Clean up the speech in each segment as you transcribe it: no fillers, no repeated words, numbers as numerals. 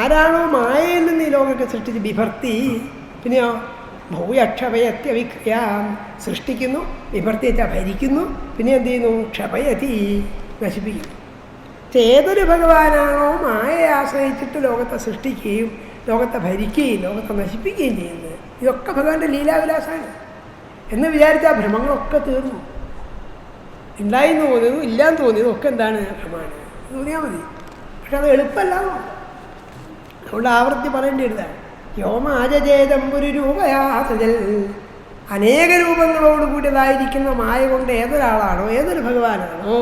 ആരാണോ മായയിൽ നിന്ന് ഈ ലോകത്തെ സൃഷ്ടിച്ച് ബിഭർത്തി, പിന്നെയോ ഭൂയക്ഷപയത്യവിക്രിയാം, സൃഷ്ടിക്കുന്നു, വിഭർത്തിച്ച ഭരിക്കുന്നു, പിന്നെ എന്ത് ചെയ്യുന്നു, ക്ഷപയതി നശിപ്പിക്കുന്നു. ഏതൊരു ഭഗവാനാണോ മായയെ ആശ്രയിച്ചിട്ട് ലോകത്തെ സൃഷ്ടിക്കുകയും ലോകത്തെ ഭരിക്കുകയും ലോകത്തെ നശിപ്പിക്കുകയും ചെയ്യുന്നത്, ഇതൊക്കെ ഭഗവാന്റെ ലീലാവിലാസമാണ് എന്ന് വിചാരിച്ചാൽ ഭ്രമങ്ങളൊക്കെ തീർന്നു. ഉണ്ടായിന്ന് തോന്നിയതും ഇല്ലാന്ന് തോന്നിയതും ഒക്കെ എന്താണ്, ഭ്രമാണ് തോന്നിയാൽ മതി. പക്ഷെ അത് എളുപ്പമല്ല. അതുകൊണ്ട് ആവർത്തി പറയേണ്ടി വരുന്നതാണ്. വ്യോമാജേതമ്പുരു രൂപയാസജൽ, അനേക രൂപങ്ങളോട് കൂടിയതായിരിക്കുന്ന മായ കൊണ്ട് ഏതൊരാളാണോ, ഏതൊരു ഭഗവാനാണോ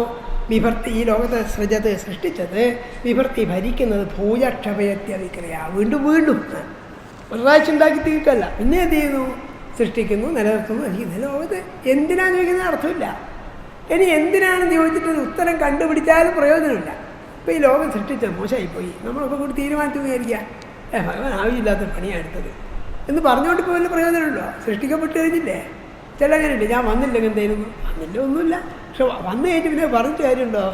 വിഭർത്തി ഈ ലോകത്തെ സൃജത് സൃഷ്ടിച്ചത്, വിഭർത്തി ഭരിക്കുന്നത്, ഭൂയക്ഷപയത്യവിക്രിയ, വീണ്ടും വീണ്ടും ഒരു പ്രാവശ്യം ഉണ്ടാക്കി തീർക്കല്ല, പിന്നെ എന്ത് ചെയ്യുന്നു, സൃഷ്ടിക്കുന്നു, നിലനിർത്തുന്നു, നശിക്കുന്നു. ലോകത്ത് എന്തിനാന്ന് ചോദിക്കുന്ന അർത്ഥമില്ല. ഇനി എന്തിനാണെന്ന് ചോദിച്ചിട്ടൊരു ഉത്തരം കണ്ടുപിടിച്ചാലും പ്രയോജനമില്ല. ഇപ്പോൾ ഈ ലോകം സൃഷ്ടിച്ചത് മോശമായിപ്പോയി, നമ്മളൊക്കെ കൂടി തീരുമാനിച്ചു വിചാരിക്കുക, ഭഗവാൻ ആവശ്യമില്ലാത്ത പണിയാണ് എടുത്തത് എന്ന് പറഞ്ഞുകൊണ്ട് ഇപ്പോൾ വലിയ പ്രയോജനമുണ്ടോ? സൃഷ്ടിക്കപ്പെട്ട് കഴിഞ്ഞില്ലേ. ചില അങ്ങനെയുണ്ട്, ഞാൻ വന്നില്ലെങ്കിൽ എന്തായിരുന്നു, വന്നില്ല ഒന്നുമില്ല. പക്ഷെ വന്നു കഴിഞ്ഞിട്ട് പിന്നെ പറഞ്ഞിട്ട് കാര്യമുണ്ടോ,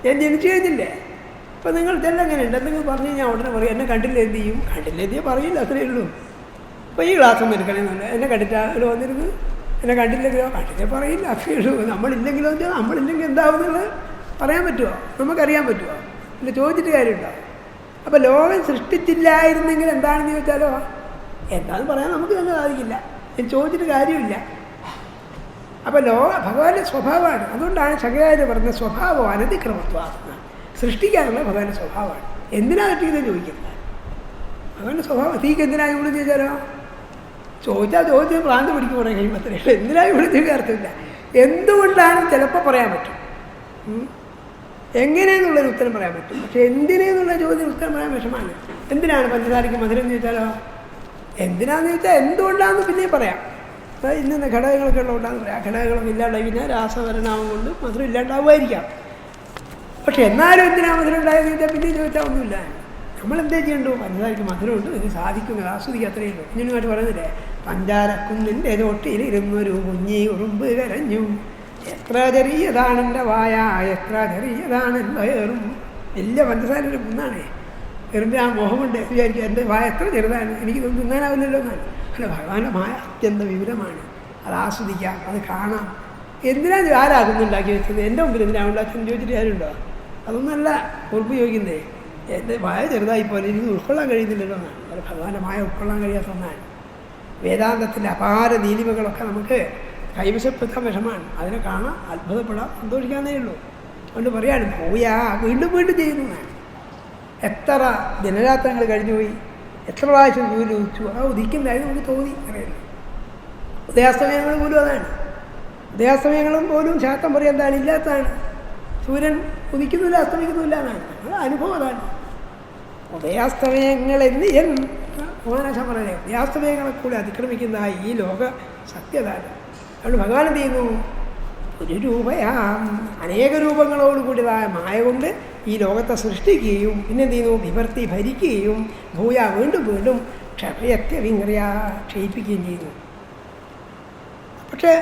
ഞാൻ ജനിച്ചു കഴിഞ്ഞില്ലേ. അപ്പോൾ നിങ്ങൾ ചില അങ്ങനെയുണ്ട്, എന്തെങ്കിലും പറഞ്ഞു കഴിഞ്ഞാൽ ഉടനെ പറയും, എന്നെ കണ്ടില്ല എന്ത് ചെയ്യും, കണ്ടില്ല എന്ത് ചെയ്യും പറയില്ല, അത്രയേ ഉള്ളൂ. അപ്പോൾ ഈ ക്ലാസ്സൊന്നും എടുക്കണമെന്നില്ല, എന്നെ കണ്ടിട്ടാലോ വന്നിരുന്നു, എന്നെ കണ്ടില്ലെങ്കിലോ, കണ്ടില്ലേ പറയില്ല, അത്രയേ ഉള്ളൂ. നമ്മളില്ലെങ്കിലോ വെച്ചാൽ നമ്മളില്ലെങ്കിൽ എന്താവുന്നുള്ളത് പറയാൻ പറ്റുമോ, നമുക്കറിയാൻ പറ്റുമോ, പിന്നെ ചോദിച്ചിട്ട് കാര്യമുണ്ടോ. അപ്പോൾ ലോകം സൃഷ്ടിച്ചില്ലായിരുന്നെങ്കിൽ എന്താണെന്ന് ചോദിച്ചാലോ എന്താണെന്ന് പറയാൻ നമുക്ക് തന്നെ സാധിക്കില്ല, ചോദിച്ചിട്ട് കാര്യമില്ല. അപ്പോൾ ഭഗവാന്റെ സ്വഭാവമാണ്. അതുകൊണ്ടാണ് ശങ്കരാചാര്യ പറഞ്ഞ സ്വഭാവം അനതിക്രമത്വാത്മ, സൃഷ്ടിക്കാനുള്ള ഭഗവാന്റെ സ്വഭാവമാണ്. എന്തിനാ കിട്ടിയത് ചോദിക്കുന്നത്, ഭഗവാന്റെ സ്വഭാവം. തീക്ക് എന്തിനാ ഇവിടെ ചോദിച്ചാലോ, ചോദിച്ചാൽ ചോദിച്ചാൽ ഭ്രാന്ത് പിടിക്കും പറയാൻ കഴിയുമ്പോൾ അത്രയേ. എന്തിനാ ഇവിടെ ചോദിക്കാൻ അർത്ഥമില്ല. എന്തുകൊണ്ടാണ് ചിലപ്പോൾ പറയാൻ പറ്റും, എങ്ങനെയെന്നുള്ളൊരു ഉത്തരം പറയാൻ പറ്റും. പക്ഷെ എന്തിനെന്നുള്ള ചോദ്യം ഉത്തരം പറയാൻ വിഷമാണ്. എന്തിനാണ് പഞ്ചസാരയ്ക്ക് മധുരം എന്ന് ചോദിച്ചാലോ, എന്തിനാന്ന് ചോദിച്ചാൽ എന്തുകൊണ്ടാണെന്ന് പിന്നെ പറയാം. ഇന്ന ഘടകങ്ങളൊക്കെ ഉള്ളതുകൊണ്ടാന്ന് പറയാം. ഘടകങ്ങളൊന്നും ഇല്ലാണ്ടായി പിന്നെ രാസപരിണാമം കൊണ്ട് മധുരം ഇല്ലാണ്ടാവുമായിരിക്കാം. പക്ഷെ എന്നാലും എന്തിനാ മധുരം ഉണ്ടായെന്ന് ചോദിച്ചാൽ പിന്നെ ചോദിച്ചാൽ ഒന്നുമില്ല. നമ്മളെന്താ ചെയ്യണ്ടു, പഞ്ചസാരയ്ക്ക് മധുരമുണ്ട്, ഇത് സാധിക്കുന്നത് ആസ്വദിക്കുക, അത്രയേ ഉള്ളൂ. ഇങ്ങനെയായിട്ട് പറയുന്നില്ലേ, പഞ്ചാരക്കുന്നിൻ്റെ ചോട്ടിൽ ഇരുന്നൊരു കുഞ്ഞി ഉറുമ്പ് കരഞ്ഞു, എത്ര ചെറിയതാണ് എൻ്റെ വായ, എത്ര ചെറിയതാണ് എൻ്റെ വയറും. വലിയ പഞ്ചസാരയുടെ കുന്നാണേ, വെറുതെ ആ മോഹമുണ്ട് വിചാരിക്കും, എൻ്റെ വായ എത്ര ചെറുതാണ്, എനിക്കിതൊന്നും തിന്നാനാവില്ലല്ലോ എന്നാണ്. അല്ല, ഭഗവാന്റെ മായ അത്യന്ത വിപുലമാണ്, അത് ആസ്വദിക്കാം, അത് കാണാം. എന്തിനാണ് ആരാകുന്നുണ്ടാക്കി വെച്ചത്, എൻ്റെ മുമ്പിൽ എന്തിനാണ് ഉണ്ടാക്കിയെന്ന് ചോദിച്ചിട്ട് ആരുണ്ടോ, അതൊന്നല്ല ഉറപ്പ് ചോദിക്കുന്നേ. എൻ്റെ വായ ചെറുതായിപ്പോലെ എനിക്ക് ഉൾക്കൊള്ളാൻ കഴിയുന്നില്ലല്ലോ എന്നാണ്. അത് ഭഗവാന്റെ മായ ഉൾക്കൊള്ളാൻ കഴിയാത്ത ഒന്നാണ്. വേദാന്തത്തിൻ്റെ അപാര നീലിമകളൊക്കെ നമുക്ക് കൈവശപ്പെടുത്താൻ വിഷമാണ്. അതിനെ കാണാം, അത്ഭുതപ്പെടാം, സന്തോഷിക്കാന്നേ ഉള്ളൂ. അതുകൊണ്ട് പറയാണ് പോയാ വീണ്ടും വീണ്ടും ചെയ്യുന്നതാണ്. എത്ര ദിനരാത്രങ്ങൾ കഴിഞ്ഞുപോയി, എത്ര പ്രാവശ്യം സൂര്യൻ ഉദിച്ചു, ആ ഉദിക്കുന്നതായി നമുക്ക് തോന്നി അറിയില്ല. ഉദയാസ്തമയങ്ങൾ പോലും അതാണ്. ഉദയാസ്തമയങ്ങളും പോലും ശാസ്ത്രം പറയാൻ എന്താണ്, ഇല്ലാത്തതാണ്. സൂര്യൻ ഉദിക്കുന്നില്ല അസ്തമിക്കുന്നില്ല എന്നാണ് നമ്മുടെ അനുഭവം. അതാണ് ഉദയാസ്തമയങ്ങൾ എന്ന് ഭഗവാനാശം പറയുന്നത്. ഉദയാസ്തമയങ്ങളെ കൂടെ അതിക്രമിക്കുന്ന ഈ ലോക സത്യതാണ്. അതുകൊണ്ട് ഭഗവാൻ എന്ത് ചെയ്യുന്നു, ഒരു രൂപയാം, അനേക രൂപങ്ങളോടുകൂടിയതായ മായ കൊണ്ട് ഈ ലോകത്തെ സൃഷ്ടിക്കുകയും പിന്നെ എന്ത് ചെയ്യുന്നു, വിഭർത്തി ഭരിക്കുകയും ഭൂയ വീണ്ടും വീണ്ടും ക്ഷയത്യവിങ്ക്രിയ ക്ഷയിപ്പിക്കുകയും ചെയ്യുന്നു. പക്ഷേ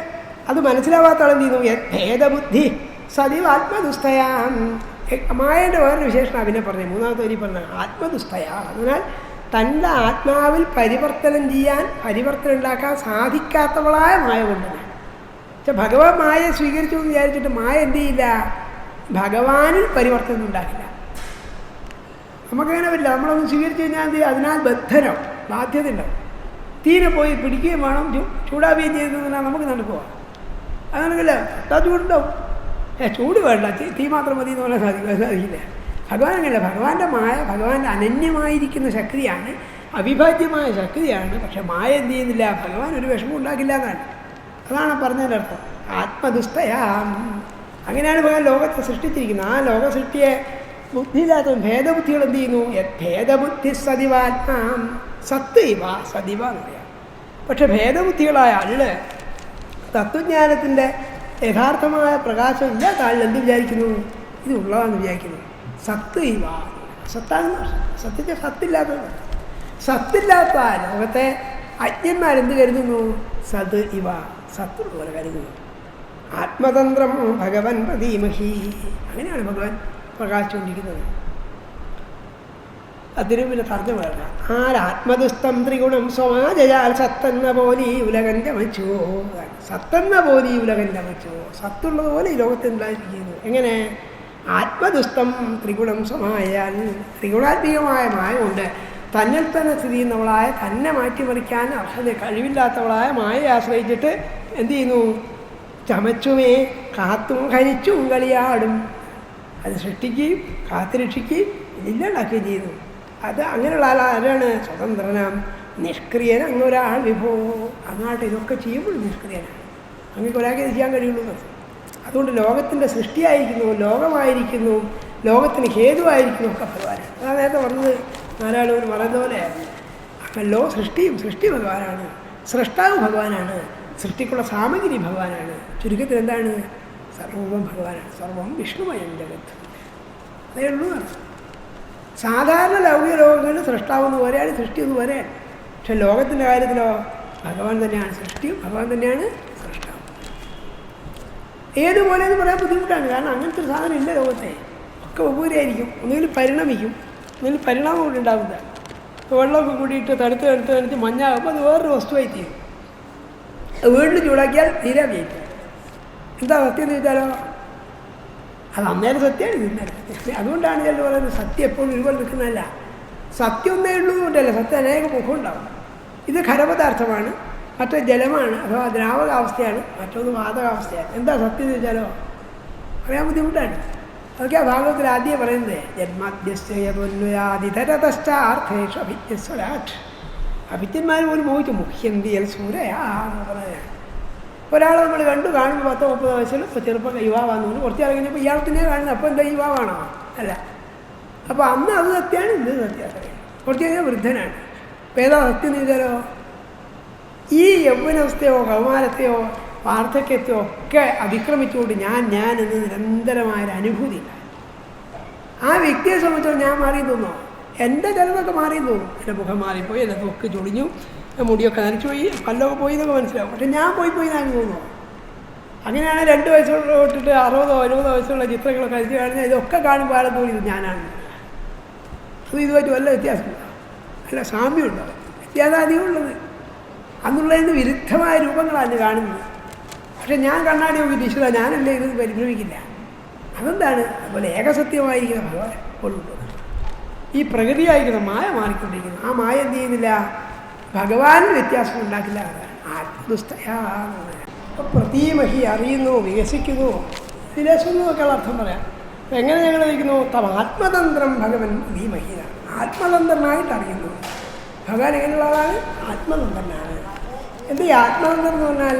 അത് മനസ്സിലാവാത്ത ആളെന്ത് ചെയ്യുന്നു, ഭേദബുദ്ധി സദൈവ ആത്മദുസ്തയാം. മായയുടെ വേറൊരു വിശേഷണം പിന്നെ പറഞ്ഞു, മൂന്നാമത്തെ വരി പറഞ്ഞ ആത്മദുസ്തയാ. അതിനാൽ തൻ്റെ ആത്മാവിൽ പരിവർത്തനം ചെയ്യാൻ, പരിവർത്തനം ഉണ്ടാക്കാൻ സാധിക്കാത്തവളായ മായ കൊണ്ടാണ്. പക്ഷെ ഭഗവാൻ മായയെ സ്വീകരിച്ചു എന്ന് വിചാരിച്ചിട്ട് മായ എന്ത് ചെയ്യില്ല, ഭഗവാനിൽ പരിവർത്തനം ഉണ്ടാക്കില്ല. നമുക്കങ്ങനെ പറ്റില്ല. നമ്മളൊന്ന് സ്വീകരിച്ചു കഴിഞ്ഞാൽ എന്ത് ചെയ്യും, അതിനാൽ ബദ്ധനോ ബാധ്യത ഉണ്ടാവും. തീരെ പോയി പിടിക്കുകയും വേണം, ചൂടാവുകയും ചെയ്തെന്നാൽ നമുക്ക് നടക്കുക. അങ്ങനെയല്ല, ചൂടുണ്ടാവും. ചൂട് വേണ്ട, തീ മാത്രം മതി എന്ന് പറയാൻ സാധിക്കില്ല. ഭഗവാൻ അങ്ങനെയല്ല. ഭഗവാന്റെ മായ ഭഗവാന്റെ അനന്യമായിരിക്കുന്ന ശക്തിയാണ്, അവിഭാജ്യമായ ശക്തിയാണ്. പക്ഷെ മായ എന്ത് ചെയ്യുന്നില്ല, ഭഗവാൻ ഒരു വിഷമം ഉണ്ടാക്കില്ല എന്നാണ്. അതാണ് പറഞ്ഞതിൻ്റെ അർത്ഥം. ആത്മദുസ്തയാം. അങ്ങനെയാണ് ഭഗവാൻ ലോകത്തെ സൃഷ്ടിച്ചിരിക്കുന്നത്. ആ ലോക സൃഷ്ടിയെ ബുദ്ധിയില്ലാത്ത ഭേദബുദ്ധികൾ എന്ത് ചെയ്യുന്നു, ഭേദബുദ്ധി സദിവാത്മാം, സത്ത് ഇവ സദിവ എന്ന് പറയാം. പക്ഷെ ഭേദബുദ്ധികളായ ആളുകൾ തത്വജ്ഞാനത്തിൻ്റെ യഥാർത്ഥമായ പ്രകാശം ഇല്ലാത്ത ആളിൽ എന്ത് വിചാരിക്കുന്നു, ഇത് ഉള്ളതാണെന്ന് വിചാരിക്കുന്നു. സത്ത് ഇവ, സത്താണെന്ന് സത്യത്തെ സത്തില്ലാത്തത്. സത്തില്ലാത്ത ലോകത്തെ അജ്ഞന്മാരെന്ത് കരുതുന്നു, സത് ഇവ, സത്ത് പോലെ കരുതുന്നു. ആത്മതന്ത്രം ഭഗവൻ പ്രതീമഹി. അങ്ങനെയാണ് ഭഗവാൻ പ്രകാശിച്ചുകൊണ്ടിരിക്കുന്നത്. അതിന് പിന്നെ തർജ്ജമ വേണം. ആത്മദുസ്തം ത്രിഗുണം സമാജയാൽ സത്തെന്ന പോലെ ഈ ഉലകം ചമച്ചുവോ. സത്തെന്ന പോലെ ഈ ഉലകം ചമച്ചുവോ. സത്തുള്ളതുപോലെ ഈ ലോകത്തുണ്ടായിരിക്കുന്നു. എങ്ങനെ? ആത്മദുസ്തം ത്രിഗുണം സമായാൽ, ത്രിഗുണാത്മികമായ മായ കൊണ്ട് തന്നിൽ തന്നെ സ്ഥിതി ചെയ്യുന്നവളായ, തന്നെ മാറ്റിമറിക്കാൻ അർഹത കഴിവില്ലാത്തവളായ മായയെ ആശ്രയിച്ചിട്ട് എന്ത് ചെയ്യുന്നു? ചമച്ചുമേ കാത്തും ഹനിച്ചും കളിയാടും. അത് സൃഷ്ടിക്കുകയും കാത്തുരക്ഷിക്കുകയും ഇല്ലാണ്ടാക്കുകയും ചെയ്യുന്നു. അത് അങ്ങനെയുള്ള ആരാണ്? സ്വതന്ത്രനാം നിഷ്ക്രിയൻ. അങ്ങൊരാൾ വിഭോ. അങ്ങോട്ട് ഇതൊക്കെ ചെയ്യുമ്പോൾ നിഷ്ക്രിയനാണ്. അങ്ങനെ ഒരാൾക്ക് ചെയ്യാൻ കഴിയുള്ളൂ. അതുകൊണ്ട് ലോകത്തിൻ്റെ സൃഷ്ടിയായിരിക്കുന്നു, ലോകമായിരിക്കുന്നു, ലോകത്തിന് ഹേതുവായിരിക്കുന്നു ഒക്കെ ഭഗവാനാണ്. അതാണ് നേരത്തെ പറഞ്ഞത്. നാരായണൂർ പറയുന്ന പോലെ അങ്ങനല്ലോ സൃഷ്ടി ഭഗവാനാണ്, സൃഷ്ടാവ് ഭഗവാനാണ്, സൃഷ്ടിക്കുള്ള സാമഗ്രി ഭഗവാനാണ്. ചുരുക്കത്തിൽ എന്താണ്? സർവം ഭഗവാനാണ്. സർവം വിഷ്ണുമയം ജഗത്ത്. അതേ ഉള്ളൂ. സാധാരണ ലൗകിക ലോകങ്ങളിൽ സൃഷ്ടാവെന്ന് പോലെയാണ്, സൃഷ്ടിയെന്ന് പോലെയാണ്. പക്ഷെ ലോകത്തിൻ്റെ കാര്യത്തിലോ ഭഗവാൻ തന്നെയാണ് സൃഷ്ടിയും, ഭഗവാൻ തന്നെയാണ് സൃഷ്ടാവും. ഏതുപോലെ എന്ന് പറയാൻ ബുദ്ധിമുട്ടാണ്. കാരണം അങ്ങനത്തെ ഒരു സാധനം ഇല്ല ലോകത്തെ. ഒക്കെ ഉപരിയായിരിക്കും. ഒന്നുകിൽ പരിണമിക്കും, ഒന്നുകിൽ പരിണാമം കൂടി ഉണ്ടാകുന്നതാണ്. ഇപ്പോൾ വെള്ളമൊക്കെ കൂടിയിട്ട് തണുത്ത് മഞ്ഞാകുമ്പോൾ അത് വേറൊരു വസ്തുവായി തീരും. വീണ്ടും ചൂടാക്കിയാൽ തീരാൻ കഴിയും. എന്താ സത്യം എന്ന് ചോദിച്ചാലോ അത് അന്നേരം സത്യമാണ്, ഇന്നേരം സത്യം. അതുകൊണ്ടാണ് ഞാൻ പറയുന്നത് സത്യം എപ്പോഴും ഒരുപോലെ നിൽക്കുന്നതല്ല. സത്യം ഒന്നേ ഉള്ളൂ കൊണ്ടല്ല, സത്യം അനേക മുഖം ഉണ്ടാവും. ഇത് ഖരപദാർത്ഥമാണ്, മറ്റേ ജലമാണ് അഥവാ ദ്രാവകാവസ്ഥയാണ്, മറ്റൊന്ന് വാതകാവസ്ഥയാണ്. എന്താ സത്യം എന്ന് ചോദിച്ചാലോ പറയാൻ ബുദ്ധിമുട്ടാണ്. അതൊക്കെ ആ ഭാഗത്തിൽ ആദ്യം പറയുന്നത് ജന്മാദ്യസ്തരതശ്ചാർത്ഥേഷു അഭിജ്ഞസ്വരാക്ഷ്. അഭിജ്ഞന്മാർ പോലും മോഹിച്ചു മുഖ്യന്തിയൽ സൂരയാന്ന് പറയുന്നത്. ഒരാളെ നമ്മൾ കാണുമ്പോൾ 10-30 വയസ്സിൽ ഇപ്പോൾ ചെറുപ്പം യുവാവാന്ന് തോന്നുന്നു. കുറച്ച് നാൾ കഴിഞ്ഞപ്പോൾ ഇയാൾ തന്നെ കാണുന്നത്. അപ്പോൾ എന്താ യുവാവാണോ? അല്ല. അപ്പോൾ അന്ന് അത് സത്യമാണ്, ഇന്ന് സത്യമാണ്. കുറച്ച് കഴിഞ്ഞാൽ വൃദ്ധനാണ്. അപ്പോൾ ഏതാ സത്യം എന്ന് ചോദിച്ചാലോ ഈ യൗവനാവസ്ഥയോ കൗമാരത്തെയോ വാർദ്ധക്യത്തെയോ ഒക്കെ അതിക്രമിച്ചുകൊണ്ട് ഞാൻ എന്ന് നിരന്തരമായൊരു അനുഭൂതി ഇല്ല. ആ വ്യക്തിയെ സംബന്ധിച്ചോ ഞാൻ മാറിയെന്ന് തോന്നുമോ? എൻ്റെ ചിലതൊക്കെ മാറിയെന്ന് തോന്നും. എൻ്റെ മുഖം മാറിപ്പോയി, എൻ്റെ തൊക്ക് ചൊളിഞ്ഞു, മുടിയൊക്കെ നനച്ചു പോയി, പല്ലൊക്കെ പോയി എന്നൊക്കെ മനസ്സിലാവും. പക്ഷെ ഞാൻ പോയി ഞാൻ തോന്നുമോ? അങ്ങനെയാണ് 2 വയസ്സുള്ള തൊട്ടിട്ട് 60-70 വയസ്സുള്ള ചിത്രങ്ങളൊക്കെ അയച്ചു കാണുന്നത്. ഇതൊക്കെ കാണുമ്പോൾ ആളെ തോന്നി ഇത് ഞാനാണ്. അത് ഇതുമായിട്ട് വല്ല വ്യത്യാസമില്ല, അല്ല സാമ്യമുണ്ടോ? വ്യത്യാസാധികമുള്ളത്. അന്നുള്ളതിന് വിരുദ്ധമായ രൂപങ്ങളാണ് കാണുന്നത്. പക്ഷെ ഞാൻ കണ്ണാടി നോക്കിയിട്ട് ഈശ്വര ഞാനല്ലേ ഇത് പരിഭ്രമിക്കില്ല. അതെന്താണ്? അതുപോലെ ഏകസത്യമായിരിക്കുന്ന ഭഗവാൻ കൊള്ളുന്നത്. ഈ പ്രകൃതിയായിരിക്കുന്ന മായ മാറിക്കൊണ്ടിരിക്കുന്നു. ആ മായ എന്ത് ചെയ്യുന്നില്ല? ഭഗവാനിൽ വ്യത്യാസം ഉണ്ടാക്കില്ല. അതാണ് ആത്മദുസ്തയാന്ന്. അപ്പോൾ പ്രതീമഹി അറിയുന്നു, വികസിക്കുന്നു, വിലസുന്നു ഒക്കെയുള്ള അർത്ഥം പറയാം. അപ്പം എങ്ങനെ ഞങ്ങൾ വയ്ക്കുന്നു? ആത്മതന്ത്രം ഭഗവൻ ധീമഹിയാണ്. ആത്മതന്ത്രനായിട്ട് അറിയുന്നു. ഭഗവാൻ എങ്ങനെയുള്ള ആളാണ്? ആത്മതന്ത്രനാണ്. എന്ത് ഈ ആത്മതന്ത്രം എന്ന് പറഞ്ഞാൽ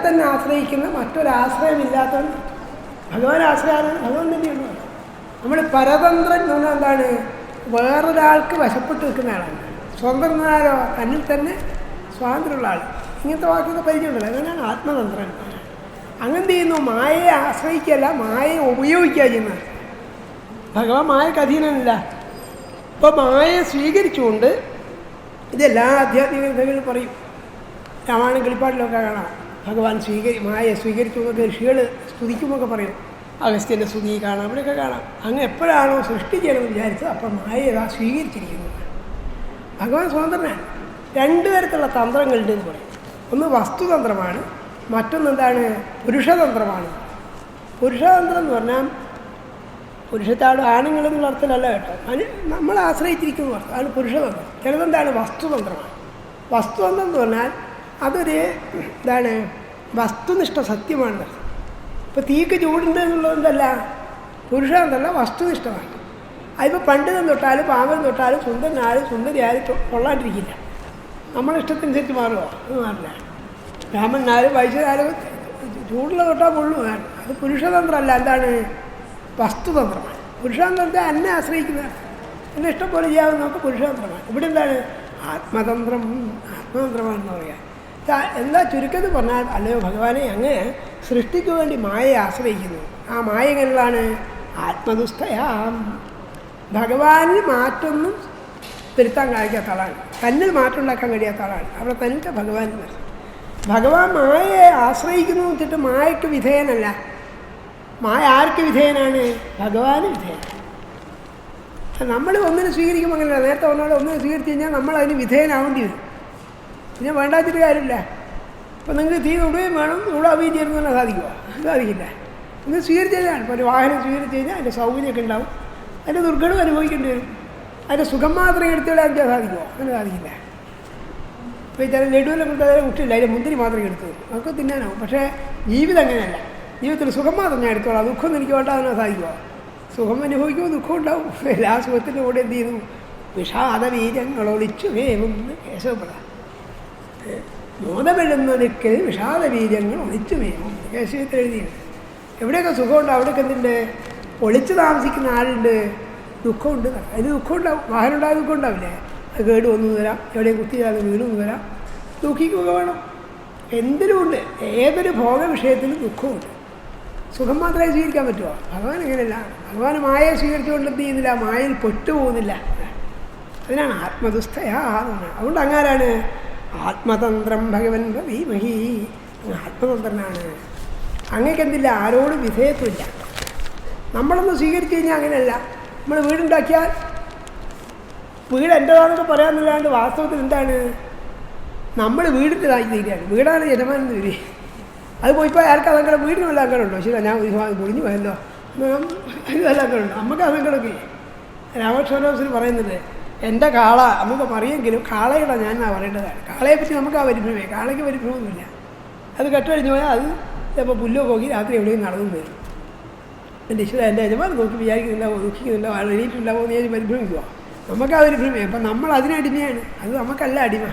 തന്നെ ആശ്രയിക്കുന്ന മറ്റൊരാശ്രയമില്ലാത്തവൻ. ഭഗവാൻ ആശ്രയമാണ്, ഭഗവാൻ തന്നെയുള്ളൂ. നമ്മൾ പരതന്ത്രൻ എന്ന് പറഞ്ഞാൽ എന്താണ്? വേറൊരാൾക്ക് വശപ്പെട്ട് നിൽക്കുന്ന ആളാണ്. സ്വതന്ത്രനാരോ തന്നിൽ തന്നെ സ്വാതന്ത്ര്യമുള്ള ആൾ. ഇങ്ങനത്തെ വാക്കൊക്കെ പരിചയമുണ്ടല്ലോ. അങ്ങനെയാണ് ആത്മതന്ത്രൻ. അങ്ങനെ ചെയ്യുന്നു. മായയെ ആശ്രയിക്കല്ല, മായയെ ഉപയോഗിക്കുക ചെയ്യുന്നത്. ഭഗവാൻ മായക്ക് അധീനമല്ല. ഇപ്പോൾ മായയെ സ്വീകരിച്ചുകൊണ്ട് ഇതെല്ലാ ആധ്യാത്മിക ഗ്രന്ഥങ്ങളിലും പറയും. രാമായണ കിളിപ്പാട്ടിലൊക്കെ കാണാം. ഭഗവാൻ മായയെ സ്വീകരിച്ചു എന്നൊക്കെ ഋഷികൾ സ്തുതിക്കുമൊക്കെ പറയും. അഗസ്ത്യൻ്റെ സ്തുതി കാണാം, അവിടെയൊക്കെ കാണാം. അങ്ങ് എപ്പോഴാണോ സൃഷ്ടി ചെയ്യണമെന്ന് വിചാരിച്ചത് അപ്പം മായയെ സ്വീകരിച്ചിരിക്കുന്നത്. ഭഗവാൻ സ്വതന്ത്രനാണ്. 2 തരത്തിലുള്ള തന്ത്രങ്ങളുണ്ട് എന്ന് പറയും. ഒന്ന് വസ്തുതന്ത്രമാണ്, മറ്റൊന്നെന്താണ്? പുരുഷതന്ത്രമാണ്. പുരുഷതന്ത്രം എന്ന് പറഞ്ഞാൽ പുരുഷത്താട് ആണുങ്ങളെന്നുള്ള അർത്ഥത്തിലല്ല കേട്ടോ. അതിന് നമ്മൾ ആശ്രയിച്ചിരിക്കുന്നു അർത്ഥം. അതാണ് പുരുഷതന്ത്രം. ചിലതെന്താണ്? വസ്തുതന്ത്രമാണ്. വസ്തുതന്ത്രം എന്ന് പറഞ്ഞാൽ അതൊരു എന്താണ്? വസ്തുനിഷ്ഠ സത്യമാണ്. ഇപ്പോൾ തീക്ക് ചൂടുണ്ട് എന്നുള്ളതെന്തല്ല പുരുഷതന്ത്രമല്ല, വസ്തുനിഷ്ഠമാണ്. അതിപ്പോൾ പണ്ഡിതൻ തൊട്ടാലും പാമ്പൻ തൊട്ടാലും സുന്ദരനായാലും സുന്ദരിയായാലും കൊള്ളാണ്ടിരിക്കില്ല. നമ്മളെ ഇഷ്ടത്തിനനുസരിച്ച് മാറുമോ? അത് മാറില്ല. രാമനായാലും വൈശ്യനായാലും ചൂടുള്ള തൊട്ടാൽ കൊള്ളു. അത് പുരുഷതന്ത്രമല്ല. എന്താണ്? വസ്തുതന്ത്രമാണ്. പുരുഷതന്ത്രത്തെ എന്നെ ആശ്രയിക്കുന്നത്, എന്നെ ഇഷ്ടം പോലെ ചെയ്യാവുന്ന നമുക്ക് പുരുഷതന്ത്രമാണ്. ഇവിടെ എന്താണ്? ആത്മതന്ത്രമാണെന്ന് പറയാം. എന്താ ചുരുക്കത്തിൽ പറഞ്ഞാൽ, അല്ലയോ ഭഗവാനെ, അങ്ങ് സൃഷ്ടിക്ക് വേണ്ടി മായയെ ആശ്രയിക്കുന്നു. ആ മായ എങ്ങനെയുള്ളതാണ്? ആത്മദുസ്തയാം. ഭഗവാനിൽ മാറ്റൊന്നും വരുത്താൻ കഴിയാത്ത ആളാണ്. തന്നിൽ മാറ്റം ഉണ്ടാക്കാൻ കഴിയാത്ത ആളാണ്. അവിടെ തന്നിട്ട് ഭഗവാൻ മായയെ ആശ്രയിക്കുന്നു വെച്ചിട്ട് മായയ്ക്ക് വിധേയനല്ല. മായ ആർക്ക് വിധേയനാണ്? ഭഗവാന് വിധേയനാണ്. നമ്മൾ ഒന്നിനെ സ്വീകരിക്കുമ്പോൾ അങ്ങനെയല്ല. നേരത്തെ പറഞ്ഞാൽ ഒന്നിനെ സ്വീകരിച്ച് കഴിഞ്ഞാൽ നമ്മൾ അതിന് വിധേയനാവേണ്ടി വരും. പിന്നെ വേണ്ടാച്ചിട്ട് കാര്യമില്ല. ഇപ്പം നിങ്ങൾക്ക് തീ തൊടുകയും വേണം, തൊടാവുകയും ചെയ്യുന്നത് തന്നെ സാധിക്കുമോ? സാധിക്കില്ല. ഒന്ന് സ്വീകരിച്ച് കഴിഞ്ഞാൽ ഇപ്പോൾ ഒരു വാഹനം സ്വീകരിച്ച് കഴിഞ്ഞാൽ അതിൻ്റെ സൗകര്യമൊക്കെ ഉണ്ടാവും, അതിൻ്റെ ദുർഘടം അനുഭവിക്കേണ്ടി വരും. അതിൻ്റെ സുഖം മാത്രം എടുത്തിടാൻ സാധിക്കുമോ? അങ്ങനെ സാധിക്കില്ല. ഇപ്പോൾ ചില ലഡുവിനെ കൊണ്ട് അതിനെ മുട്ടില്ല, അതിൻ്റെ മുന്തിരി മാത്രമേ എടുത്തു അതൊക്കെ തിന്നാനാവും. പക്ഷേ ജീവിതം അങ്ങനെയല്ല. ജീവിതത്തിൽ സുഖം മാത്രം ഞാൻ എടുത്തോളാം, ദുഃഖം എനിക്ക് വേണ്ടാതിനാ സാധിക്കുമോ? സുഖം അനുഭവിക്കുമ്പോൾ ദുഃഖം ഉണ്ടാവും. എല്ലാ സുഖത്തിൻ്റെ കൂടെ എന്ത് ചെയ്യുന്നു? വിഷാദബീജങ്ങളൊളിച്ചു വേവുമെന്ന് കേശവപിള്ള. മോദമെഴുന്നതിക്കൽ വിഷാദബീജങ്ങൾ ഒളിച്ചു വേവും കേശവത്തിൽ എഴുതിയുണ്ട്. എവിടെയൊക്കെ സുഖമുണ്ട് അവിടെയൊക്കെ എന്തുണ്ട്? ഒളിച്ചു താമസിക്കുന്ന ആളുണ്ട്, ദുഃഖമുണ്ട്. അതിന് ദുഃഖം ഉണ്ടാവും. വാഹനം ഉണ്ടായ ദുഃഖം ഉണ്ടാവില്ലേ? അത് കേട് വന്നു വരാം, എവിടെയും കുത്തിയാതെ വീണു വരാം. ദുഃഖിക്കുക വേണം. എന്തിനുമുണ്ട്, ഏതൊരു ഭോഗ വിഷയത്തിലും ദുഃഖമുണ്ട്. സുഖം മാത്രമേ സ്വീകരിക്കാൻ പറ്റുമോ? ഭഗവാൻ അങ്ങനെയല്ല. ഭഗവാൻ മായയെ സ്വീകരിച്ചുകൊണ്ട് എന്ത് ചെയ്യുന്നില്ല? മായയിൽ പെട്ടുപോകുന്നില്ല. അതിനാണ് ആത്മദുസ്ഥയാ. അതുകൊണ്ട് അങ്ങാരാണ് ആത്മതന്ത്രം ഭഗവൻ ഭീമഹി. ആത്മതന്ത്രനാണ്. അങ്ങക്ക് എന്തില്ല? ആരോടും വിധേയത്വമില്ല. നമ്മളൊന്ന് സ്വീകരിച്ചു കഴിഞ്ഞാൽ അങ്ങനെയല്ല. നമ്മൾ വീടുണ്ടാക്കിയാൽ വീട് എൻ്റെതാണെന്നൊക്കെ പറയാമെന്നല്ലാണ്ട് വാസ്തവത്തിൽ എന്താണ്? നമ്മൾ വീടിൻ്റെതായി തീരുകയാണ്. വീടാണ് യജമാനെന്ന് വരിക. അത് പോയിപ്പോൾ ആർക്കും അതങ്ങനെ വീടിന് വല്ല അങ്കണമുണ്ടോ? ശരി, ഞാൻ പൊളിഞ്ഞു പോയല്ലോ, അതിന് വല്ല അങ്കണമുണ്ടോ? നമുക്ക് അതങ്കണമൊക്കെ. രാമകൃഷ്ണോസിന് പറയുന്നത് എൻ്റെ കാള നമുക്ക് അറിയെങ്കിലും കാളയുടെ ഞാൻ പറയേണ്ടതാണ്. കാളയെപ്പറ്റി നമുക്ക് ആ പരിഭ്രമേ. കാളയ്ക്ക് പരിഭ്രമൊന്നുമില്ല. അത് കെട്ടുകഴിഞ്ഞ് പോയാൽ അത് ചിലപ്പോൾ പുല്ലോ പോയി രാത്രി എവിടെയും നടന്നു വരും. എൻ്റെ ഈശ്വര എൻ്റെ യജമാൻ നോക്കി വിചാരിക്കുന്നുണ്ടാവോ, ദുഃഖിക്കുന്നുണ്ടാവോ, എണീറ്റുണ്ടാവോ എന്ന് ഞാൻ പരിഭ്രമിക്കുമോ? നമുക്ക് ആ പരിഭ്രമേ. അപ്പം നമ്മൾ അതിനടിമയാണ്. അത് നമുക്കല്ല അടിമ.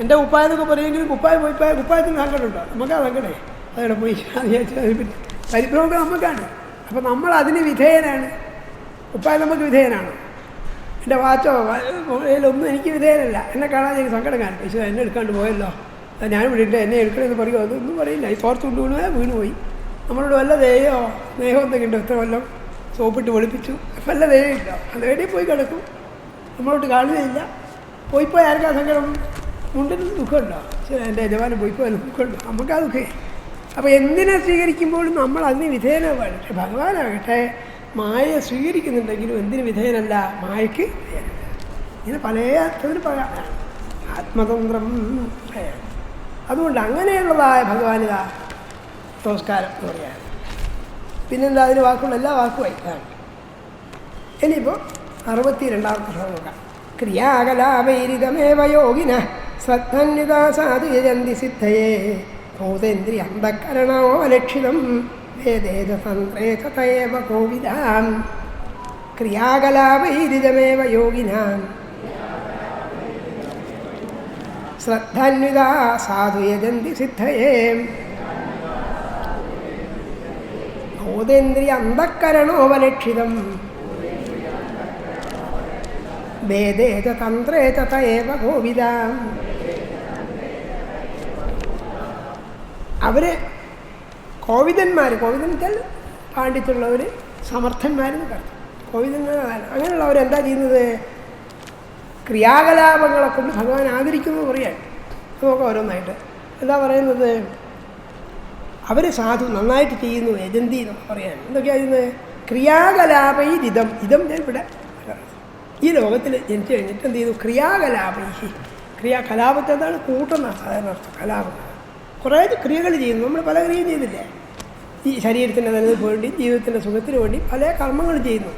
എൻ്റെ കുപ്പായെന്നൊക്കെ പറയുമെങ്കിലും കുപ്പായത്തിന് സങ്കടമുണ്ടോ? നമുക്ക് ആ സങ്കടേ. അതവിടെ പോയി പിന്നെ പരിഭ്രമമൊക്കെ നമുക്കാണ്. അപ്പം നമ്മൾ അതിന് വിധേയനാണ്. കുപ്പായം നമുക്ക് വിധേയനാണോ? എൻ്റെ വാച്ചോ ഒന്നും എനിക്ക് വിധേയനല്ല. എന്നെ കാണാൻ എനിക്ക് സങ്കടം കാണും. പക്ഷേ എന്നെ എടുക്കാണ്ട് പോയല്ലോ, ഞാൻ വിടട്ടെ, എന്നെ എടുക്കണമെന്ന് പറയുമോ? അതൊന്നും പറയില്ല. ഈ പുറത്ത് വീണുപോയി. നമ്മളോട് വല്ല സ്നേഹം എന്തെങ്കിലും ഉണ്ടോ? എത്ര കൊല്ലം സോപ്പിട്ട് വെളുപ്പിച്ചു, വല്ല ദയയില്ല. അത് എവിടെയും പോയി കിടക്കും, നമ്മളോട്ട് കാണുകയില്ല. പോയിപ്പോയി ആർക്കാ സങ്കടം? മുണ്ടിന് ദുഃഖമുണ്ടോ? ശരി, എൻ്റെ യജമാനം പോയിപ്പോയാലും ദുഃഖമുണ്ടോ? നമുക്കാ ദുഃഖേ. അപ്പോൾ എന്തിനെ സ്വീകരിക്കുമ്പോഴും നമ്മൾ അതിന് വിധേയനാവാണ്. പക്ഷെ ഭഗവാനാകട്ടെ മായയെ സ്വീകരിക്കുന്നുണ്ടെങ്കിലും എന്തിന് വിധേയനല്ല? മായയ്ക്ക് വിധേയനല്ല. ഇങ്ങനെ പല അർത്ഥത്തിന് പറയാം. ആത്മതന്ത്രം ഭയം. അതുകൊണ്ട് അങ്ങനെയുള്ളതായ ഭഗവാനിതാ നമസ്കാരം എന്ന് പറയാം. പിന്നെന്താ അതിന് വാക്കുള്ള എല്ലാ വാക്കുമായി. ഇനിയിപ്പോൾ 62ാമത്തെ ശ്ലോകം നോക്കാം. ക്രിയാകലാപൈരിതമേവ യോഗിന ശ്രദ്ധന്വിതാ സാധുയജന്തി സിദ്ധയേ ഭൂതേന്ദ്രിയ അന്ധകരണോ ലക്ഷിതം വേദേജ തന്ത്രേ തഥൈവ കോവിദാം. ക്രിയാകലാപൈരിതമേവ യോഗിന ശ്രദ്ധന്വിതാ സാധുയജന്തി സിദ്ധയേ ഭൂതേന്ദ്രിയ അന്ധകരണോപലക്ഷിതം വേദേജ തന്ത്രേ തഥൈവ കോവിദാം. അവർ കോവിദന്മാർ, കോവിദൻ വെച്ചാൽ പാണ്ഡിത്യമുള്ളവർ, സമർത്ഥന്മാരെന്ന് പറഞ്ഞു. കോവിദന്മാരാണ്. അങ്ങനെയുള്ളവരെന്താ ചെയ്യുന്നത്? ക്രിയാകലാപങ്ങളെ കൊണ്ട് ഭഗവാൻ ആദരിക്കുന്നു പറയാൻ. നോക്കാം ഓരോന്നായിട്ട്. എന്താ പറയുന്നത്? അവർ സാധു നന്നായിട്ട് ചെയ്യുന്നു, യജന്തി എന്നൊക്കെ പറയാൻ. എന്തൊക്കെയാണ് ചെയ്യുന്നത്? ക്രിയാകലാപൈരിതം. ഇതം ഞാൻ ഇവിടെ ഈ ലോകത്തിൽ ജനിച്ചു കഴിഞ്ഞിട്ട് എന്ത് ചെയ്തു? ക്രിയാകലാപൈ. കലാപത്തെ എന്താണ്? കൂട്ടുന്ന സാധാരണ അർത്ഥം. കലാപം കുറേ ക്രിയകൾ ചെയ്യുന്നു. നമ്മൾ പല ക്രിയയും ചെയ്യുന്നില്ലേ? ഈ ശരീരത്തിൻ്റെ നിലനിൽപ്പ് വേണ്ടി, ജീവിതത്തിൻ്റെ സുഖത്തിന് വേണ്ടി പല കർമ്മങ്ങൾ ചെയ്യുന്നു.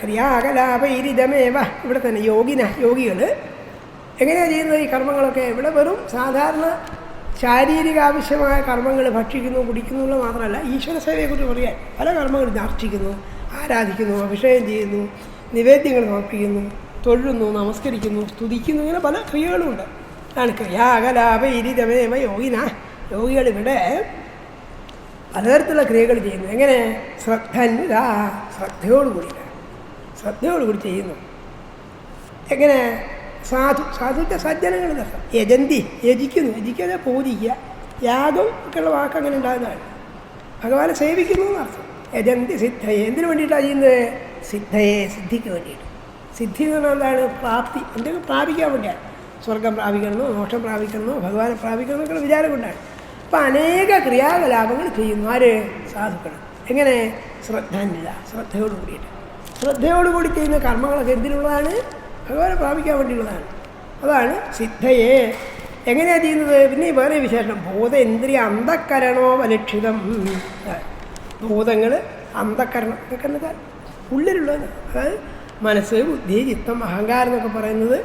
ക്രിയാകലാപൈരിതമേവ. ഇവിടെ തന്നെ യോഗികൾ എങ്ങനെയാണ് ചെയ്യുന്നത് ഈ കർമ്മങ്ങളൊക്കെ? ഇവിടെ വെറും സാധാരണ ശാരീരിക ആവശ്യമായ കർമ്മങ്ങൾ ഭക്ഷിക്കുന്നു, കുടിക്കുന്നു എന്നുള്ളത് മാത്രമല്ല, ഈശ്വര സേവയെക്കുറിച്ച് പറയാൻ പല കർമ്മങ്ങളും അർച്ചിക്കുന്നു, ആരാധിക്കുന്നു, അഭിഷേകം ചെയ്യുന്നു, നിവേദ്യങ്ങൾ സമർപ്പിക്കുന്നു, തൊഴുന്നു, നമസ്കരിക്കുന്നു, സ്തുതിക്കുന്നു. ഇങ്ങനെ പല ക്രിയകളുമുണ്ട്. ആണ് ക്രിയാകലാപൈരിതമേവ യോഗിന. യോഗികളിവിടെ പലതരത്തിലുള്ള ക്രിയകൾ ചെയ്യുന്നു. എങ്ങനെ? ശ്രദ്ധന്വിത. ശ്രദ്ധയോടുകൂടി ചെയ്യുന്നു. എങ്ങനെ? സാധുത്തെ സജ്ജനങ്ങൾ നടത്താം. യജിക്കുന്നു. യജിക്കാതെ പൂജിക്കുക. യാഗം ഒക്കെയുള്ള വാക്ക് അങ്ങനെ ഉണ്ടാകുന്നതാണ്. ഭഗവാനെ സേവിക്കുന്നു എന്നർത്ഥം. യജന്തി സിദ്ധയെ. എന്തിനു വേണ്ടിയിട്ടാണ് ചെയ്യുന്നത്? സിദ്ധയെ, സിദ്ധിക്ക് വേണ്ടിയിട്ട്. സിദ്ധി എന്ന് പറഞ്ഞാൽ എന്താണ്? പ്രാപ്തി. എന്തെങ്കിലും പ്രാപിക്കാൻ വേണ്ടിയാണ്. സ്വർഗം പ്രാപിക്കണമെന്നോ, മോക്ഷം പ്രാപിക്കണമെന്നോ, ഭഗവാനെ പ്രാപിക്കണം എന്നൊക്കെയുള്ള വിചാരം കൊണ്ടാണ്. അപ്പം അനേക ക്രിയാകലാപങ്ങൾ ചെയ്യുന്നു. ആര്? സാധുക്കൾ. എങ്ങനെ? ശ്രദ്ധാന്വിത. ശ്രദ്ധയോട് കൂടിയിട്ട്. ശ്രദ്ധയോടുകൂടി ചെയ്യുന്ന കർമ്മങ്ങളൊക്കെ എന്തിനുള്ളതാണ്? ഭഗവാനെ പ്രാപിക്കാൻ വേണ്ടിയുള്ളതാണ്. അതാണ് സിദ്ധയെ. എങ്ങനെയാണ് ചെയ്യുന്നത്? പിന്നെ വേറെ വിശേഷം, ബോധേന്ദ്രിയ അന്ധക്കരണോ വലക്ഷിതം. ഭൂതങ്ങൾ, അന്ധക്കരണം എന്നൊക്കെ എന്താ ഉള്ളിലുള്ളത്. അതായത് മനസ്സ്, ബുദ്ധി, ചിത്തം, അഹങ്കാരം എന്നൊക്കെ പറയുന്നത്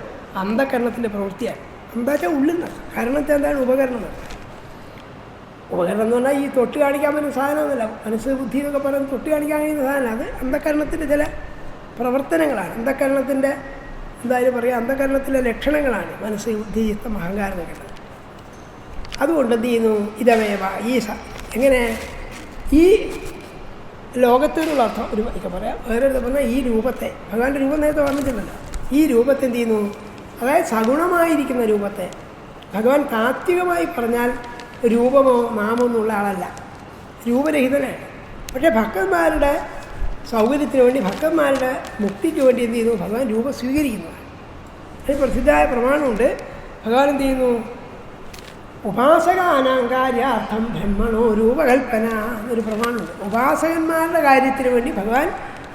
അന്ധക്കരണത്തിൻ്റെ പ്രവൃത്തിയാണ്. എന്താ വെച്ചാൽ ഉള്ളിൽ നിന്ന്. കരണത്തെ എന്താണ്? ഉപകരണം. ഉപകരണം എന്ന് പറഞ്ഞാൽ ഈ തൊട്ട് കാണിക്കാൻ പറ്റുന്ന സാധനമൊന്നുമല്ല. മനസ്സ്, ബുദ്ധി എന്നൊക്കെ പറയുന്നത് തൊട്ട് കാണിക്കാൻ കഴിയുന്ന സാധനമല്ല. അത് അന്ധക്കരണത്തിൻ്റെ ചില പ്രവർത്തനങ്ങളാണ്. അന്ധക്കരണത്തിൻ്റെ എന്തായാലും പറയുക, അന്ധകരണത്തിലെ ലക്ഷണങ്ങളാണ് മനസ്സ്, ബുദ്ധി, ചിത്തം, അഹങ്കാരം എന്നൊക്കെ ഉള്ളത്. അതുകൊണ്ട് എന്ത് ചെയ്യുന്നു? ഇതമേവ എങ്ങനെ ഈ ലോകത്തിനുള്ള അർത്ഥം ഒരു ഒക്കെ പറയാം. വേറെ പറഞ്ഞാൽ ഈ രൂപത്തെ, ഭഗവാന്റെ രൂപം നേരത്തെ പറഞ്ഞിട്ടുണ്ടല്ലോ, ഈ രൂപത്തെ എന്ത് ചെയ്യുന്നു? അതായത് സഗുണമായിരിക്കുന്ന രൂപത്തെ. ഭഗവാൻ താത്വികമായി പറഞ്ഞാൽ രൂപമോ നാമോ എന്നുള്ള ആളല്ല, രൂപരഹിതനാണ്. പക്ഷേ ഭക്തന്മാരുടെ സൗകര്യത്തിന് വേണ്ടി, ഭക്തന്മാരുടെ മുക്തിക്ക് വേണ്ടി എന്ത് ചെയ്യുന്നു? ഭഗവാൻ രൂപം സ്വീകരിക്കുന്നതാണ്. അതിന് പ്രസിദ്ധമായ പ്രമാണമുണ്ട്. ഭഗവാൻ എന്ത് ചെയ്യുന്നു? ഉപാസകാനാങ്കാര്യാർത്ഥം ബ്രഹ്മണോ രൂപകൽപ്പന എന്നൊരു പ്രമാണമുണ്ട്. ഉപാസകന്മാരുടെ കാര്യത്തിന് വേണ്ടി ഭഗവാൻ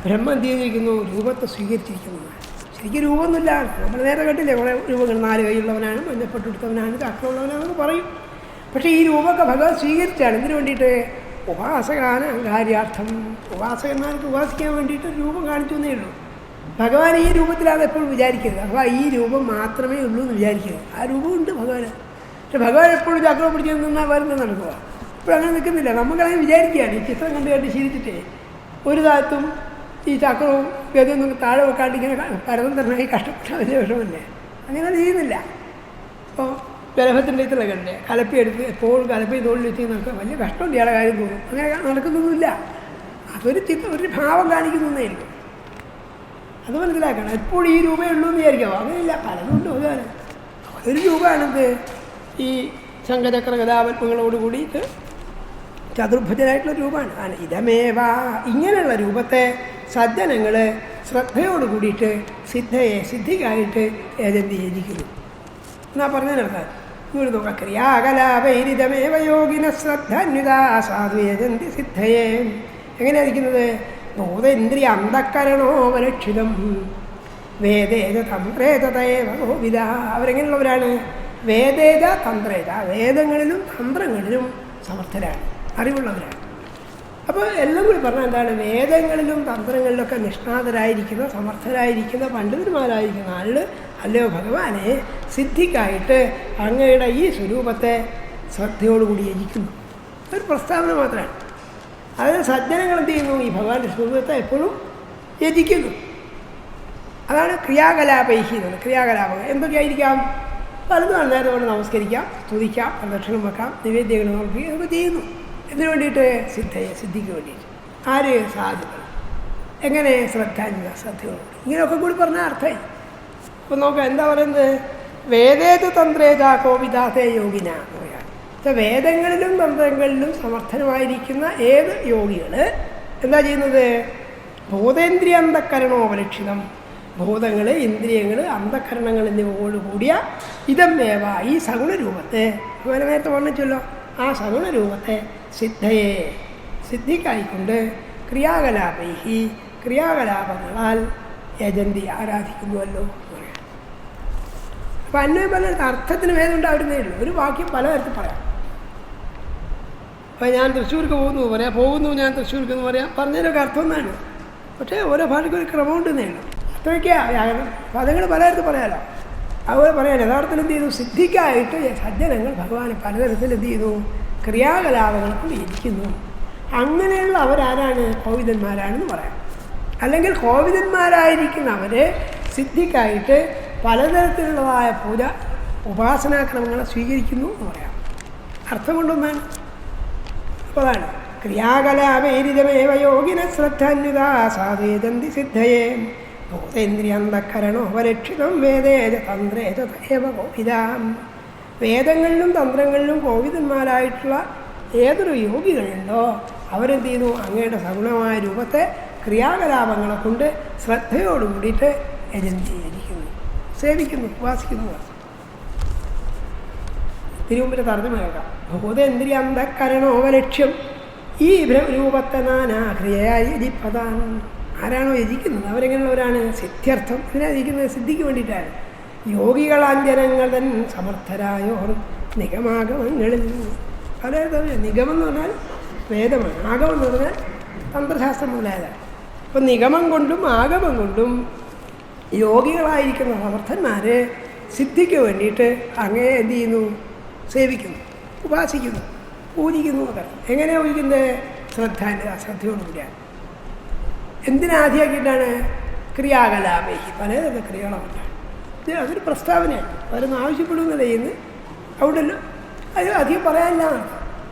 ബ്രഹ്മം എന്ത് ചെയ്തിരിക്കുന്നു? രൂപത്തെ സ്വീകരിച്ചിരിക്കുന്നതാണ്. ശരിക്കും രൂപമൊന്നുമില്ല. നമ്മൾ നേരെ കേട്ടില്ലേ കുറേ രൂപങ്ങൾ, 4 കൈയുള്ളവനാണ്, മഞ്ഞപ്പെട്ടുടുത്തവനാണ്, ചക്രമുള്ളവനാണെന്ന് പറയും. പക്ഷേ ഈ രൂപമൊക്കെ ഭഗവാൻ സ്വീകരിച്ചാണ്. എന്തിനു വേണ്ടിയിട്ട്? ഉപാസകാനാങ്കാര്യാർത്ഥം. ഉപാസകന്മാർക്ക് ഉപാസിക്കാൻ വേണ്ടിയിട്ട് രൂപം കാണിച്ചു എന്നേ ഉള്ളൂ. ഭഗവാൻ ഈ രൂപത്തിലാണ് എപ്പോഴും വിചാരിക്കരുത്. അഥവാ ഈ രൂപം മാത്രമേ ഉള്ളൂ എന്ന് വിചാരിക്കരുത്. ആ രൂപമുണ്ട് ഭഗവാൻ. പക്ഷെ ഭഗവാൻ എപ്പോഴും ചക്രം പിടിച്ച് നിന്നാൽ വരുന്നത് നടക്കുക. ഇപ്പോൾ അങ്ങനെ നിൽക്കുന്നില്ല. നമുക്കങ്ങനെ വിചാരിക്കുകയാണ്. ഈ ചിത്രം കണ്ട് ശീലിച്ചിട്ടേ ഒരു താഴത്തും ഈ ചക്രവും ഗതൊന്നും താഴെ വെക്കാണ്ട് ഇങ്ങനെ പരതന്ത്രമായി കഷ്ടപ്പെട്ട വലിയ വിഷമല്ലേ? അങ്ങനെ ചെയ്യുന്നില്ല. ഇപ്പോൾ ഗർഭത്തിൻ്റെ ഇത്ര കണ്ടേ കലപ്പിയെടുത്ത് എപ്പോഴും കലപ്പി തോളിൽ വെച്ച് നോക്കുക, വലിയ കഷ്ടമുണ്ട് ഇയാളെ കാര്യം തോന്നും. അങ്ങനെ നടക്കുന്നൊന്നുമില്ല. അതൊരു ഒരു ഭാവം കാണിക്കുന്നേ ഉള്ളൂ. അത് മനസ്സിലാക്കണം. എപ്പോഴും ഈ രൂപയേ ഉള്ളൂ എന്ന് വിചാരിക്കാമോ? അങ്ങനെയില്ല, പലതുണ്ട്. ഭഗവാൻ ഒരു രൂപമാണിത്. ഈ ശംഖചക്ര ഗതാപത്മങ്ങളോട് കൂടിയിട്ട് ചതുർഭുജനായിട്ടുള്ള രൂപമാണ്. ഇതമേവ. ഇങ്ങനെയുള്ള രൂപത്തെ സജ്ജനങ്ങൾ ശ്രദ്ധയോട് കൂടിയിട്ട് സിദ്ധിക്കായിട്ട് ഏജന്തിയിരിക്കുന്നു എന്നാ പറഞ്ഞു നടത്താൻ. ഇങ്ങോട്ട് നോക്കാം. ക്രിയാകലാപൈരിതമേവ യോഗിന ശ്രദ്ധന്വിതാ സാധു യജന്തി സിദ്ധയേ. എങ്ങനെയായിരിക്കുന്നത്? ബോധേന്ദ്രിയ അന്ധക്കരണോ വലക്ഷിതം വേദേജ തന്ത്രേതയേവ ഗോവിദ. അവരെങ്ങനെയുള്ളവരാണ്? വേദേജ തന്ത്രേജ. വേദങ്ങളിലും തന്ത്രങ്ങളിലും സമർത്ഥരാണ്, അറിവുള്ളവരാണ്. അപ്പോൾ എല്ലാം കൂടി പറഞ്ഞാൽ എന്താണ്? വേദങ്ങളിലും തന്ത്രങ്ങളിലൊക്കെ നിഷ്ണാതരായിരിക്കുന്ന, സമർത്ഥരായിരിക്കുന്ന, പണ്ഡിതന്മാരായിരിക്കുന്ന ആളുകൾ അല്ലയോ ഭഗവാനെ, സിദ്ധിക്കായിട്ട് അങ്ങയുടെ ഈ സ്വരൂപത്തെ ശ്രദ്ധയോടുകൂടി യജിക്കുന്നു. ഒരു പ്രസ്താവന മാത്രമാണ്. അതായത് സജ്ജനങ്ങൾ എന്ത് ചെയ്യുന്നു? ഈ ഭഗവാന്റെ സ്വരൂപത്തെ എപ്പോഴും യജിക്കുന്നു. അതാണ് ക്രിയാകലാപൈഹി എന്നത്. ക്രിയാകലാപങ്ങൾ എന്തൊക്കെയായിരിക്കാം? പലതുമാണ്. നേരെ കൊണ്ട് നമസ്കരിക്കാം, സ്തുതിക്കാം, പ്രദക്ഷിണം വെക്കാം, നിവേദ്യങ്ങൾ നോക്കി അതൊക്കെ ചെയ്യുന്നു. ഇതിനു വേണ്ടിയിട്ട് സിദ്ധിക്ക് വേണ്ടിയിട്ട്. ആര്? സാധുക്കൾ. എങ്ങനെ? ശ്രദ്ധയോട്. ഇങ്ങനെയൊക്കെ കൂടി പറഞ്ഞാൽ അർത്ഥമായി. അപ്പോൾ നോക്കാം എന്താ പറയുന്നത്? വേദേതു തന്ത്രേജ കോവിദാതേ യോഗിന എന്ന് പറയാം. വേദങ്ങളിലും തന്ത്രങ്ങളിലും സമർത്ഥനമായിരിക്കുന്ന ഏത് യോഗികൾ എന്താ ചെയ്യുന്നത്? ബോധേന്ദ്രിയ അന്ധക്കരണോപലക്ഷിതം. ഭൂതങ്ങൾ, ഇന്ദ്രിയങ്ങൾ, അന്ധക്കരണങ്ങൾ എന്നിവയോട് കൂടിയ ഇതമേവ ഈ സഗുണരൂപത്തെ, അങ്ങനെ നേരത്തെ വർണ്ണിച്ചല്ലോ, ആ സഗുണരൂപത്തെ സിദ്ധിക്കായിക്കൊണ്ട് ക്രിയാകലാപൈഹി ക്രിയാകലാപങ്ങളാൽ യജന്തി ആരാധിക്കുന്നുവല്ലോ എന്ന് പറയാം. അപ്പം അന്വയം പല അർത്ഥത്തിന് ഭേദം ഉണ്ടാവുന്നേ ഉള്ളൂ. ഒരു വാക്യം പലതരത്തിൽ പറയാം. അപ്പം ഞാൻ തൃശ്ശൂർക്ക് പോകുന്നു ഞാൻ തൃശ്ശൂർക്ക് എന്ന് പറയാം. പറഞ്ഞതിനൊക്കെ അർത്ഥം ഒന്നാണ്. പക്ഷേ ഓരോ ഭാഷയ്ക്ക് ഒരു ക്രമമുണ്ടെന്നേ ഉള്ളൂ. അത്രയ്ക്കാണ് പദങ്ങൾ പലതരത്തിൽ പറയാമല്ലോ. അതുപോലെ പറയാൻ യഥാർത്ഥത്തിൽ എന്ത് ചെയ്തു? സിദ്ധിക്കായിട്ട് സജ്ജനങ്ങൾ ഭഗവാനെ പലതരത്തിൽ എന്ത് ചെയ്തു? ക്രിയാകലാപങ്ങൾ കൊണ്ട് ഇരിക്കുന്നു. അങ്ങനെയുള്ള അവരാരാണ്? കോവിദന്മാരാണെന്ന് പറയാം. അല്ലെങ്കിൽ കോവിദന്മാരായിരിക്കുന്ന അവരെ സിദ്ധിക്കായിട്ട് പലതരത്തിലുള്ളതായ പൂജ ഉപാസനാക്രമങ്ങളെ സ്വീകരിക്കുന്നു എന്ന് പറയാം. അർത്ഥം കൊണ്ടൊന്നാണ്. അപ്പോൾ അതാണ് ക്രിയാകലാപേരിതമേവ യോഗിന ശ്രദ്ധാന്വിതാ സാധേജന്തി സിദ്ധയേ ബോധേന്ദ്രിയന്ധക്കരണോപലക്ഷിതം വേദേജ തന്ത്രേജ തയേവ കോവിദാം. വേദങ്ങളിലും തന്ത്രങ്ങളിലും കോവിദന്മാരായിട്ടുള്ള ഏതൊരു യോഗികളുണ്ടോ അവരെന്ത് ചെയ്യുന്നു? അങ്ങയുടെ സഗുണമായ രൂപത്തെ ക്രിയാകലാപങ്ങളെ കൊണ്ട് ശ്രദ്ധയോട് കൂടിയിട്ട് യജന്തിയിരിക്കുന്നു, സേവിക്കുന്നു, ഉപാസിക്കുന്നു. തിരുമുമ്പിൻ്റെ തർജ്ജമ കേൾക്കാം. ബോധേന്ദ്രിയന്ധക്കരണോപലക്ഷ്യം ഈ രൂപത്തെ നാനാക്രിയയായി യജിപ്പതാൻ. ആരാണോ യജിക്കുന്നത് അവരെങ്ങനെയുള്ളവരാണ്? സിദ്ധ്യർത്ഥം. ഇതിനാ യജിക്കുന്നത് സിദ്ധിക്ക് വേണ്ടിയിട്ടാണ്. യോഗികളാഞ്ജനങ്ങൾ തൻ സമർത്ഥരായോർ നിഗമാഗമങ്ങളിൽ. അതായത് നിഗമം എന്ന് പറഞ്ഞാൽ വേദമാണ്, ആഗമം എന്ന് പറഞ്ഞാൽ തന്ത്രശാസ്ത്രം മുതലായതാണ്. അപ്പം നിഗമം കൊണ്ടും ആഗമം കൊണ്ടും യോഗികളായിരിക്കുന്ന സമർത്ഥന്മാർ സിദ്ധിക്ക് വേണ്ടിയിട്ട് അങ്ങേ എന്ത് ചെയ്യുന്നു? സേവിക്കുന്നു, ഉപാസിക്കുന്നു, പൂജിക്കുന്നു എന്നൊക്കെ. എങ്ങനെയാണ് പൂജിക്കുന്നത്? ശ്രദ്ധയോടുകൂടിയാണ്. എന്തിനാദ്യമാക്കിയിട്ടാണ്? ക്രിയാകലാപേഹി, പലതൊക്കെ ക്രിയകളുണ്ട്. ഇത് അതൊരു പ്രസ്താവനയാണ്, അവരൊന്നും ആവശ്യപ്പെടുന്നില്ല ചെയ്യുന്നത്. അവിടെല്ലോ അത് അധികം പറയാനില്ല.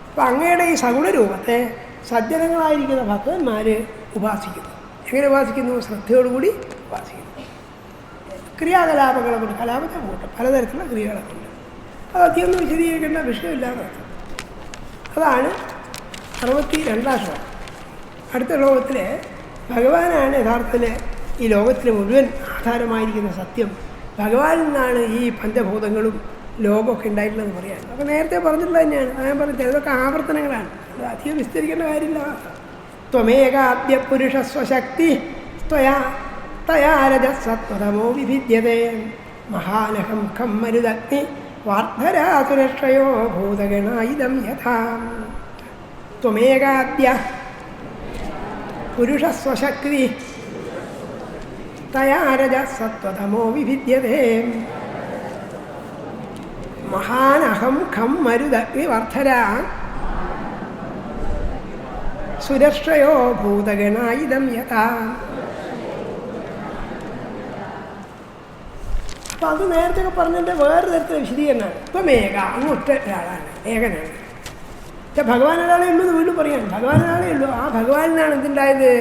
അപ്പം അങ്ങയുടെ ഈ സഗുണരൂപത്തെ സജ്ജനങ്ങളായിരിക്കുന്ന ഭക്തന്മാർ ഉപാസിക്കുന്നു. എങ്ങനെ ഉപാസിക്കുന്നു? ശ്രദ്ധയോടുകൂടി ഉപാസിക്കുന്നു. ക്രിയാകലാപങ്ങളെ കൊണ്ട്, കലാപത്തെ കൊണ്ട് പലതരത്തിലുള്ള ക്രിയകളൊക്കെ ഉണ്ട്. അത് അധികമൊന്നും വിശദീകരിക്കേണ്ട വിഷയമില്ലാതെ. അതാണ് 62-ാം ശ്ലോകം. അടുത്ത ശ്ലോകത്തിൽ ഭഗവാനാണ് യഥാർത്ഥത്തിൽ ഈ ലോകത്തിന് മുഴുവൻ ആധാരമായിരിക്കുന്ന സത്യം. ഭഗവാനിൽ നിന്നാണ് ഈ പഞ്ചഭൂതങ്ങളും ലോകമൊക്കെ ഉണ്ടായിട്ടുള്ളതെന്ന് പറയാൻ. അപ്പോൾ നേരത്തെ പറഞ്ഞിട്ടുള്ളത് തന്നെയാണ്. ഞാൻ പറഞ്ഞത് ഇതൊക്കെ ആവർത്തനങ്ങളാണ്, അത് അധികം വിസ്തരിക്കേണ്ട കാര്യമില്ല. ത്വമേകാദ്യ പുരുഷ സ്വശക്തി തയാ രജസത്വതമോ വിഭിദ്യതേ മഹാനഹം ഖം മരുദഗ്നി വാർദ്ധരാസുരക്ഷയോ ഭൂതഗണായിദം യഥാ. ത്വമേകാദ്യ പുരുഷ സ്വശക്തി തയാ രജസത്വതമോ വിഭിദ്യതേ മഹാനഹം ഖം മരുദഗ്നി വർദ്ധരാ സുരക്ഷയോ ഭൂതഗണായിദം യഥാ. അപ്പം അത് നേരത്തെ പറഞ്ഞതിൻ്റെ വേറെ തരത്തിലുള്ള വിശദീകരണമാണ്. ഇപ്പം അങ്ങൊറ്റ ഒരാളാണ്, ഏകനാണ്. പക്ഷെ ഭഗവാൻ ഒരാളെ ഉള്ളൂ എന്ന് വീണ്ടും പറയാണ്. ഭഗവാൻ ഒരാളേ ഉള്ളൂ. ആ ഭഗവാനിലാണ് എന്തുണ്ടായത്?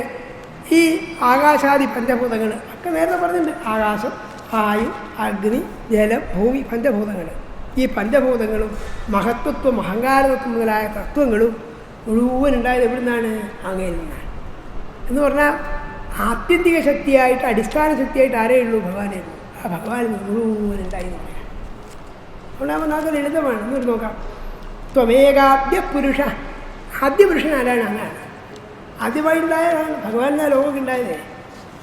ഈ ആകാശാദി പഞ്ചഭൂതങ്ങൾ ഒക്കെ നേരത്തെ പറഞ്ഞിട്ടുണ്ട്. ആകാശം, വായു, അഗ്നി, ജലം, ഭൂമി, പഞ്ചഭൂതങ്ങൾ. ഈ പഞ്ചഭൂതങ്ങളും മഹത്വത്വം, അഹങ്കാരതത്വം മുതലായ തത്വങ്ങളും മുഴുവൻ ഉണ്ടായത് എവിടെ നിന്നാണ്? അങ്ങയിൽ നിന്നാണ്. എന്ന് പറഞ്ഞാൽ ആത്യന്തിക ശക്തിയായിട്ട്, അടിസ്ഥാന ശക്തിയായിട്ട് ആരേ ഉള്ളൂ? ഭഗവാനേ ഉള്ളൂ. ആ ഭഗവാനിൽ മുഴുവൻ ഉണ്ടായി എന്ന് പറയാം. അതുകൊണ്ടാകുമ്പോൾ നമുക്ക് ലളിതമാണ്. എന്നൊരു നോക്കാം. ത്വമേകാദ്യ പുരുഷ. ആദ്യ പുരുഷൻ ആരാണ്? അങ്ങാണ്. ആദ്യമായി ഉണ്ടായതാണ് ഭഗവാനാണ് ലോകമൊക്കെ ഉണ്ടായത്.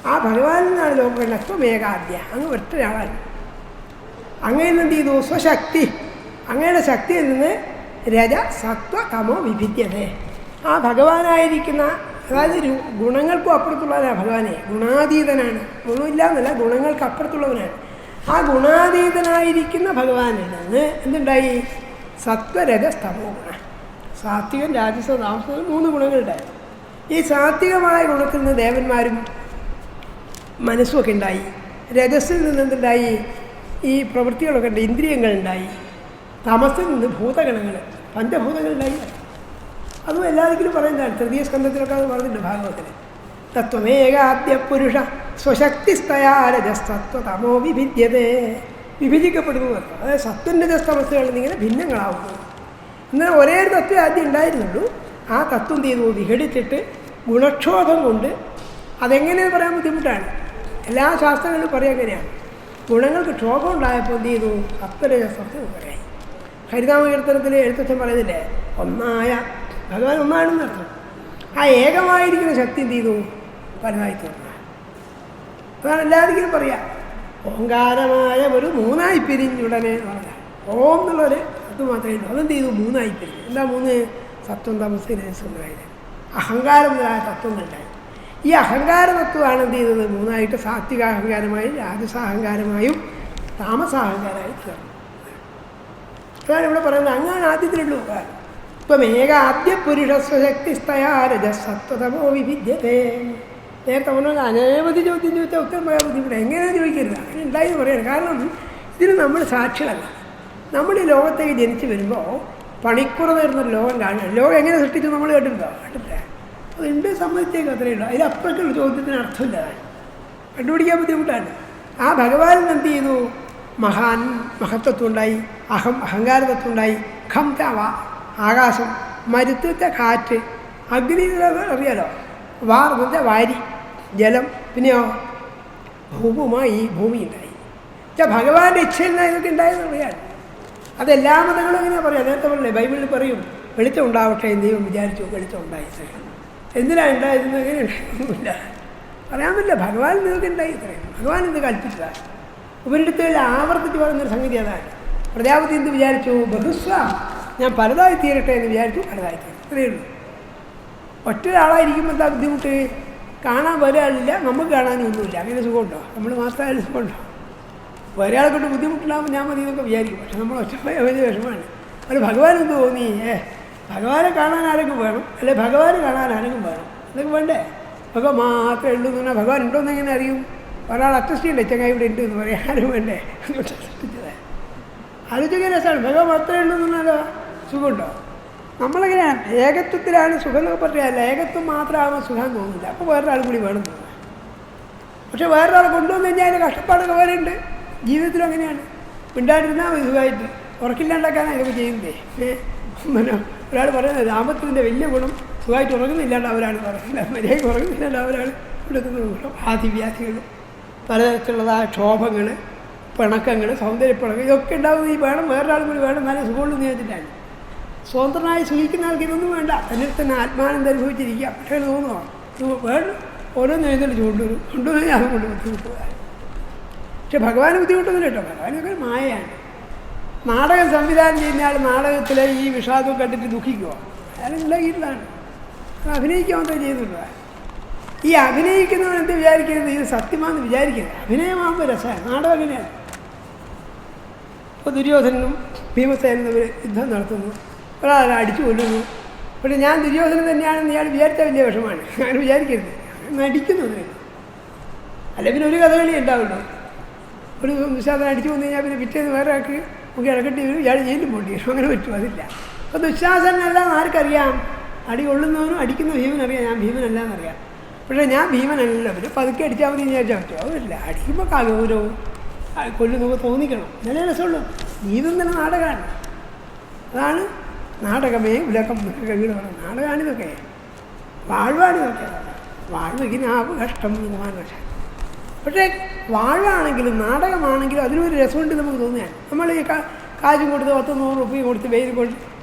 ആ ഭഗവാനിൽ നിന്നാണ് ലോകം ഉണ്ടായത്. ത്വമേകാദ്യ, അങ്ങ് ഒറ്റൊരാളാണ്. അങ്ങയിൽ നിന്ന് എന്ത് ചെയ്തു? സ്വശക്തി, അങ്ങയുടെ ശക്തിയിൽ നിന്ന് രജ സത്വ തമോ വിഭിദ്യതേ. ആ ഭഗവാനായിരിക്കുന്ന, അതായത് ഗുണങ്ങൾക്കും അപ്പുറത്തുള്ളവനാണ് ഭഗവാനെ. ഗുണാതീതനാണ്, ഗുണമില്ല എന്നല്ല, ഗുണങ്ങൾക്ക് അപ്പുറത്തുള്ളവനാണ്. ആ ഗുണാതീതനായിരിക്കുന്ന ഭഗവാനിൽ നിന്ന് എന്തുണ്ടായി? സത്വരജസ്തമോ ഗുണ. സാത്വികൻ, രാജസ, താമസം 3 ഗുണങ്ങളുണ്ടായി. ഈ സാത്വികമായ ഗുണത്തിൽ നിന്ന് ദേവന്മാരും മനസ്സുമൊക്കെ ഉണ്ടായി. രജസ്സിൽ നിന്ന് എന്തുണ്ടായി? ഈ പ്രവൃത്തികളൊക്കെ ഉണ്ട്, ഇന്ദ്രിയങ്ങളുണ്ടായി. തമസിൽ നിന്ന് ഭൂതഗണങ്ങൾ, പഞ്ചഭൂതങ്ങളുണ്ടായി. അതും എല്ലാവർക്കും പറയുന്നതാണ്. തൃതീയ സ്കന്ധത്തിലൊക്കെ അത് പറഞ്ഞിട്ടുണ്ട് ഭാഗവത്തിൽ. തത്വമേകാദ്യ പുരുഷ സ്വശക്തിസ്തയാ രജസ്തത്വതമോ വിഭിദ്യതേ. വിഭജിക്കപ്പെടുന്നു പറഞ്ഞു. അതായത് സത്വൻ്റെ രജസ്തമസ്സുകളിൽ നിന്നിങ്ങനെ ഭിന്നങ്ങളാവുന്നു. എന്നാൽ ഒരേ ഒരു തത്വം ആദ്യം ഉണ്ടായിരുന്നുള്ളൂ. ആ തത്വം ചെയ്തു വിഘടിച്ചിട്ട് ഗുണക്ഷോഭം കൊണ്ട്, അതെങ്ങനെയെന്ന് പറയാൻ ബുദ്ധിമുട്ടാണ്. എല്ലാ ശാസ്ത്രങ്ങളിലും പറയാൻ എങ്ങനെയാണ്? ഗുണങ്ങൾക്ക് ക്ഷോഭം ഉണ്ടായപ്പോൾ എന്ത് ചെയ്തു? സത്വരജസ്തമസ് പറയായി. ഹരിനാമകീർത്തനത്തിൽ എഴുത്തച്ഛൻ പറയുന്നില്ലേ, ഒന്നായ ഭഗവാൻ ഒന്നാണെന്ന് അർത്ഥം. ആ ഏകമായിരിക്കുന്ന ശക്തി എന്ത് ചെയ്തു? പലതായി തീർന്നു. അതാണ് എല്ലാവർക്കും പറയാം. ഓങ്കാരമായ ഒരു 3ആയി പിരിഞ്ഞുടനെ എന്ന് പറഞ്ഞാൽ ഓം എന്നുള്ളൊരു അത് മാത്രമേ ഉള്ളൂ. അതെന്ത് ചെയ്തു? 3ആയി പിരിഞ്ഞു. എന്താ 3? സത്വം, തമസ്, രജസ് മുതലായത്. അഹങ്കാരം മുതലായ തത്വങ്ങളുണ്ടായി. ഈ അഹങ്കാര തത്വമാണ് എന്ത് ചെയ്തത്? 3ആയിട്ട് സാത്വികാഹങ്കാരമായും രാജസാഹങ്കാരമായും താമസാഹങ്കാരമായി തീർന്നു. അതാണ് ഇവിടെ പറയുന്നത്. അങ്ങാണ് ആദ്യത്തിലുള്ളൂ. ഇപ്പം ആദ്യ പുരുഷ സ്വശക്തിസ്തയാ രജസത്വതമോ വിഭിദ്യതേ. നേരത്തെ പറഞ്ഞാൽ അനവധി ചോദ്യം ചോദിച്ചാൽ ഉത്തരം പറയാൻ ബുദ്ധിമുട്ട്. എങ്ങനെയാണ് ചോദിക്കരുത്, അങ്ങനെ ഉണ്ടായെന്ന് പറയണം. കാരണം ഇതിന് നമ്മൾ സാക്ഷികളല്ല. നമ്മൾ ഈ ലോകത്തേക്ക് ജനിച്ച് വരുമ്പോൾ പണിക്കുറ നേരുന്നൊരു ലോകം കാണുക. ലോകം എങ്ങനെ സൃഷ്ടിച്ചു നമ്മൾ കേട്ടിട്ടുണ്ടോ? കേട്ടില്ല. അതുണ്ട്, സമ്മതിച്ചേക്കും, അത്രയേ ഉള്ളൂ. അതിലപ്പുറത്തുള്ള ചോദ്യത്തിന് അർത്ഥമില്ല, കണ്ടുപിടിക്കാൻ ബുദ്ധിമുട്ടാണ്. ആ ഭഗവാൻ എന്ത് ചെയ്തു? മഹത്വത്വം ഉണ്ടായി, അഹങ്കാരതത്വം ഉണ്ടായി. ഖം ചവ ആകാശം, മരുത്തുവെച്ച കാറ്റ്, അഗ്നി അറിയാലോ, വാർ എന്ന് വെച്ചാൽ വാരി, ജലം, പിന്നെയോ ഭൂമുമായി ഭൂമി ഉണ്ടായി. ഭഗവാന്റെ ഇച്ഛയിൽ നിന്ന് ഇതൊക്കെ ഉണ്ടായെന്ന് പറയാൻ. അതെല്ലാ മതങ്ങളും എങ്ങനെയാണ് പറയാം? നേരത്തെ പറഞ്ഞേ, ബൈബിളിൽ പറയും വെളിച്ചം ഉണ്ടാവട്ടെ എന്ന് ദൈവം വിചാരിച്ചു, വെളിച്ചം ഉണ്ടായി. എന്തിനാണ് ഉണ്ടായതെന്ന് എങ്ങനെ ഒന്നുമില്ല. പറയാൻ പറ്റില്ല. ഭഗവാൻ നിങ്ങൾക്ക് ഉണ്ടായി ഇത്രയും. ഭഗവാൻ ഇത് കൽപ്പിച്ചതാണ്. ഉപരിടത്തിൽ ആവർത്തിച്ച് പറയുന്നൊരു സംഗതി അതാണ്. പ്രജാപതി എന്ത് വിചാരിച്ചു? ബഹുസ്വ, ഞാൻ പലതായി തീരട്ടെ എന്ന് വിചാരിച്ചു, പലതായി തീരും. ഇത്രയേ ഉള്ളൂ. ഒറ്റൊരാളായിരിക്കുമ്പോൾ എന്താ ബുദ്ധിമുട്ട്? കാണാൻ ഒരാളില്ല, നമുക്ക് കാണാനൊന്നുമില്ല. അങ്ങനെ സുഖമുണ്ടോ? നമ്മൾ മാത്രമായാലും സുഖമുണ്ടോ? ഒരാളെ കൊണ്ട് ബുദ്ധിമുട്ടില്ലാകുമ്പോൾ ഞാൻ മതി എന്നൊക്കെ വിചാരിക്കും. പക്ഷെ നമ്മൾ ഒറ്റപ്പായ വലിയ വിഷമമാണ്. അത് ഭഗവാൻ എന്ത് തോന്നി? ഭഗവാനെ കാണാൻ ആരെങ്കിലും വേണം, അല്ലെ ഭഗവാൻ കാണാൻ ആരെങ്കിലും വേണം. അതൊക്കെ വേണ്ടേ? ഭഗവാൻ മാത്രമേ ഉള്ളൂ എന്ന് പറഞ്ഞാൽ ഭഗവാൻ ഉണ്ടോയെന്ന് എങ്ങനെ അറിയും? ഒരാൾ അറ്റസ്റ്റ് ചെയ്യണ്ടേ ചങ്ങായി ഇവിടെ ഉണ്ട് എന്ന് പറയാൻ? ആരും വേണ്ടേ? സൃഷ്ടിച്ചത് ആലോചിക്കാൻ രസമാണ്. ഭഗവാൻ മാത്രമേ ഉള്ളൂ എന്ന് പറഞ്ഞാലോ സുഖമുണ്ടോ? നമ്മളെങ്ങനെയാണ് ഏകത്വത്തിലാണ് സുഖം എന്നൊക്കെ പറയാല്ല. ഏകത്വം മാത്രമാകുമ്പോൾ സുഖം തോന്നില്ല. അപ്പോൾ വേറൊരാൾ കൂടി വേണം തോന്നുന്നത്. പക്ഷെ വേറൊരാൾ കൊണ്ടുവന്ന് കഴിഞ്ഞാൽ അതിൻ്റെ കഷ്ടപ്പാടൊക്കെ വേറെയുണ്ട്. ജീവിതത്തിലും അങ്ങനെയാണ്. മിണ്ടാണ്ടിരുന്നാൽ മതി സുഖമായിട്ട്. ഉറക്കില്ലാണ്ടാക്കാനാണ് ഇതൊക്കെ ചെയ്യുന്നതേ. പിന്നെ ഒരാൾ പറയുന്നത് ദാമ്പത്യത്തിൻ്റെ വലിയ ഗുണം സുഖമായിട്ട് ഉറങ്ങുന്നില്ലാണ്ടവരാണ് പറയുന്നത്. മര്യാദയ്ക്ക് ഉറങ്ങുന്നില്ലാണ്ടവരാണ് ഇവിടുത്തെ ഗുണം. ആദിവ്യാധികൾ, പലതരത്തിലുള്ളതായ ക്ഷോഭങ്ങൾ, പിണക്കങ്ങൾ, സൗന്ദര്യപ്പിണക്കം, ഇതൊക്കെ ഉണ്ടാകുന്നത് ഈ വേണം, വേറൊരാൾ കൂടി വേണം, നല്ല സുഖമുള്ളൂ എന്ന് വെച്ചിട്ടാണ്. സ്വതന്ത്രനായി സുഖിക്കുന്ന ആൾക്ക് ഇതൊന്നും വേണ്ട. തന്നെ തന്നെ ആത്മാനന്ദം അനുഭവിച്ചിരിക്കുക. പക്ഷേ തോന്നുമോ വേണം? ഓരോന്ന് എഴുന്നേറ്റ് കൊണ്ടുവരും ഞാൻ കൊണ്ട് ബുദ്ധിമുട്ടുക. പക്ഷെ ഭഗവാന് ബുദ്ധിമുട്ടൊന്നുമില്ല കേട്ടോ. ഭഗവാനൊക്കെ മായയാണ്. നാടകം സംവിധാനം ചെയ്യുന്ന ആൾ നാടകത്തിലെ ഈ വിഷാദം കണ്ടിട്ട് ദുഃഖിക്കുക. അയാൾ ഉണ്ടാക്കിയിട്ടാണ് അഭിനയിക്കാൻ മാത്രമേ ചെയ്യുന്നുള്ളൂ. ഈ അഭിനയിക്കുന്നവൻ എന്ത് വിചാരിക്കുന്നത്? ഇത് സത്യമാണെന്ന് വിചാരിക്കുന്നത്. അഭിനയമാകുമ്പോൾ രസമാണ്. നാടകം അങ്ങനെയാണ്. ഇപ്പോൾ ദുര്യോധനനും ഭീമസേനും തമ്മിൽ യുദ്ധം നടത്തുന്നു, ഒരാളെ അടിച്ചു കൊല്ലുന്നു. പക്ഷേ ഞാൻ ദുര്യോധനൻ തന്നെയാണെന്ന് ഇയാൾ വിചാരിച്ചാൽ വലിയ വിഷമാണ്. അങ്ങനെ വിചാരിക്കരുത്. നടിക്കുന്നത്. അല്ലെ പിന്നെ ഒരു കഥകളി ഉണ്ടാവുള്ളൂ. ഒരു ദുശാസനം അടിച്ചു വന്നു കഴിഞ്ഞാൽ പിന്നെ പിറ്റേന്ന് വേറെ ആൾക്ക് നമുക്ക് ഇടക്കേണ്ടി വരും, ഇയാൾ ജയിലും പോകേണ്ടി വരും. അങ്ങനെ പറ്റും. അതില്ല. അപ്പോൾ ദുശാസനല്ലാന്ന് ആർക്കറിയാം? അടി കൊള്ളുന്നവനും അടിക്കുന്ന ഭീമനറിയാം ഞാൻ ഭീമനല്ലാന്നറിയാം. പക്ഷേ ഞാൻ ഭീമനല്ലല്ലോ. പിന്നെ പതുക്കെ അടിച്ചാൽ മതി വിചാരിച്ചാൽ പറ്റുമോ? അതില്ല. അടിക്കുമ്പോൾ ഗൗരവവും കൊല്ലുന്നൊക്കെ തോന്നിക്കണം. നല്ല രസമുള്ളൂ. ജീവിതം തന്നെ നാടകമാണ്. അതാണ് നാടകമേ ഉലകം വീട് വേണം. നാടകമാണിതൊക്കെ. വാഴ്വാണിതൊക്കെ. വാഴ്വകിനാവ് കഷ്ടം എന്ന്. പക്ഷേ വാഴാണെങ്കിലും നാടകമാണെങ്കിലും അതിനൊരു രസമുണ്ട് നമുക്ക് തോന്നുകയാണ്. നമ്മൾ ഈ കാശും കൊടുത്ത് 100 രൂപയും കൊടുത്ത് വെയിൽ കൊടുത്ത്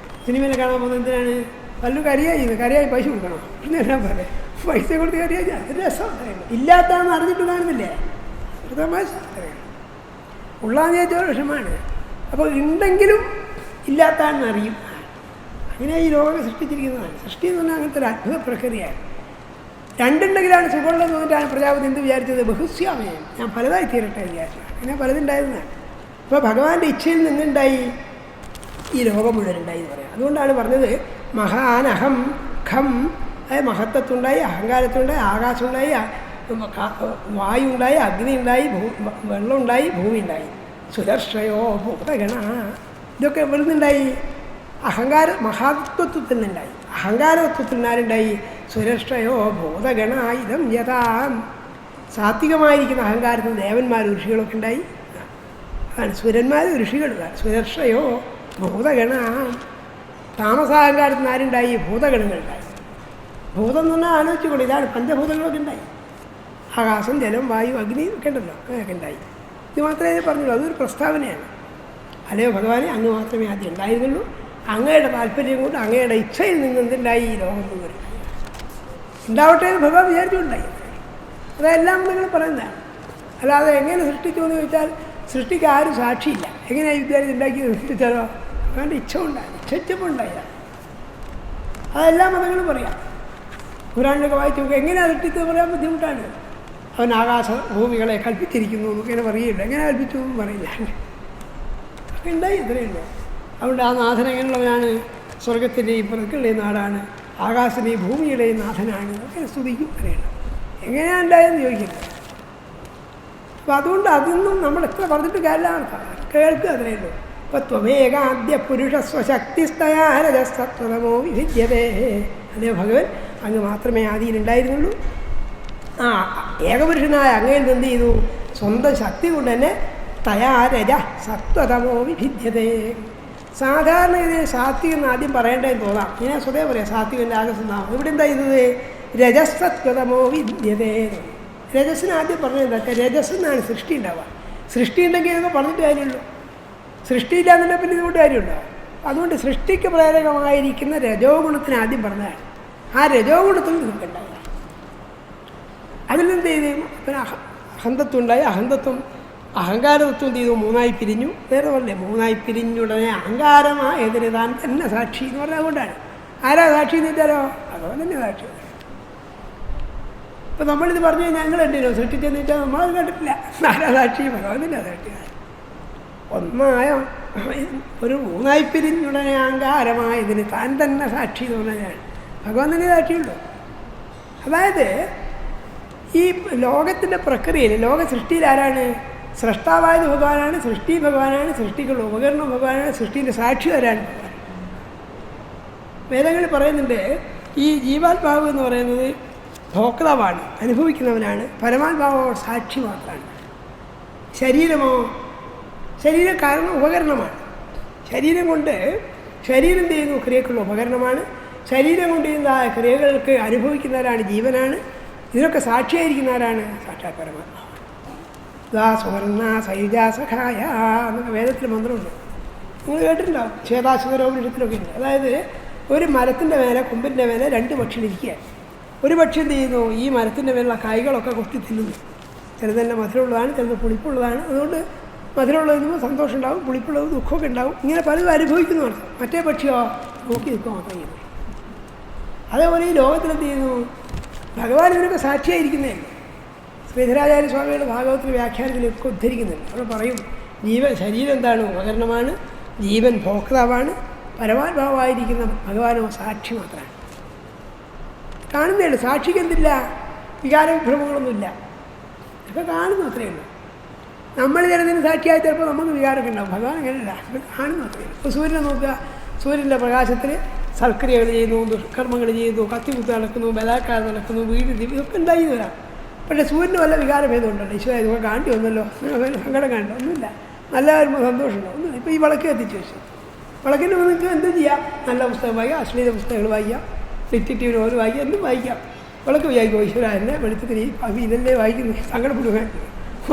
സിനിമയിൽ കാണാൻ പോകുന്നത് എന്തിനാണ്? വല്ലതും കരയായി ചെയ്യുന്നത്. കരയായി പൈസ കൊടുക്കണം. പിന്നെ എന്നാ പറയാം, പൈസ കൊടുത്ത് കരയായി അത് രസമാണ്. ഇല്ലാത്തതെന്ന് അറിഞ്ഞിട്ട് കാണുന്നില്ലേ? തമാശ ഉള്ളാന്ന് ചോദിച്ചാൽ വിഷമാണ്. അപ്പോൾ ഉണ്ടെങ്കിലും ഇല്ലാത്തതെന്ന് അറിയും. അങ്ങനെ ഈ ലോകം സൃഷ്ടിച്ചിരിക്കുന്നതാണ്. സൃഷ്ടി എന്ന് പറഞ്ഞാൽ അങ്ങനത്തെ ഒരു അത്ഭുത പ്രക്രിയയാണ്. രണ്ടുണ്ടെങ്കിലാണ് സുഖമുള്ളത് തോന്നിയിട്ടാണ് പ്രജാപതി എന്ത് വിചാരിച്ചത്? ബഹുസ്യാമയം, ഞാൻ പലതായി തീരട്ടെ വിചാരിച്ചു. അങ്ങനെ പലതുണ്ടായിരുന്നതാണ്. അപ്പോൾ ഭഗവാന്റെ ഇച്ഛയിൽ നിന്നുണ്ടായി ഈ ലോകം മുഴുവൻ ഉണ്ടായി എന്ന് പറയാം. അതുകൊണ്ടാണ് പറഞ്ഞത് മഹാനഹം ഖം. അതായത് മഹത്വത്തുണ്ടായി, അഹങ്കാരത്തുണ്ടായി, ആകാശമുണ്ടായി, വായു ഉണ്ടായി, അഗ്നി ഉണ്ടായി, വെള്ളമുണ്ടായി, ഭൂമി ഉണ്ടായി. സുദർശയോ ഭൂതഗണ. ഇതൊക്കെ എവിടെ നിന്നുണ്ടായി? മഹാത്വത്വത്തിൽ നിന്നുണ്ടായി. അഹങ്കാരത്വത്തിൽ നിന്നാലുണ്ടായി സുരക്ഷയോ ഭൂതഗണ ഇതം യഥാ. സാത്വികമായിരിക്കുന്ന അഹങ്കാരത്തിൽ ദേവന്മാർ ഋഷികളൊക്കെ ഉണ്ടായി. അതാണ് സുരന്മാർ ഋഷികളാണ്. സുരക്ഷയോ ഭൂതഗണ. താമസാഹങ്കാരത്തിൽ ആരുണ്ടായി? ഭൂതഗണങ്ങളുണ്ടായി. ഭൂതം എന്ന് പറഞ്ഞാൽ ആലോചിച്ചുകൊണ്ട് ഇതാണ് പഞ്ചഭൂതങ്ങളൊക്കെ ഉണ്ടായി. ആകാശം, ജലം, വായു, അഗ്നി ഒക്കെ ഉണ്ടല്ലോ, അങ്ങനെയൊക്കെ ഉണ്ടായി. ഇത് മാത്രമേ പറഞ്ഞുള്ളൂ. അതൊരു പ്രസ്താവനയാണ്. അല്ലയോ ഭഗവാനെ, അങ്ങ് മാത്രമേ ആദ്യം ഉണ്ടായിരുന്നുള്ളൂ. അങ്ങയുടെ താല്പര്യം കൊണ്ട് അങ്ങയുടെ ഇച്ഛയിൽ നിന്ന് എന്തുണ്ടായി? ഈ ലോകം മുഴുവൻ ഉണ്ടാവട്ടെ എന്ന് ഭഗവാൻ വിചാരിച്ചുണ്ടായി. അതെല്ലാം നിങ്ങൾ പറയുന്നതാണ്. അല്ലാതെ എങ്ങനെ സൃഷ്ടിച്ചു എന്ന് ചോദിച്ചാൽ സൃഷ്ടിക്ക് ആരും സാക്ഷിയില്ല. എങ്ങനെയാണ് വിദ്യാർത്ഥി ഉണ്ടാക്കി സൃഷ്ടിച്ചാലോ? അവൻ്റെ ഇച്ഛ ഉണ്ടായി, ഇച്ഛിച്ചപ്പോൾ ഉണ്ടായതാണ്. അതെല്ലാം മതങ്ങളും പറയാം. ഖുറാനിലൊക്കെ വായിച്ചു നോക്കുക. എങ്ങനെയാണ് സൃഷ്ടിച്ചത് പറയാൻ ബുദ്ധിമുട്ടാണ്. അവൻ ആകാശ ഭൂമികളെ കൽപ്പിച്ചിരിക്കുന്നു എന്നൊക്കെ പറയുകയില്ല. എങ്ങനെ കൽപ്പിച്ചു എന്നും പറയില്ല. ഒക്കെ ഉണ്ടായി, ഇത്രയുള്ളൂ. അതുകൊണ്ട് ആ നാഥൻ എങ്ങനെയുള്ളവനാണ്? സ്വർഗത്തിൻ്റെയും പ്രകൃതിയുടെയും നാടാണ്, ആകാശത്തിൻ്റെയും ഭൂമിയുടെയും നാഥനാണ് എന്നൊക്കെ സ്തുതിക്കും. അറിയണം എങ്ങനെയാണ് ഉണ്ടായെന്ന് ചോദിക്കുന്നത്. അപ്പോൾ അതുകൊണ്ട് അതൊന്നും നമ്മൾ എത്ര പറഞ്ഞിട്ട് കാര്യമില്ല, കേൾക്കുക അത്രയുള്ളൂ. ഇപ്പോൾ ത്വമേകാദ്യ പുരുഷ സ്വശക്തിസ്തയാരജസ്തത്വമോ വിഭിദ്യതേ. അതേ ഭഗവൻ അങ്ങ് മാത്രമേ ആദിയിലുണ്ടായിരുന്നുള്ളൂ. ആ ഏകപുരുഷനായ അങ്ങയിൽ എന്ത് ചെയ്തു? സ്വന്തം ശക്തി കൊണ്ട് തന്നെ തയാരജ സത്വതമോ വിഭിദ്യതേ. സാധാരണഗതിയിൽ സാത്വികൻ ആദ്യം പറയേണ്ടതെന്ന് തോന്നാം. ഞാൻ സ്വതേ പറയാം സാത്വികൻ്റെ ആകസ്സനാമം. ഇവിടെ എന്താ ചെയ്തത്? രജസത്വതമോ വിദ്യതേ. രജസ്സിന് ആദ്യം പറഞ്ഞത് എന്താ? രജസ്സെന്നാണ് സൃഷ്ടി ഉണ്ടാവുക. സൃഷ്ടി ഉണ്ടെങ്കിൽ ഇതൊക്കെ പറഞ്ഞിട്ട് കാര്യമുള്ളൂ. സൃഷ്ടിയില്ലാന്നുണ്ടെങ്കിൽ പിന്നെ ഇതുകൊണ്ട് കാര്യമുണ്ടോ? അതുകൊണ്ട് സൃഷ്ടിക്ക് പ്രേരകമായിരിക്കുന്ന രജോ ഗുണത്തിന് ആദ്യം പറഞ്ഞതാണ്. ആ രജോ ഗുണത്തിൽ നിൽക്കണ്ടാവുക. അതിലെന്ത് ചെയ്തു? പിന്നെ അഹന്തത്വം ഉണ്ടായി. അഹങ്കാരതത്വം എന്ത് ചെയ്തു? മൂന്നായി പിരിഞ്ഞു. നേരെ പറഞ്ഞേ, മൂന്നായി പിരിഞ്ഞുടനെ അഹങ്കാരമായതിന് താൻ തന്നെ സാക്ഷി എന്ന് പറഞ്ഞാൽ അതുകൊണ്ടാണ്. ആരാ സാക്ഷി എന്ന് വെച്ചാലോ? ഭഗവാൻ തന്നെ സാക്ഷി. ഇപ്പം നമ്മളിത് പറഞ്ഞു കഴിഞ്ഞാൽ ഞങ്ങൾ ഉണ്ടല്ലോ സൃഷ്ടിച്ചെന്ന് വെച്ചാൽ നമ്മളത് കണ്ടിട്ടില്ല. ആരാ സാക്ഷി? ഭഗവാൻ തന്നെ സാക്ഷി. ഒന്നായ ഒരു മൂന്നായി പിരിഞ്ഞുടനെ അഹങ്കാരമായതിന് താൻ തന്നെ സാക്ഷി എന്ന് പറഞ്ഞാൽ ഭഗവാൻ തന്നെ സാക്ഷിയുള്ളൂ. അതായത് ഈ ലോകത്തിൻ്റെ പ്രക്രിയയിൽ, ലോക സൃഷ്ടിയിൽ ആരാണ്? സൃഷ്ടാവായത് ഭഗവാനാണ്, സൃഷ്ടി ഭഗവാനാണ്, സൃഷ്ടിക്കുള്ള ഉപകരണം ഭഗവാനാണ്, സൃഷ്ടിൻ്റെ സാക്ഷി ആരാണ്? ഭഗവാൻ. വേദങ്ങളിൽ പറയുന്നുണ്ട് ഈ ജീവാത്മാവ് എന്ന് പറയുന്നത് ഭോക്താവാണ്, അനുഭവിക്കുന്നവനാണ്. പരമാത്മാവോ സാക്ഷി മാത്രമാണ്. ശരീരമോ? ശരീരം കാരണം ഉപകരണമാണ്. ശരീരം എന്ത് ചെയ്യുന്നു? ക്രിയക്കുള്ള ഉപകരണമാണ്. ശരീരം കൊണ്ട് ചെയ്യുന്നതായ ക്രിയകൾക്ക് അനുഭവിക്കുന്നവരാണ്, ജീവനാണ്. ഇതിനൊക്കെ സാക്ഷിയായിരിക്കുന്നവരാണ് സാക്ഷാത് പരമാത്മാവ്. സുവർണ സൈജ സഖായ എന്നൊക്കെ വേദത്തിൽ മന്ത്രമുണ്ട്. നിങ്ങൾ കേട്ടിട്ടുണ്ടാവും, ശ്വേതാശ്വതരോപനിഷത്തിലൊക്കെ ഉണ്ട്. അതായത് ഒരു മരത്തിൻ്റെ മേലെ, കൊമ്പിൻ്റെ മേലെ രണ്ട് പക്ഷികളിരിക്കുക. ഒരു പക്ഷി എന്ത് ചെയ്യുന്നു? ഈ മരത്തിൻ്റെ മേലുള്ള കായ്കളൊക്കെ കൊത്തി തിന്നുന്നു. ചിലതെല്ലാം മധുരമുള്ളതാണ്, ചിലത് പുളിപ്പുള്ളതാണ്. അതുകൊണ്ട് മധുരമുള്ളതിന് സന്തോഷം ഉണ്ടാവും, പുളിപ്പുള്ളത് ദുഃഖമൊക്കെ ഉണ്ടാവും. ഇങ്ങനെ പലതും അനുഭവിക്കുന്നതാണ്. മറ്റേ പക്ഷിയോ നോക്കി നിൽക്കുക മാത്രം ചെയ്യുന്നു. അതേപോലെ ഈ ലോകത്തിലെന്ത് ചെയ്യുന്നു? ഭഗവാൻ ഇതിനൊക്കെ സാക്ഷിയായിരിക്കുന്നതല്ലേ. ശ്രീധരാചാര്യ സ്വാമിയുടെ ഭാഗവത്തിൽ വ്യാഖ്യാനത്തിലൊക്കെ ഉദ്ധരിക്കുന്നുണ്ട്. അവിടെ പറയും ശരീരം എന്താണ്? ഉപകരണമാണ്. ജീവൻ ഭോക്താവാണ്. പരമാത്മാവായിരിക്കുന്ന ഭഗവാനോ സാക്ഷി മാത്രമാണ്. കാണുന്നതാണ്. സാക്ഷിക്ക് എന്തില്ല? വികാരവിഭ്രമങ്ങളൊന്നുമില്ല. ഇതൊക്കെ കാണുന്നു, അത്രയേ ഉള്ളൂ. നമ്മൾ ചിലതിന് സാക്ഷിയായി ചിലപ്പോൾ നമുക്ക് വികാരമൊക്കെ ഉണ്ടാവും. ഭഗവാൻ അങ്ങനെയല്ല, ഇത് കാണുന്നു, അത്രയേ ഉള്ളൂ. ഇപ്പോൾ സൂര്യനെ നോക്കുക. സൂര്യൻ്റെ പ്രകാശത്തിൽ സൽക്രിയകൾ ചെയ്യുന്നു, ദുഷ്കർമ്മങ്ങൾ ചെയ്യുന്നു, കത്തികുത്ത് നടക്കുന്നു, ബലാത്കാരം നടക്കുന്നു, വീട് ഇതൊക്കെ ഉണ്ടായി വരാം. പക്ഷേ സൂര്യന് വല്ല വികാരഭേദം ഉണ്ടല്ലോ. ഈശ്വര ഇതൊക്കെ കാണ്ടി വന്നല്ലോ, സങ്കടം കാണ്ട ഒന്നുമില്ല. നല്ല വരുമ്പോൾ സന്തോഷമുണ്ടോ? ഒന്നുമില്ല. ഇപ്പോൾ ഈ വിളക്ക് കത്തിച്ച് വെച്ചു. വിളക്കിന് നിങ്ങൾക്ക് എന്ത് ചെയ്യാം? നല്ല പുസ്തകം വായിക്കാം, അശ്ലീല പുസ്തകങ്ങൾ വായിക്കാം, ഡിറ്റക്റ്റീവിന് ഓരോ വായിക്കാം, എന്തും വായിക്കാം. വിളക്ക് വായിക്കും. ഈശ്വര എന്നെ വെളുത്തത്തിന് ഈ അഭി ഇതല്ലേ വായിക്കുന്നു, സങ്കടപ്പെടുക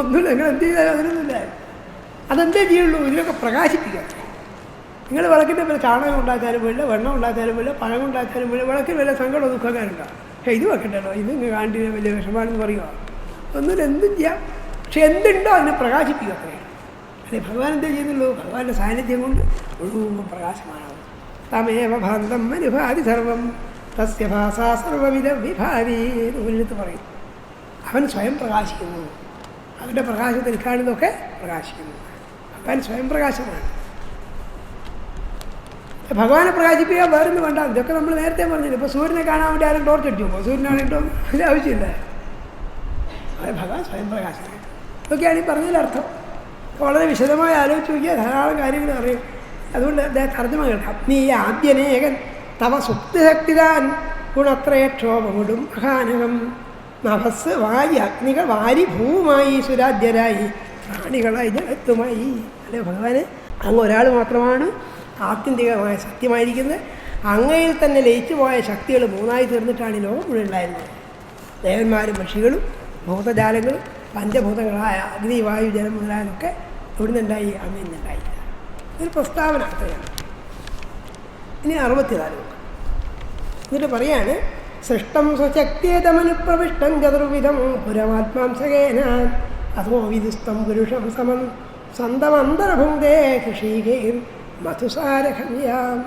ഒന്നുമില്ല. നിങ്ങൾ എന്ത് ചെയ്താലും അതിനൊന്നുമില്ല. അതെന്തേ ചെയ്യുള്ളൂ? ഇതിനൊക്കെ പ്രകാശിപ്പിക്കാം. നിങ്ങൾ വിളക്കിൻ്റെ വല്ല ചാണകം ഉണ്ടാക്കാനും വേണ്ട, വെണ്ണം ഉണ്ടാക്കാനും വേണ്ട, പഴം ഉണ്ടാക്കാനും വേണ്ട, വിളക്കിന് വല്ല സങ്കടം ദുഃഖക്കാരുണ്ടാവും. പക്ഷേ ഇത് വെക്കണ്ടല്ലോ, ഇത് കാണ്ടിന് വലിയ വിഷമാണെന്ന് പറയുക. ഒന്നുമില്ല, എന്തും ചെയ്യാം. പക്ഷെ എന്തുണ്ടോ അതിനെ പ്രകാശിപ്പിക്കുക. അത്രയാണ്. അല്ലെ ഭഗവാൻ എന്തേ ചെയ്യുന്നുള്ളൂ? ഭഗവാന്റെ സാന്നിധ്യം കൊണ്ട് മുഴുവൻ പ്രകാശമാണ്. തമേവ ഭാന്തം അനുഭാതി സർവം തസ്യ ഭാഷ സർവവിധ വിഭാതി എന്ന് പറയും. അവൻ സ്വയം പ്രകാശിക്കുന്നു. അവൻ്റെ പ്രകാശത്തിൽ കാണുന്നതൊക്കെ പ്രകാശിക്കുന്നു. ഭഗവാൻ സ്വയം പ്രകാശമാണ്. ഭഗവാനെ പ്രകാശിപ്പിക്കാൻ വേറൊന്നും വേണ്ട. ഇതൊക്കെ നമ്മൾ നേരത്തെ പറഞ്ഞില്ല. ഇപ്പോൾ സൂര്യനെ കാണാൻ വേണ്ടി ആരും ടോർച്ച് അടിച്ചു പോകും. സൂര്യനാണെങ്കിലോ അതിൻ്റെ ആവശ്യമില്ല. അത് ഭഗവാൻ സ്വയം പ്രകാശമാണ്. ഇതൊക്കെയാണ് ഈ പറഞ്ഞതിലർത്ഥം. വളരെ വിശദമായി ആലോചിച്ച് നോക്കിയാൽ ധാരാളം കാര്യങ്ങൾ അറിയും. അതുകൊണ്ട് അദ്ദേഹം തർജ്ജമ കേൾക്കാം. നീ ആദ്യനേകൻ തവ സുപ്തിശക്തിതാൻ ഗുണത്രയക്ഷോഭമിടും അഹാനകം നഭസ് വാരി അഗ്നികൾ വാരി ഭൂവുമായി സുരാജ്യരായി പ്രാണികളായി ജഗത്തുമായി. അല്ലെ ഭഗവാന് അങ്ങ് ഒരാൾ മാത്രമാണ് ആത്യന്തികമായ സത്യമായിരിക്കുന്നത്. അങ്ങയിൽ തന്നെ ലയിച്ചു പോയ ശക്തികൾ മൂന്നായി തീർന്നിട്ടാണ് ഈ ലോകം മുഴുവൻ ഉണ്ടായിരുന്നത്. ദേവന്മാരും പക്ഷികളും ഭൂതജാലങ്ങളും പഞ്ചഭൂതങ്ങളായ അഗ്നി വായു ജലം മുതലായതൊക്കെ ഇവിടെ നിന്നുണ്ടായി, അങ്ങയിൽ നിന്നുണ്ടായി. ഇതൊരു പ്രസ്താവന അത്രയാണ്. ഇനി 64 എന്നിട്ട് പറയാണ്, സൃഷ്ടം സ്വശക്തിയേതമനുപ്രവിഷ്ടം ചതുർവിധം പുരമാത്മാംസകേന അതോ വിദുസ്തം പുരുഷം സമം സ്വന്തമന്തരഭുങ്ക്തേ കൃഷീകേർ മധുസാരഹമ്യാം.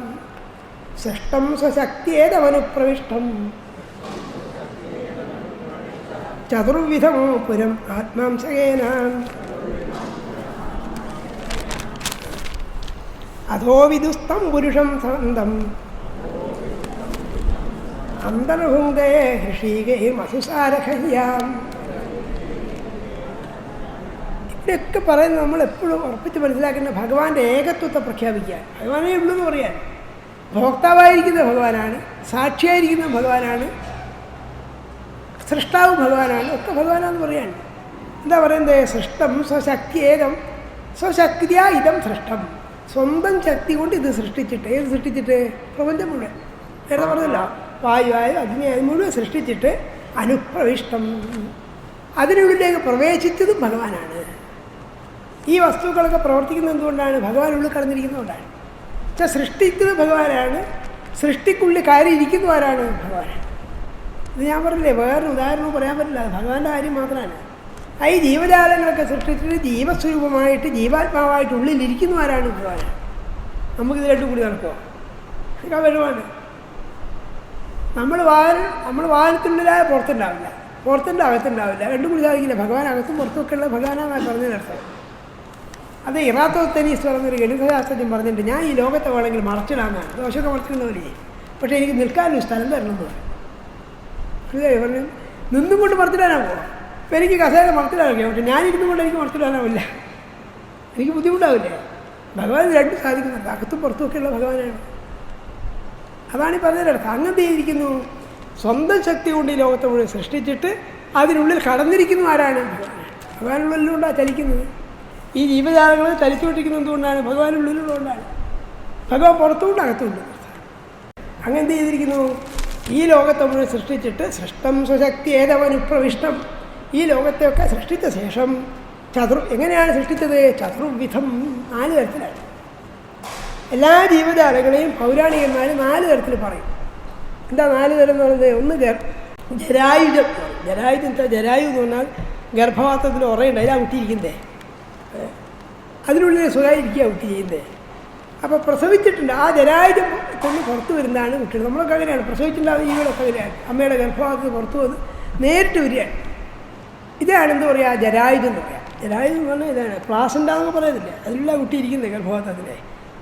സൃഷ്ടം സ്വശക്തിയേതമനുപ്രവിഷ്ടം ചതുർവിധം പുരം ആത്മാംസകേന അധോ വിദുസ്തം പുരുഷം സ്വന്തം അന്തർഭുങ്ക്തേ ഹൃഷീകേ മധുസാരഹയ്യാം. ഇവിടെയൊക്കെ പറയുന്നത് നമ്മളെപ്പോഴും ഉറപ്പിച്ച് മനസ്സിലാക്കേണ്ട ഭഗവാന്റെ ഏകത്വത്തെ പ്രഖ്യാപിക്കാൻ. ഭഗവാനേ ഉള്ളൂ എന്ന് പറയാൻ. ഭോക്താവായിരിക്കുന്ന ഭഗവാനാണ്, സാക്ഷിയായിരിക്കുന്ന ഭഗവാനാണ്, സൃഷ്ടാവ് ഭഗവാനാണ്, ഒക്കെ ഭഗവാനാണെന്ന് പറയാൻ. എന്താ പറയുന്നത്? സൃഷ്ടം സ്വശക്തിയേതം സ്വശക്തിയാ ഇതം സൃഷ്ടം. സ്വന്തം ശക്തി കൊണ്ട് ഇത് സൃഷ്ടിച്ചിട്ട്, ഏത് സൃഷ്ടിച്ചിട്ട്? പ്രപഞ്ചം മുഴുവൻ. നേരത്തെ പറഞ്ഞല്ലോ, വായുവായും അഗ്നിയായും മുഴുവൻ സൃഷ്ടിച്ചിട്ട് അനുപ്രവിഷ്ടം, അതിനുള്ളിലേക്ക് പ്രവേശിച്ചതും ഭഗവാനാണ്. ഈ വസ്തുക്കളൊക്കെ പ്രവർത്തിക്കുന്നത് എന്തുകൊണ്ടാണ്? ഭഗവാൻ ഉള്ളിൽ കടന്നിരിക്കുന്നതുകൊണ്ടാണ്. സൃഷ്ടിക്കുന്നത് ഭഗവാനാണ്, സൃഷ്ടിക്കുള്ളിൽ കയറിയിരിക്കുന്നവരാണ് ഭഗവാനാണ്. ഇത് ഞാൻ പറഞ്ഞില്ലേ, വേറൊരു ഉദാഹരണവും പറയാൻ പറ്റില്ല. അത് ഭഗവാന്റെ കാര്യം മാത്രമാണ്. ഈ ജീവജാലങ്ങളൊക്കെ സൃഷ്ടിച്ചിട്ട് ജീവസ്വരൂപമായിട്ട് ജീവാത്മാവായിട്ട് ഉള്ളിലിരിക്കുന്ന ആരാണ്? ഭഗവാൻ. നമുക്കിത് രണ്ടും കൂടി നടക്കുമോ? ഇതൊക്കെ വരുവാണ്. നമ്മൾ വാഹനത്തിനുള്ളിലായ പുറത്തുണ്ടാവില്ല, പുറത്തിൻ്റെ അകത്തുണ്ടാവില്ല, രണ്ടും കൂടി സാധിക്കില്ല. ഭഗവാൻ അകത്തും പുറത്തുമൊക്കെ ഉള്ള ഭഗവാനാണ് പറഞ്ഞതിനർത്ഥം. അത് ഇറാത്തോത്തനീസ് പറഞ്ഞൊരു ഗണിതശാസ്ത്രജ്ഞൻ പറഞ്ഞിട്ടുണ്ട്, ഞാൻ ഈ ലോകത്തെ വേണമെങ്കിൽ മറച്ചിടാമെന്നാണ്, ദോഷമൊക്കെ മറച്ചിടുന്ന പോലെ, പക്ഷേ എനിക്ക് നിൽക്കാനൊരു സ്ഥലം തരണമെന്ന് പറഞ്ഞു. പറഞ്ഞു നിന്നും കൊണ്ട് മറച്ചിടാനാവോ? ഇപ്പം എനിക്ക് കസേര മറച്ചിടാനൊക്കെ, പക്ഷെ ഞാനിരുന്നും കൊണ്ട് എനിക്ക് മറച്ചിടാനാവില്ല, എനിക്ക് ബുദ്ധിമുട്ടാവില്ലേ? ഭഗവാൻ രണ്ടും സാധിക്കുന്നുണ്ട്, അകത്തും പുറത്തുമൊക്കെയുള്ള ഭഗവാനാണ്. അതാണ് ഈ പറഞ്ഞതിനർത്ഥം. അങ്ങനത്തെ ഇരിക്കുന്നു, സ്വന്തം ശക്തി കൊണ്ട് ഈ ലോകത്തെ മുഴുവൻ സൃഷ്ടിച്ചിട്ട് അതിനുള്ളിൽ കടന്നിരിക്കുന്നു ആരാണ്? ഭഗവാനുള്ളിലുകൊണ്ടാണ് ചലിക്കുന്നത്. ഈ ജീവജാലങ്ങൾ ചലിച്ചുകൊണ്ടിരിക്കുന്നത് എന്തുകൊണ്ടാണ്? ഭഗവാനുള്ളിലുള്ളതുകൊണ്ടാണ്. ഭഗവാൻ പുറത്തുകൊണ്ട് അകത്തുണ്ട്. അങ്ങനത്തെ ചെയ്തിരിക്കുന്നു, ഈ ലോകത്തെ മുഴുവൻ സൃഷ്ടിച്ചിട്ട് സൃഷ്ടം സ്വശക്തി ഏതവനുപ്രവിഷ്ടം, ഈ ലോകത്തെയൊക്കെ സൃഷ്ടിച്ച ശേഷം എങ്ങനെയാണ് സൃഷ്ടിച്ചത്? ചതുർവിധം, 4 തരത്തിലാണ്. എല്ലാ ജീവജാലങ്ങളെയും പൗരാണികന്മാർ 4 തരത്തിൽ പറയും. എന്താ 4 തരം എന്ന് പറയുന്നത്? ഒന്ന് ജരായുജം. ജരായുജം എന്താ? ജരായു എന്ന് പറഞ്ഞാൽ ഗർഭപാത്രത്തിൽ ഉറയുണ്ട്, അതിലാണ് കുട്ടിയിരിക്കുന്നതേ, അതിനുള്ളിൽ സുഖമായിരിക്കുക കുട്ടി ചെയ്യുന്നത്. അപ്പോൾ പ്രസവിച്ചിട്ടുണ്ട്, ആ ജരായുജം കൊണ്ട് പുറത്ത് വരുന്നതാണ് കുട്ടികൾ. നമ്മളൊക്കെ അങ്ങനെയാണ്, പ്രസവിച്ചിട്ടുണ്ടാകുന്ന ജീവികളൊക്കെ അങ്ങനെയാണ്, അമ്മയുടെ ഗർഭപാത്രത്തിൽ പുറത്ത് വന്ന് നേരിട്ട് വരികയാണ്. ഇതാണ് എന്താ പറയുക? ജരായുജം എന്ന് പറയാം. ജരായുജം എന്ന് പറഞ്ഞാൽ ഇതാണ്, പ്ലാസൻ്റാന്നൊക്കെ പറയുന്നില്ല, അതിലുള്ള കുട്ടി ഇരിക്കുന്നത് ഗർഭപാത്രത്തിലെ,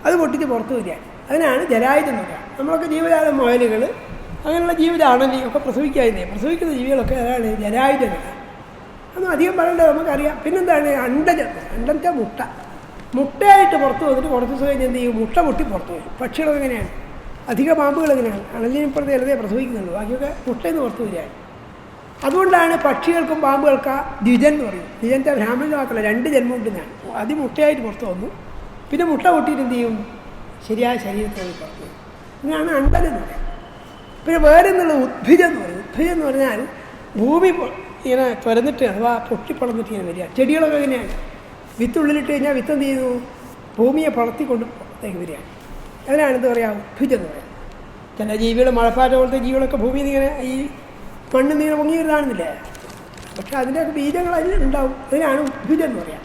അത് പൊട്ടിച്ച് പുറത്ത് വരികയാണ്. അതിനാണ് ജരായുജം എന്ന് പറയാം. നമ്മളൊക്കെ ജീവജാല മുയലുകൾ അങ്ങനെയുള്ള ജീവജാണലി ഒക്കെ പ്രസവിക്കാതിരുന്നേ, പ്രസവിക്കുന്ന ജീവികളൊക്കെ അതാണ് ജരായുജം. അതൊന്നും അധികം പറയേണ്ടത് നമുക്കറിയാം. പിന്നെന്താണ് അണ്ടജം? അണ്ടത്തെ മുട്ട, മുട്ടയായിട്ട് പുറത്ത് വന്നിട്ട് കുറച്ച് ദിവസം കഴിഞ്ഞ് എന്ത് ചെയ്യും? മുട്ട പൊട്ടി പുറത്ത് വരും. പക്ഷികളൊക്കെ എങ്ങനെയാണ്? അധിക പാമ്പുകൾ എങ്ങനെയാണ്? അണലിനിപ്പുറത്ത് ചിലതേ പ്രസവിക്കുന്നുള്ളൂ, ബാക്കിയൊക്കെ മുട്ടയിൽ നിന്ന് പുറത്ത് വരികയാണ്. അതുകൊണ്ടാണ് പക്ഷികൾക്കും പാമ്പുകൾക്ക് ദ്വിജൻ എന്ന് പറയും. ദ്വിജൻ്റെ ബ്രാഹ്മണന് മാത്രമല്ല, 2 ജന്മം ഉണ്ടെന്നാണ്. ആദ്യം മുട്ടയായിട്ട് പുറത്ത് വന്നു, പിന്നെ മുട്ട പൊട്ടിയിട്ട് എന്ത് ചെയ്യും? ശരിയായ ശരീരത്തിൽ പുറത്ത് വരും. ഇങ്ങനെയാണ് അണ്ടൻ എന്ന് പറയാം. പിന്നെ വേറെ എന്നുള്ള ഉദ്ഭിജം എന്ന് പറയും. ഉദ്ഭിജം എന്ന് പറഞ്ഞാൽ ഭൂമി ഇങ്ങനെ തുരന്നിട്ട് അഥവാ പൊട്ടിപ്പളന്നിട്ട് ഇങ്ങനെ വരിക. ചെടികളൊക്കെ എങ്ങനെയാണ്? വിത്തുള്ളിലിട്ട് കഴിഞ്ഞാൽ വിത്ത് എന്ത് ചെയ്യുന്നു? ഭൂമിയെ പളർത്തിക്കൊണ്ട് പുറത്തേക്ക് വരികയാണ്. അതിനാണ് എന്താ പറയുക? ഉദ്ഭിജം എന്ന് പറയാം. ചില ജീവികൾ, മഴപ്പാറ്റ പോലത്തെ ജീവികളൊക്കെ ഭൂമിയിൽ ഇങ്ങനെ ഈ മണ്ണ് നീങ്ങനെ പൊങ്ങി വരുന്നതാണെന്നില്ലേ, പക്ഷെ അതിൻ്റെയൊക്കെ ബീജങ്ങൾ അതിൽ ഉണ്ടാവും. അതിനാണ് ഉദ്ഭിജം എന്ന് പറയാം.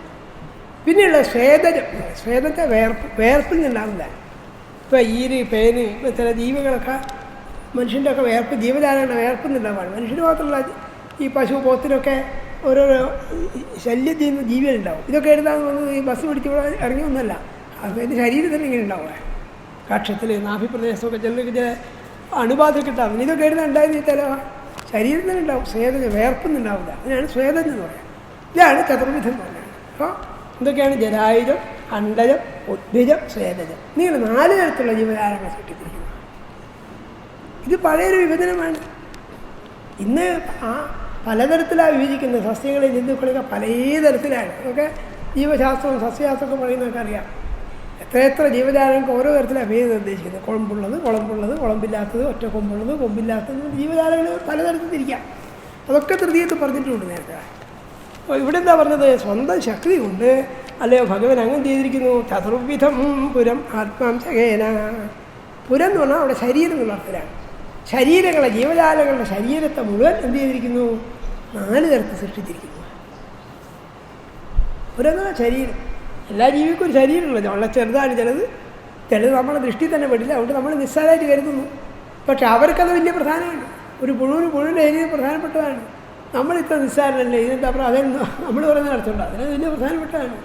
പിന്നെയുള്ള സ്വേദജം. സ്വേദത്തെ വേർപ്പിൽ നിന്നുണ്ടാകുന്നതാണ്. ഇപ്പോൾ ഈര്, പേന്, ചില ജീവികളൊക്കെ മനുഷ്യൻ്റെ ഒക്കെ വേർപ്പ്, ജീവജാലങ്ങളുടെ വേർപ്പിൽ നിന്നുണ്ടാവുകയാണ്. മനുഷ്യന് മാത്രമല്ല, ഈ പശു, പോത്തിനൊക്കെ ഓരോരോ ശല്യം ചെയ്യുന്ന ജീവികളുണ്ടാവും. ഇതൊക്കെ എഴുതാൻ വന്നത് ഈ ബസ് പിടിച്ച് ഇവിടെ ഇറങ്ങിയൊന്നുമല്ല, അതിൻ്റെ ശരീരത്തിൽ ഇങ്ങനെ ഉണ്ടാവുക. കക്ഷത്തിൽ, നാഭിപ്രദേശമൊക്കെ ചില അണുബാധയൊക്കെ ഉണ്ടാവും. ഇതൊക്കെ എഴുതാൻ ഉണ്ടായിരുന്ന ചില ശരീരത്തിനുണ്ടാവും, സ്വേദജം, വേർപ്പൊന്നുണ്ടാവില്ല. അതിനാണ് സ്വേദജം എന്ന് പറയാം. ഇതാണ് ചതുർവിധം എന്ന് പറയുന്നത്. അപ്പോൾ എന്തൊക്കെയാണ്? ജരായുജം, അണ്ടജം, ഉദ്ഭിജം, സ്വേദജം. ഇങ്ങനെ 4 തരത്തിലുള്ള ജീവജാലങ്ങൾ സൃഷ്ടിച്ചിരിക്കുന്നത്. ഇത് പഴയൊരു വിഭജനമാണ്. ഇന്ന് പലതരത്തിലാണ് വിഭജിക്കുന്നത്. സസ്യങ്ങളെ, ജന്തുക്കളൊക്കെ പല തരത്തിലാണ്. അതൊക്കെ ജീവശാസ്ത്രവും സസ്യശാസ്ത്രമൊക്കെ പറയുന്നതൊക്കെ അറിയാം. എത്ര ജീവജാലങ്ങൾക്ക് ഓരോ തരത്തിലാണ് പേര് നിർദ്ദേശിക്കുന്നത്. കുളമ്പുള്ളത്, കുളമ്പില്ലാത്തത്, ഒറ്റ കൊമ്പുള്ളത്, കൊമ്പില്ലാത്തത്, ജീവജാലങ്ങൾ പലതരത്തിൽ തിരിക്കാം. അതൊക്കെ തൃതീയത്തിൽ പറഞ്ഞിട്ടുണ്ട് നേരത്തെ. അപ്പോൾ ഇവിടെ എന്താ പറഞ്ഞത്? സ്വന്തം ശക്തി കൊണ്ട് അല്ലയോ ഭഗവൻ അങ്ങനെ ചെയ്തിരിക്കുന്നു. ചതുർവിധം പുരം ആത്മാംശകേന. പുരം എന്ന് പറഞ്ഞാൽ അവിടെ ശരീരം എന്നുള്ള അർത്ഥത്തിലാണ്. ശരീരങ്ങളെ, ജീവജാലങ്ങളുടെ ശരീരത്തെ മുഴുവൻ എന്ത് ചെയ്തിരിക്കുന്നു? 4 തരത്തിൽ സൃഷ്ടിച്ചിരിക്കുന്നു. പുരം എന്ന് പറഞ്ഞാൽ ശരീരം. എല്ലാ ജീവിക്കും ഒരു ശരീരമുള്ളത്. വളരെ ചെറുതാണ് ചിലത് നമ്മളെ ദൃഷ്ടി തന്നെ പെടില്ല. അതുകൊണ്ട് നമ്മൾ നിസ്സാരമായിട്ട് കരുതുന്നു. പക്ഷെ അവർക്കത് വലിയ പ്രധാനമാണ്. ഒരു പുഴുവിൻ്റെ ശരീരം പ്രധാനപ്പെട്ടതാണ്. നമ്മളിത്ര നിസ്സാരമല്ലേ, ഇതിനെന്താ അതെന്ന് നമ്മൾ പറയുന്ന അർത്ഥമുണ്ട്. അതിന് വലിയ പ്രധാനപ്പെട്ടതാണ്.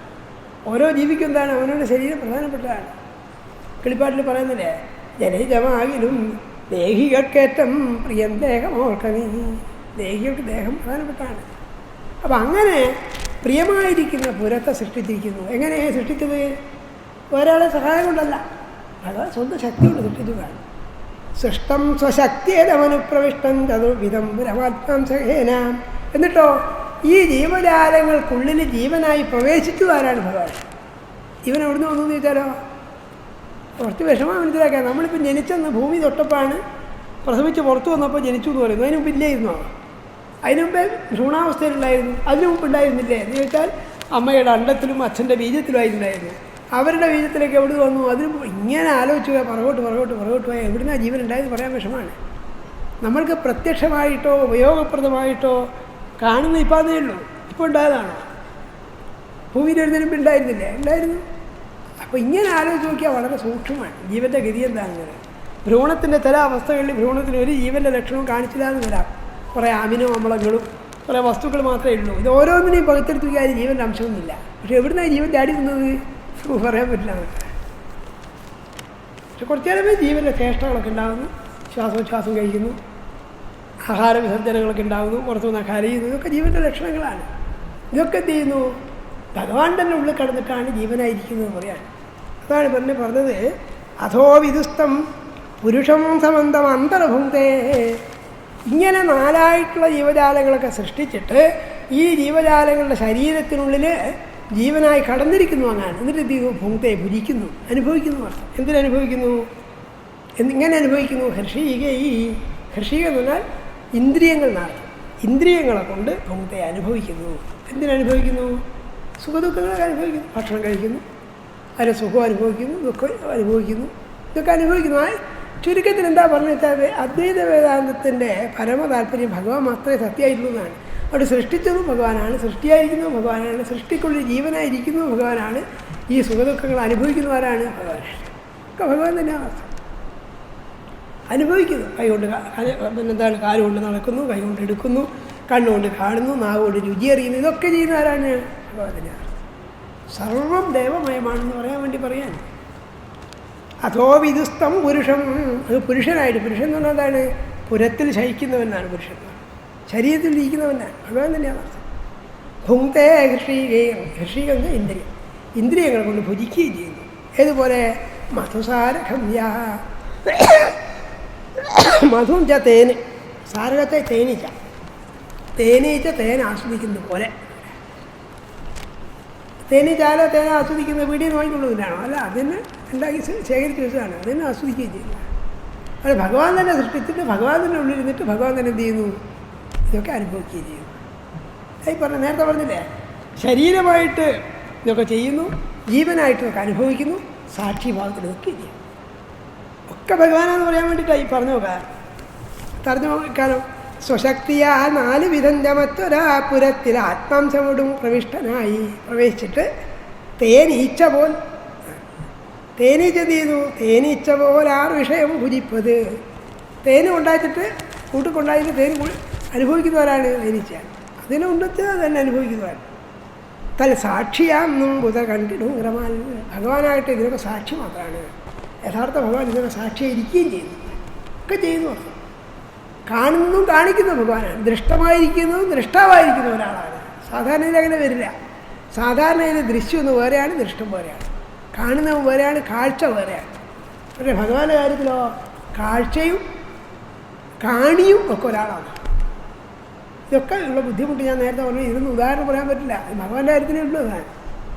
ഓരോ ജീവിക്കും എന്താണ്? അവനവൻ്റെ ശരീരം പ്രധാനപ്പെട്ടതാണ്. കിളിപ്പാട്ടിൽ പറയുന്നില്ലേ, ജനജമാകിലും ദേഹികൾക്കേറ്റം പ്രിയം ദേഹമോർക്കനീ. ദേഹികൾക്ക് ദേഹം പ്രധാനപ്പെട്ടതാണ്. അപ്പം അങ്ങനെ പ്രിയമായിരിക്കുന്ന പുരത്തെ സൃഷ്ടിച്ചിരിക്കുന്നു. എങ്ങനെയാണ് സൃഷ്ടിച്ചത്? ഒരാളെ സഹായം കൊണ്ടല്ല, അത് സ്വന്തം ശക്തി കൊണ്ട് സൃഷ്ടിച്ചതാണ്. സൃഷ്ടം സ്വശക്തിയേതമനുപ്രവിഷ്ടം ചതുർവിധം പുരമാത്മാംശേന. എന്നിട്ടോ ഈ ജീവജാലങ്ങൾക്കുള്ളിൽ ജീവനായി പ്രവേശിച്ചതാരാണ്? ഭഗവാൻ. ജീവൻ എവിടുന്ന് വന്നു എന്ന് ചോദിച്ചാലോ കുറച്ച് വിഷമം മനസ്സിലാക്കാം. നമ്മളിപ്പോൾ ജനിച്ചെന്ന് ഭൂമി തൊട്ടപ്പാണ്, പ്രസവിച്ച് പുറത്തു വന്നപ്പോൾ ജനിച്ചു എന്ന് പറയുന്നു. അതിന് മുമ്പ് ഇല്ലായിരുന്നോ? അതിന് മുമ്പേ ഭ്രൂണാവസ്ഥയിലുണ്ടായിരുന്നു. അതിന് മുമ്പ് ഉണ്ടായിരുന്നില്ലേ എന്ന് ചോദിച്ചാൽ അമ്മയുടെ അണ്ടത്തിലും അച്ഛൻ്റെ ബീജത്തിലുമായിട്ടുണ്ടായിരുന്നു. അവരുടെ ബീജത്തിലേക്ക് എവിടെ വന്നു? അതിന് ഇങ്ങനെ ആലോചിച്ച് പോയാൽ പുറകോട്ട് പോയാൽ എവിടുന്നാ ജീവൻ ഉണ്ടായെന്ന് പറയാൻ വിഷമമാണ്. നമ്മൾക്ക് പ്രത്യക്ഷമായിട്ടോ ഉപയോഗപ്രദമായിട്ടോ കാണുന്ന ഇപ്പം അതേ ഉള്ളൂ. ഇപ്പോൾ ഉണ്ടായതാണോ? ഭൂമിയിൽ എഴുന്നേൽപ്പ് ഉണ്ടായിരുന്നില്ലേ? ഉണ്ടായിരുന്നു. അപ്പോൾ ഇങ്ങനെ ആലോചിച്ച് നോക്കിയാൽ വളരെ സൂക്ഷ്മമാണ് ജീവൻ്റെ ഗതി എന്താണെന്ന്. ഭ്രൂണത്തിൻ്റെ ചില അവസ്ഥകളിൽ ഭ്രൂണത്തിന് ഒരു ജീവൻ്റെ ലക്ഷണവും കാണിച്ചില്ല എന്ന് വരാം. കുറേ അമിനോ അമ്ലങ്ങളും കുറേ വസ്തുക്കൾ മാത്രമേ ഉള്ളൂ. ഇത് ഓരോന്നിനെയും പകുത്തെടുത്ത് കാര്യം ജീവൻ്റെ അംശമൊന്നുമില്ല. പക്ഷേ എവിടുന്നാണ് ജീവൻ ചാടി നിന്നത് പറയാൻ പറ്റില്ല നമുക്ക്. പക്ഷെ കുറച്ചു നേരമേ ജീവൻ്റെ ചേഷ്ടകളൊക്കെ ഉണ്ടാകുന്നു. ശ്വാസോച്ഛ്വാസം കഴിക്കുന്നു, ആഹാര വിസർജനങ്ങളൊക്കെ ഉണ്ടാകുന്നു, പുറത്തുനിന്ന് കരയുന്നു. ഇതൊക്കെ ജീവൻ്റെ ലക്ഷണങ്ങളാണ്. ഇതൊക്കെ എന്ത് ചെയ്യുന്നു? ഭഗവാൻ തന്നെ ഉള്ളിൽ കടന്നിട്ടാണ് ജീവനായിരിക്കുന്നത് പറയാൻ. അതാണ് പറഞ്ഞത് അധോ വിദുസ്തം പുരുഷം സമന്തം അന്തർഭുക്തേ. ഇങ്ങനെ 4 ജീവജാലങ്ങളൊക്കെ സൃഷ്ടിച്ചിട്ട് ഈ ജീവജാലങ്ങളുടെ ശരീരത്തിനുള്ളിൽ ജീവനായി കടന്നിരിക്കുന്നു അങ്ങാണ്. എന്നിട്ട് എന്ത് ചെയ്യുന്നു? ഭുക്തേ, ഭുജിക്കുന്നു, അനുഭവിക്കുന്നു അർത്ഥം. എന്തിനനുഭവിക്കുന്നു? എങ്ങനെ അനുഭവിക്കുന്നു? ഹർഷീക എന്ന് പറഞ്ഞാൽ ഇന്ദ്രിയങ്ങൾ നടത്തും. ഇന്ദ്രിയങ്ങളെ കൊണ്ട് ഭുക്തേ അനുഭവിക്കുന്നു. എന്തിനനുഭവിക്കുന്നു? സുഖദുഃഖങ്ങളൊക്കെ അനുഭവിക്കുന്നു. ഭക്ഷണം കഴിക്കുന്നു, അതിൻ്റെ സുഖം അനുഭവിക്കുന്നു, ദുഃഖം അനുഭവിക്കുന്നു. ഇതൊക്കെ അനുഭവിക്കുന്നു. ചുരുക്കത്തിൽ എന്താ പറഞ്ഞു വെച്ചാൽ അദ്വൈത വേദാന്തത്തിൻ്റെ പരമ താല്പര്യം ഭഗവാൻ മാത്രമേ സത്യമായിട്ടുള്ളൂ എന്നാണ്. അവിടെ സൃഷ്ടിച്ചതും ഭഗവാനാണ്, സൃഷ്ടിയായിരിക്കുന്നതും ഭഗവാനാണ്, സൃഷ്ടിക്കുള്ളിൽ ജീവനായിരിക്കുന്നതും ഭഗവാനാണ്, ഈ സുഖദുഃഖങ്ങൾ അനുഭവിക്കുന്നവരാണ് ഭഗവാനാണ്. ഒക്കെ ഭഗവാൻ തന്നെയാണ് അനുഭവിക്കുന്നു. കൈകൊണ്ട് പിന്നെന്താണ്? കാലുകൊണ്ട് നടക്കുന്നു, കൈകൊണ്ട് എടുക്കുന്നു, കണ്ണുകൊണ്ട് കാണുന്നു, നാവുകൊണ്ട് രുചി അറിയുന്നു. ഇതൊക്കെ ചെയ്യുന്ന ആരാണ്? ഭഗവാൻ തന്നെയാണ്. സർവം ദേവമയമാണെന്ന് പറയാൻ വേണ്ടി പറയാൻ. അഥോ വിദുസ്തം പുരുഷം, അത് പുരുഷനായിട്ട്. പുരുഷൻ എന്ന് പറഞ്ഞാൽ എന്താണ്? പുരത്തിൽ ശയിക്കുന്നവനാണ് പുരുഷൻ. ശരീരത്തിൽ ഇരിക്കുന്നവനാണ് ഭഗവാൻ തന്നെയാണ് അർത്ഥം. ഭുക്തേ ഹൃഷീകം ഇന്ദ്രിയം, ഇന്ദ്രിയങ്ങളെ കൊണ്ട് ഭുജിക്കുകയും ചെയ്യുന്നു. ഏതുപോലെ? മധുസാരഖമ്യ, മധു വെച്ചാൽ തേന്, സാരകത്തെ തേനീച്ച. തേനീച്ച തേൻ ആസ്വദിക്കുന്ന പോലെ. തേനീച്ചാല തേന ആസ്വദിക്കുന്ന വീഡിയോ വാങ്ങിക്കൊള്ളുന്നതിനാണോ? അല്ല, അതിന് ഉണ്ടാക്കി ശേഖരിച്ച് വെച്ചതാണ്. അതിനെ ആസ്വദിക്കുകയും ചെയ്യുന്നത്. അത് ഭഗവാൻ തന്നെ സൃഷ്ടിച്ചിട്ട് ഭഗവാൻ തന്നെ ഉള്ളിരുന്നിട്ട് ഭഗവാൻ തന്നെ എന്ത് ചെയ്യുന്നു? ഇതൊക്കെ അനുഭവിക്കുകയും ചെയ്യുന്നു. നേരത്തെ പറഞ്ഞില്ലേ, ശരീരമായിട്ട് ഇതൊക്കെ ചെയ്യുന്നു, ജീവനായിട്ട് ഇതൊക്കെ അനുഭവിക്കുന്നു, സാക്ഷിഭാവത്തിൽ ഇതൊക്കെ ചെയ്യും. ഒക്കെ ഭഗവാനാന്ന് പറയാൻ വേണ്ടിയിട്ടാണ് ഈ പറഞ്ഞു നോക്കാം. പറഞ്ഞു നോക്കാനോ? സ്വശക്തിയാ 4 വിധം മറ്റൊരാപുരത്തിൽ ആത്മാംശമോടും പ്രവേശിച്ചിട്ട് തേനീച്ച പോൽ, തേനീച്ച എന്ത് ചെയ്യുന്നു? തേനീച്ച പോലെ 6 വിഷയം ഭുജിപ്പത്. തേന് കൊണ്ടാച്ചിട്ട് കൂട്ടിക്കൊണ്ടായിട്ട് തേൻ അനുഭവിക്കുന്നവരാണ് തേനീച്ച. അതിനുണ്ടെത്ത് തന്നെ അനുഭവിക്കുന്നവരാണ്. സാക്ഷിയാന്നും ബുധ കണ്ടിടും ക്രമാൽ. ഭഗവാനായിട്ട് ഇതിനൊക്കെ സാക്ഷി മാത്രമാണ്. യഥാർത്ഥ ഭഗവാൻ ഇതിനൊക്കെ സാക്ഷിയായിരിക്കുകയും ചെയ്യുന്നു. ഒക്കെ ചെയ്യുന്നു അർത്ഥം. കാണുന്നതും കാണിക്കുന്ന ഭഗവാനാണ്. ദൃഷ്ടമായിരിക്കുന്നതും ദൃഷ്ടാവായിരിക്കുന്ന ഒരാളാണ്. സാധാരണ അങ്ങനെ വരില്ല. സാധാരണ ഇതിന് ദൃശ്യം ഒന്ന് വേറെയാണ്, ദൃഷ്ടം വേറെയാണ്, കാണുന്നവൻ വേറെയാണ്, കാഴ്ച വേറെയാണ്. പക്ഷേ ഭഗവാന്റെ കാര്യത്തിലോ കാഴ്ചയും കാണിയും ഒക്കെ ഒരാളാണ്. ഇതൊക്കെ ഉള്ള ബുദ്ധിമുട്ട് ഞാൻ നേരത്തെ പറഞ്ഞു. ഇതൊന്നും ഉദാഹരണം പറയാൻ പറ്റില്ല. ഭഗവാന്റെ കാര്യത്തിലേ ഉള്ളതാണ്.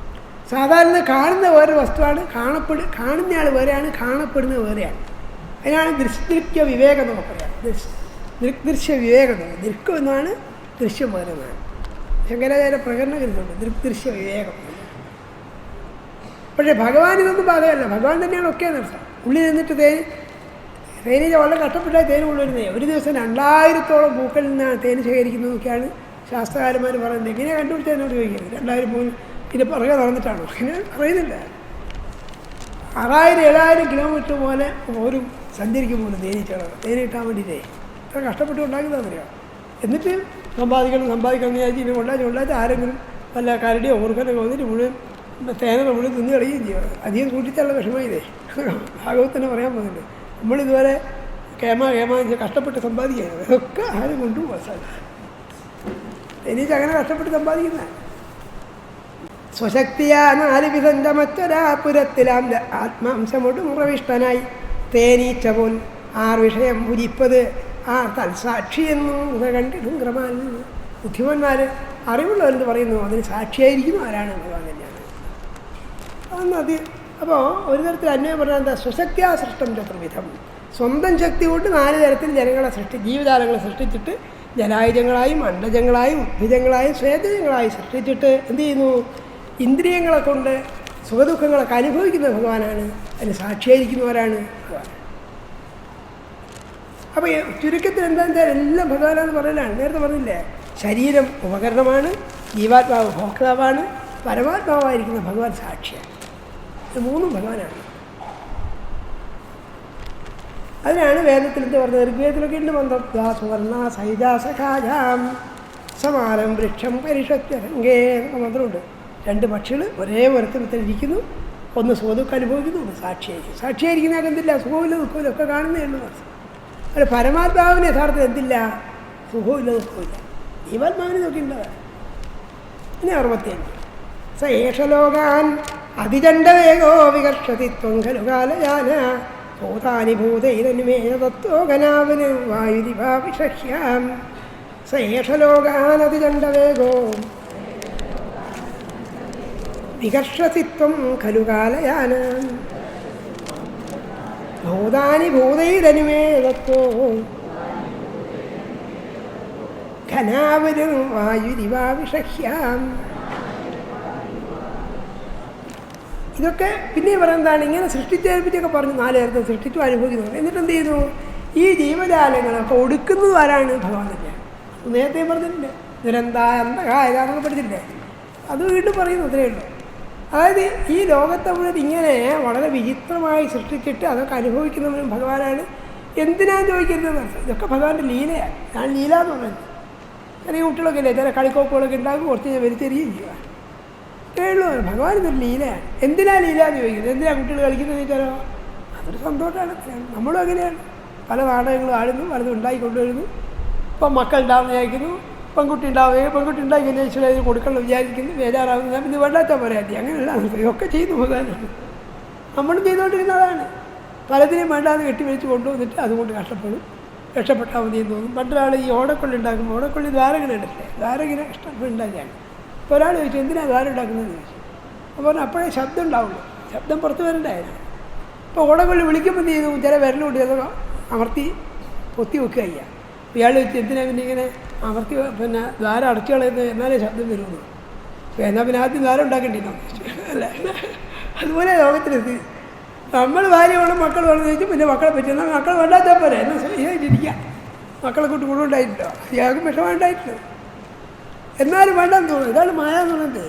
സാധാരണ കാണുന്ന വേറെ വസ്തുവാണ്, കാണുന്നയാൾ വേറെയാണ്, കാണപ്പെടുന്നത് വേറെയാണ്. അതിനാണ് ദൃശ്യ വിവേകം എന്നൊക്കെ പറയാം. ദൃഗ്ദൃശ്യ വിവേകം. ദൃക്ക് എന്നാണ്, ദൃശ്യം വേറെ എന്നാണ്. ശങ്കരാചാര്യ പ്രകടനം കരുതുന്നുണ്ട് ദൃഗ്ദൃശ്യ വിവേകം. പക്ഷേ ഭഗവാൻ ഇതൊന്നും ബാധകമല്ല. ഭഗവാൻ തന്നെയാണ് ഒക്കെ നടത്താം. ഉള്ളിൽ നിന്നിട്ട് തേനീച്ച വളരെ കഷ്ടപ്പെട്ടാൽ തേൻ കൊണ്ടുവരുന്നത്. ഒരു ദിവസം 2000-ഓളം പൂക്കളിൽ നിന്നാണ് തേൻ ശേഖരിക്കുന്നതൊക്കെയാണ് ശാസ്ത്രകാരന്മാർ പറയുന്നത്. എങ്ങനെയാണ് കണ്ടുപിടിച്ചത് എന്നോട് ചോദിക്കുന്നത്. 2000 പൂവിൽ ഇതിൻ്റെ പുറകെ നടന്നിട്ടാണോ? അങ്ങനെ അറിയുന്നില്ല. 6000-7000 കിലോമീറ്റർ പോലെ ഓരോ സഞ്ചരിക്കും പോലും തേനീച്ചകളാണ്. തേൻ കിട്ടാൻ വേണ്ടിയിട്ടേ ഇത്ര കഷ്ടപ്പെട്ട് ഉണ്ടാക്കുന്നതറിയാം. എന്നിട്ട് സമ്പാദിക്കണം വിചാരിച്ച് ഇനി കൊണ്ടാച്ച് ആരെങ്കിലും വല്ല കരടിയോ ഓർക്കനൊക്കെ വന്നിട്ട് മുഴുവൻ തേനൊക്കെ മുഴുവൻ തിന്ന് കളിക്കുകയും ചെയ്യും. അധികം കൂട്ടിച്ചുള്ള വിഷമമായില്ലേ. ഭാഗവതന്നെ പറയാൻ പോകുന്നുണ്ട്. നമ്മളിതുവരെ കേമ കഷ്ടപ്പെട്ട് സമ്പാദിക്കുകയാണ്. അതൊക്കെ ആരും കൊണ്ടുപോകാൻ തേനീച്ച അങ്ങനെ കഷ്ടപ്പെട്ട് സമ്പാദിക്കുന്ന സ്വശക്തിയാ 4 വിധം മറ്റൊരാപുരത്തിലാം ആത്മാംശമോടും പ്രവിഷ്ടനായി തേനീച്ച പോൽ 6 വിഷയം ഭുജിപ്പത് തൽസാക്ഷി എന്നും കണ്ടിടും ക്രമാൽ. ബുദ്ധിമാന്മാർ അറിവുള്ളവരെന്ന് പറയുന്നു അതിന് സാക്ഷിയായിരിക്കുന്നു ആരാണ്? ഭഗവാൻ തന്നെയാണ്. അത് അപ്പോൾ ഒരു തരത്തിൽ അന്വയം പറഞ്ഞാൽ എന്താ? സ്വശക്തിയാ സൃഷ്ടം ചതുർവിധം. സ്വന്തം ശക്തി കൊണ്ട് 4 തരത്തിൽ ജനങ്ങളെ ജീവജാലങ്ങളെ സൃഷ്ടിച്ചിട്ട് ജലായുധങ്ങളായും അണ്ടജങ്ങളായും ഉദ്ഭിജങ്ങളായും സ്വേദജങ്ങളായും സൃഷ്ടിച്ചിട്ട് എന്ത് ചെയ്യുന്നു? ഇന്ദ്രിയങ്ങളെ കൊണ്ട് സുഖദുഃഖങ്ങളൊക്കെ അനുഭവിക്കുന്ന ഭഗവാനാണ്. അതിന് സാക്ഷിയായിരിക്കുന്നവരാണ് ഭഗവാൻ. അപ്പോൾ ചുരുക്കത്തിൽ എന്താണെന്ന് വെച്ചാൽ എല്ലാം ഭഗവാനാന്ന് പറയലാണ്. നേരത്തെ പറഞ്ഞില്ലേ, ശരീരം ഉപകരണമാണ്, ജീവാത്മാവ് ഭോക്താവാണ്, പരമാത്മാവായിരിക്കുന്ന ഭഗവാൻ സാക്ഷിയാണ്. ഇത് മൂന്നും ഭഗവാനാണ്. അതിനാണ് വേദത്തിൽ എന്ത് പറഞ്ഞത്? ഋഗ്വേദത്തിലൊക്കെ ഉണ്ട് മന്ത്രം, സുവർണ സൈജാസഖാജാം സമാനം വൃക്ഷം പരിഷത്യരംഗേ എന്നൊക്കെ മന്ത്രമുണ്ട്. രണ്ട് പക്ഷികൾ ഒരേ മരത്തിൽ ഇരിക്കുന്നു, ഒന്ന് സുഖദുഃഖം അനുഭവിക്കുന്നു, ഒന്ന് സാക്ഷിയായിരിക്കും. സാക്ഷിയായിരിക്കുന്നതൊക്കെ എന്തില്ല, സുഖമില്ല ദുഃഖമില്ല ഒക്കെ കാണുന്നേ ഉള്ളൂ. അല്ല, പരമാത്മാവിന് യഥാർത്ഥം എന്തില്ല, സുഖമില്ല ദുഃഖമില്ല. ജീവാത്മാവിനെ നോക്കിയിട്ടുള്ളതാണ്. ഇനി 65 സ ഏഷലോകാൻ അതിചണ്ഡവേഗോ വികർഷതി ത്വം ഖലു കാലയാന ഭൂതാനി ഭൂതൈരനുമേയ തത്വോഗനാവന് വായുരിഭാവിഷഹ്യാം സ ഏഷലോകാൻ അതിചണ്ഡവേഗോ വികർഷതി ത്വം ഖലു കാലയാന ഭൂതാനി ഭൂതൈരനുമേയ തത്വോ ഘനാവനും വായുരിവാവിഷഹ്യാം. ഇതൊക്കെ പിന്നെ പറയുന്നതാണ്. ഇങ്ങനെ സൃഷ്ടിച്ചേൽപ്പിച്ചൊക്കെ പറഞ്ഞു 4 നേരത്തെ സൃഷ്ടിച്ചു അനുഭവിക്കുന്നു. എന്നിട്ട് എന്ത് ചെയ്യുന്നു? ഈ ജീവജാലങ്ങളൊക്കെ ഒടുക്കുന്നത് ആരാണ്? ഭഗവാൻ തന്നെയാണ്. നേരത്തെ പറഞ്ഞിട്ടുണ്ട്, ദുരന്തായ അന്ധകായതാന്നൊക്കെ പഠിച്ചില്ലേ, അത് വീണ്ടും പറയുന്നു. അത്രയേ ഉള്ളൂ. അതായത് ഈ ലോകത്തെ മുഴുവൻ ഇങ്ങനെ വളരെ വിചിത്രമായി സൃഷ്ടിച്ചിട്ട് അതൊക്കെ അനുഭവിക്കുന്നവരും ഭഗവാനാണ്. എന്തിനാന്ന് ചോദിക്കരുതെന്ന് അർത്ഥം. ഇതൊക്കെ ഭഗവാന്റെ ലീലയാണ്. ഞാൻ ലീല എന്ന് പറയുന്നത്. ചെറിയ കുട്ടികളൊക്കെ ഇല്ലേ, ചില കളിക്കോപ്പുകളൊക്കെ ഉണ്ടാകും, കുറച്ച് ഞാൻ വലിച്ചെറിയുകയും ചെയ്യുക. കേളു ഭഗവാൻ ഇതൊരു ലീലയാണ്. എന്തിനാ ലീല എന്ന് ചോദിക്കുന്നത്? എന്തിനാ കുട്ടികൾ കളിക്കുന്നത് ചോദിച്ചാലോ, അതൊരു സന്തോഷമാണ്. നമ്മളും അങ്ങനെയാണ്. പല നാടകങ്ങളും ആടുന്നു, പലതും ഉണ്ടായിക്കൊണ്ടുവരുന്നു. ഇപ്പം മക്കൾ ഉണ്ടാവുന്ന വിചാരിക്കുന്നു, പെൺകുട്ടി ഉണ്ടാവുകയും പെൺകുട്ടി ഉണ്ടായി കഴിഞ്ഞാൽ ഈശ്വരന് കൊടുക്കണം വിചാരിക്കുന്നു, ബേജാറാവുന്നു. ഞാൻ പിന്നെ വേണ്ടാത്ത പറയാത്തി. അങ്ങനെയല്ല, ഇതൊക്കെ ചെയ്യുന്നു ഭഗവാനാണ്. നമ്മളും ചെയ്തുകൊണ്ടിരുന്നതാണ്. പലതിനെയും വേണ്ടാന്ന് കെട്ടിവെച്ച് കൊണ്ടുവന്നിട്ട് അതുകൊണ്ട് കഷ്ടപ്പെടും. രക്ഷപ്പെട്ടാൽ മതിയെന്ന് തോന്നും. മറ്റൊരാൾ ഈ ഓടക്കൊള്ളി ഉണ്ടാക്കുമ്പോൾ ഓടക്കൊള്ളി ദ്വാരകന ഉണ്ടല്ലേ, ദ്വാരകനെ ഇഷ്ടപ്പെട്ടുണ്ടാക്കിയാണ്. ഇപ്പോൾ ഒരാൾ ചോദിച്ചു, എന്തിനാണ് ദ്വാരം ഉണ്ടാക്കുന്നതെന്ന് ചോദിച്ചു. അപ്പോൾ അപ്പോഴേ ശബ്ദം ഉണ്ടാവുള്ളൂ, ശബ്ദം പുറത്ത് വരണ്ടായിരുന്നു. ഇപ്പോൾ ഓടക്കൊള്ളി വിളിക്കുമ്പോൾ എന്ത് ചെയ്തു? ചില വിരലുകൊണ്ട് ചില അമർത്തി പൊത്തി വെക്കുക ചെയ്യാം. ഇയാൾ ചോദിച്ചു, എന്തിനാണ് പിന്നെ ഇങ്ങനെ അമർത്തി പിന്നെ ദ്വാരം അടച്ചു കളയുന്നത്, എന്നാലേ ശബ്ദം വരുള്ളൂ. എന്നാൽ പിന്നെ ആദ്യം ദ്വാരം ഉണ്ടാക്കേണ്ടിയിരുന്നു അല്ല. അതുപോലെ ലോകത്തിലെത്തി നമ്മൾ ഭാര്യ വേണം മക്കൾ വേണം ചോദിച്ചു. പിന്നെ മക്കളെ പറ്റി എന്നാൽ മക്കൾ വേണ്ടാത്ത പോലെ എന്നാൽ ശരിയായിട്ടിരിക്കാം. മക്കളെ കൂട്ടി ഗുണമുണ്ടായിട്ടില്ലോ, ഇയാൾക്കും വിഷമമുണ്ടായിട്ടില്ല. എന്നാലും വേണ്ടാന്ന് തോന്നുന്നു. ഇതാണ് മായ എന്ന് പറയുന്നത്.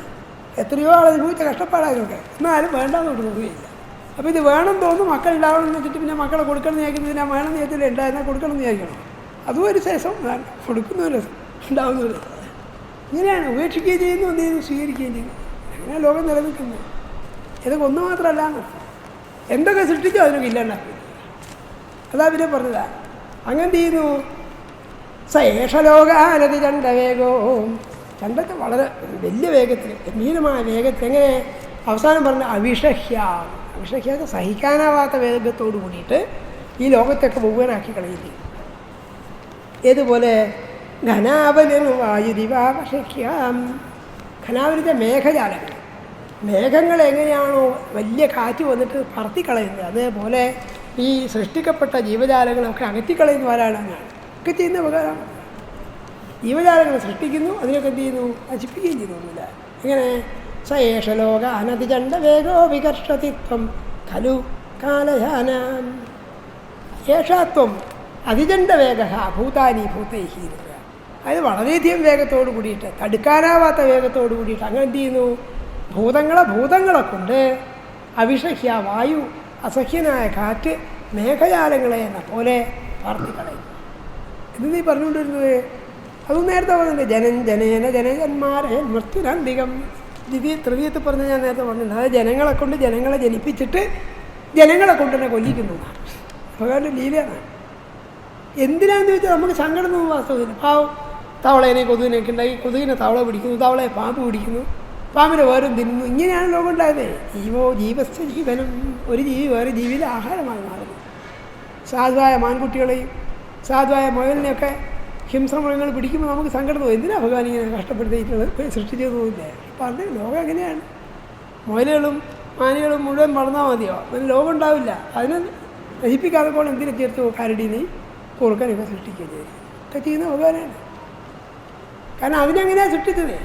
എത്രയോ ആൾ അനുഭവിച്ച കഷ്ടപ്പാടായതൊക്കെ, എന്നാലും വേണ്ടാന്ന് തോന്നുകയില്ല. അപ്പോൾ ഇത് വേണം തോന്നുന്നു, മക്കൾ ഉണ്ടാവണം എന്ന് വെച്ചിട്ട് പിന്നെ മക്കളെ കൊടുക്കണം എന്ന് വിചാരിക്കുന്നതിനാ വേണം എന്ന് വിചാരിച്ചില്ല, ഉണ്ടായിരുന്നാൽ കൊടുക്കണം എന്ന് വിചാരിക്കണം. അതും ഒരു ശേഷം കൊടുക്കുന്ന ഒരു ഉണ്ടാവുന്ന ഒരു ഇങ്ങനെയാണ്. ഉപേക്ഷിക്കുകയും ചെയ്യുന്നു, എന്ത് ചെയ്യുന്നു, സ്വീകരിക്കുകയും ചെയ്യുന്നു. അങ്ങനെയാണ് ലോകം നിലനിൽക്കുന്നത്. ഇതൊക്കെ ഒന്ന് മാത്രമല്ല എന്നർത്ഥം. എന്തൊക്കെ സൃഷ്ടിച്ചോ അതിനൊക്കെ ഇല്ലാണ്ടാക്കി. അതാ പിന്നെ പറഞ്ഞതാ. അങ്ങനെ ചെയ്യുന്നു. സേഷലോകാനതി ചണ്ടവേഗവും, ചണ്ടത്തെ വളരെ വലിയ വേഗത്തിൽ, ഗംഭീരമായ വേഗത്തിൽ. എങ്ങനെ? അവസാനം പറഞ്ഞ അവിഷഹ്യം. അവിഷഹ്യൊക്കെ സഹിക്കാനാവാത്ത വേഗത്തോട് കൂടിയിട്ട് ഈ ലോകത്തൊക്കെ മുഴുവനാക്കി കളയുന്നു. ഏതുപോലെ? ഘനാവലിനും വായുരിവാവശഹ്യം. ഘനാവലിത്തെ മേഘജാലങ്ങൾ. മേഘങ്ങൾ എങ്ങനെയാണോ വലിയ കാറ്റ് വന്നിട്ട് പറത്തിക്കളയുന്നത്, അതേപോലെ ഈ സൃഷ്ടിക്കപ്പെട്ട ജീവജാലങ്ങളൊക്കെ അകറ്റിക്കളയുന്നവരാണെന്നാണ് ഒക്കെ ചെയ്യുന്ന ഉപകാരമാണ്. ജീവജാലങ്ങൾ സൃഷ്ടിക്കുന്നു, അതിനൊക്കെ എന്ത് ചെയ്യുന്നു? നശിപ്പിക്കുകയും ചെയ്യുന്നില്ല. എങ്ങനെ? സേഷലോക അനതിചണ്ഡ വേഗോ വികർഷതിത്വം ഖലു കാലയാനാം യേഷാത്വം അതിചണ്ഡ വേഗ ഭൂതാനി ഭൂതൈഹി. അതായത് വളരെയധികം വേഗത്തോട് കൂടിയിട്ട്, തടുക്കാനാവാത്ത വേഗത്തോട് കൂടിയിട്ട് അങ്ങനെ എന്ത് ചെയ്യുന്നു? ഭൂതങ്ങളെ കൊണ്ട് അവിഷഹ്യ വായു, അസഹ്യനായ കാറ്റ്, മേഘജാലങ്ങളെ എന്ന പോലെ പറത്തിക്കളയുന്നു. ഇത് നീ പറഞ്ഞുകൊണ്ടിരുന്നത് അതും നേരത്തെ പറഞ്ഞിട്ടുണ്ട്. ജനേന ജനജന്മാരെ മൃത്യുരന്തികം. തൃതീയത്തിൽ പറഞ്ഞ ഞാൻ നേരത്തെ പറഞ്ഞിട്ടുണ്ട്. അതായത് ജനങ്ങളെ കൊണ്ട് ജനങ്ങളെ ജനിപ്പിച്ചിട്ട് ജനങ്ങളെ കൊണ്ട് തന്നെ കൊല്ലിക്കുന്നതാണ് ഭഗവാന്റെ ലീലയാണ്. എന്തിനാന്ന് ചോദിച്ചാൽ നമുക്ക് സങ്കടം തോന്നും. വാസ്തവത്തിന് പാവം തവളേനെ കൊതുകിനൊക്കെ ഉണ്ടായി, കൊതുകിനെ തവള പിടിക്കുന്നു, തവളയെ പാമ്പ് പിടിക്കുന്നു, പാമ്പിനെ വേറും തിന്നുന്നു. ഇങ്ങനെയാണ് ലോകം ഉണ്ടായത്. ജീവസ്ഥ ജീവനം. ഒരു ജീവി വേറെ ജീവിയുടെ ആഹാരമായി മാറുന്നു. സാധുവായ മാൻകുട്ടികളെയും സാധുവായ മുയലിനെയൊക്കെ ഹിംസമൃഗങ്ങൾ പിടിക്കുമ്പോൾ നമുക്ക് സങ്കടം തോന്നും. എന്തിനാണ് ഭഗവാൻ ഇങ്ങനെ കഷ്ടപ്പെടുത്തിയിട്ടുള്ളത്, സൃഷ്ടിച്ചത് തോന്നില്ലേ? അപ്പം അത് ലോകം എങ്ങനെയാണ്? മുയലുകളും മാനുകളും മുഴുവൻ വളർന്നാൽ മതിയോ? അതിന് ലോകം ഉണ്ടാവില്ല. അതിനെ നശിപ്പിക്കാതെ പോലെ എന്തിനെ ചേർത്ത് കരടീനെയും കുറുക്കനൊക്കെ സൃഷ്ടിക്കുകയും ചെയ്തു ഒക്കെ ചെയ്യുന്ന ഭഗവാനാണ്. കാരണം അതിനെങ്ങനെയാണ് സൃഷ്ടിച്ചത്.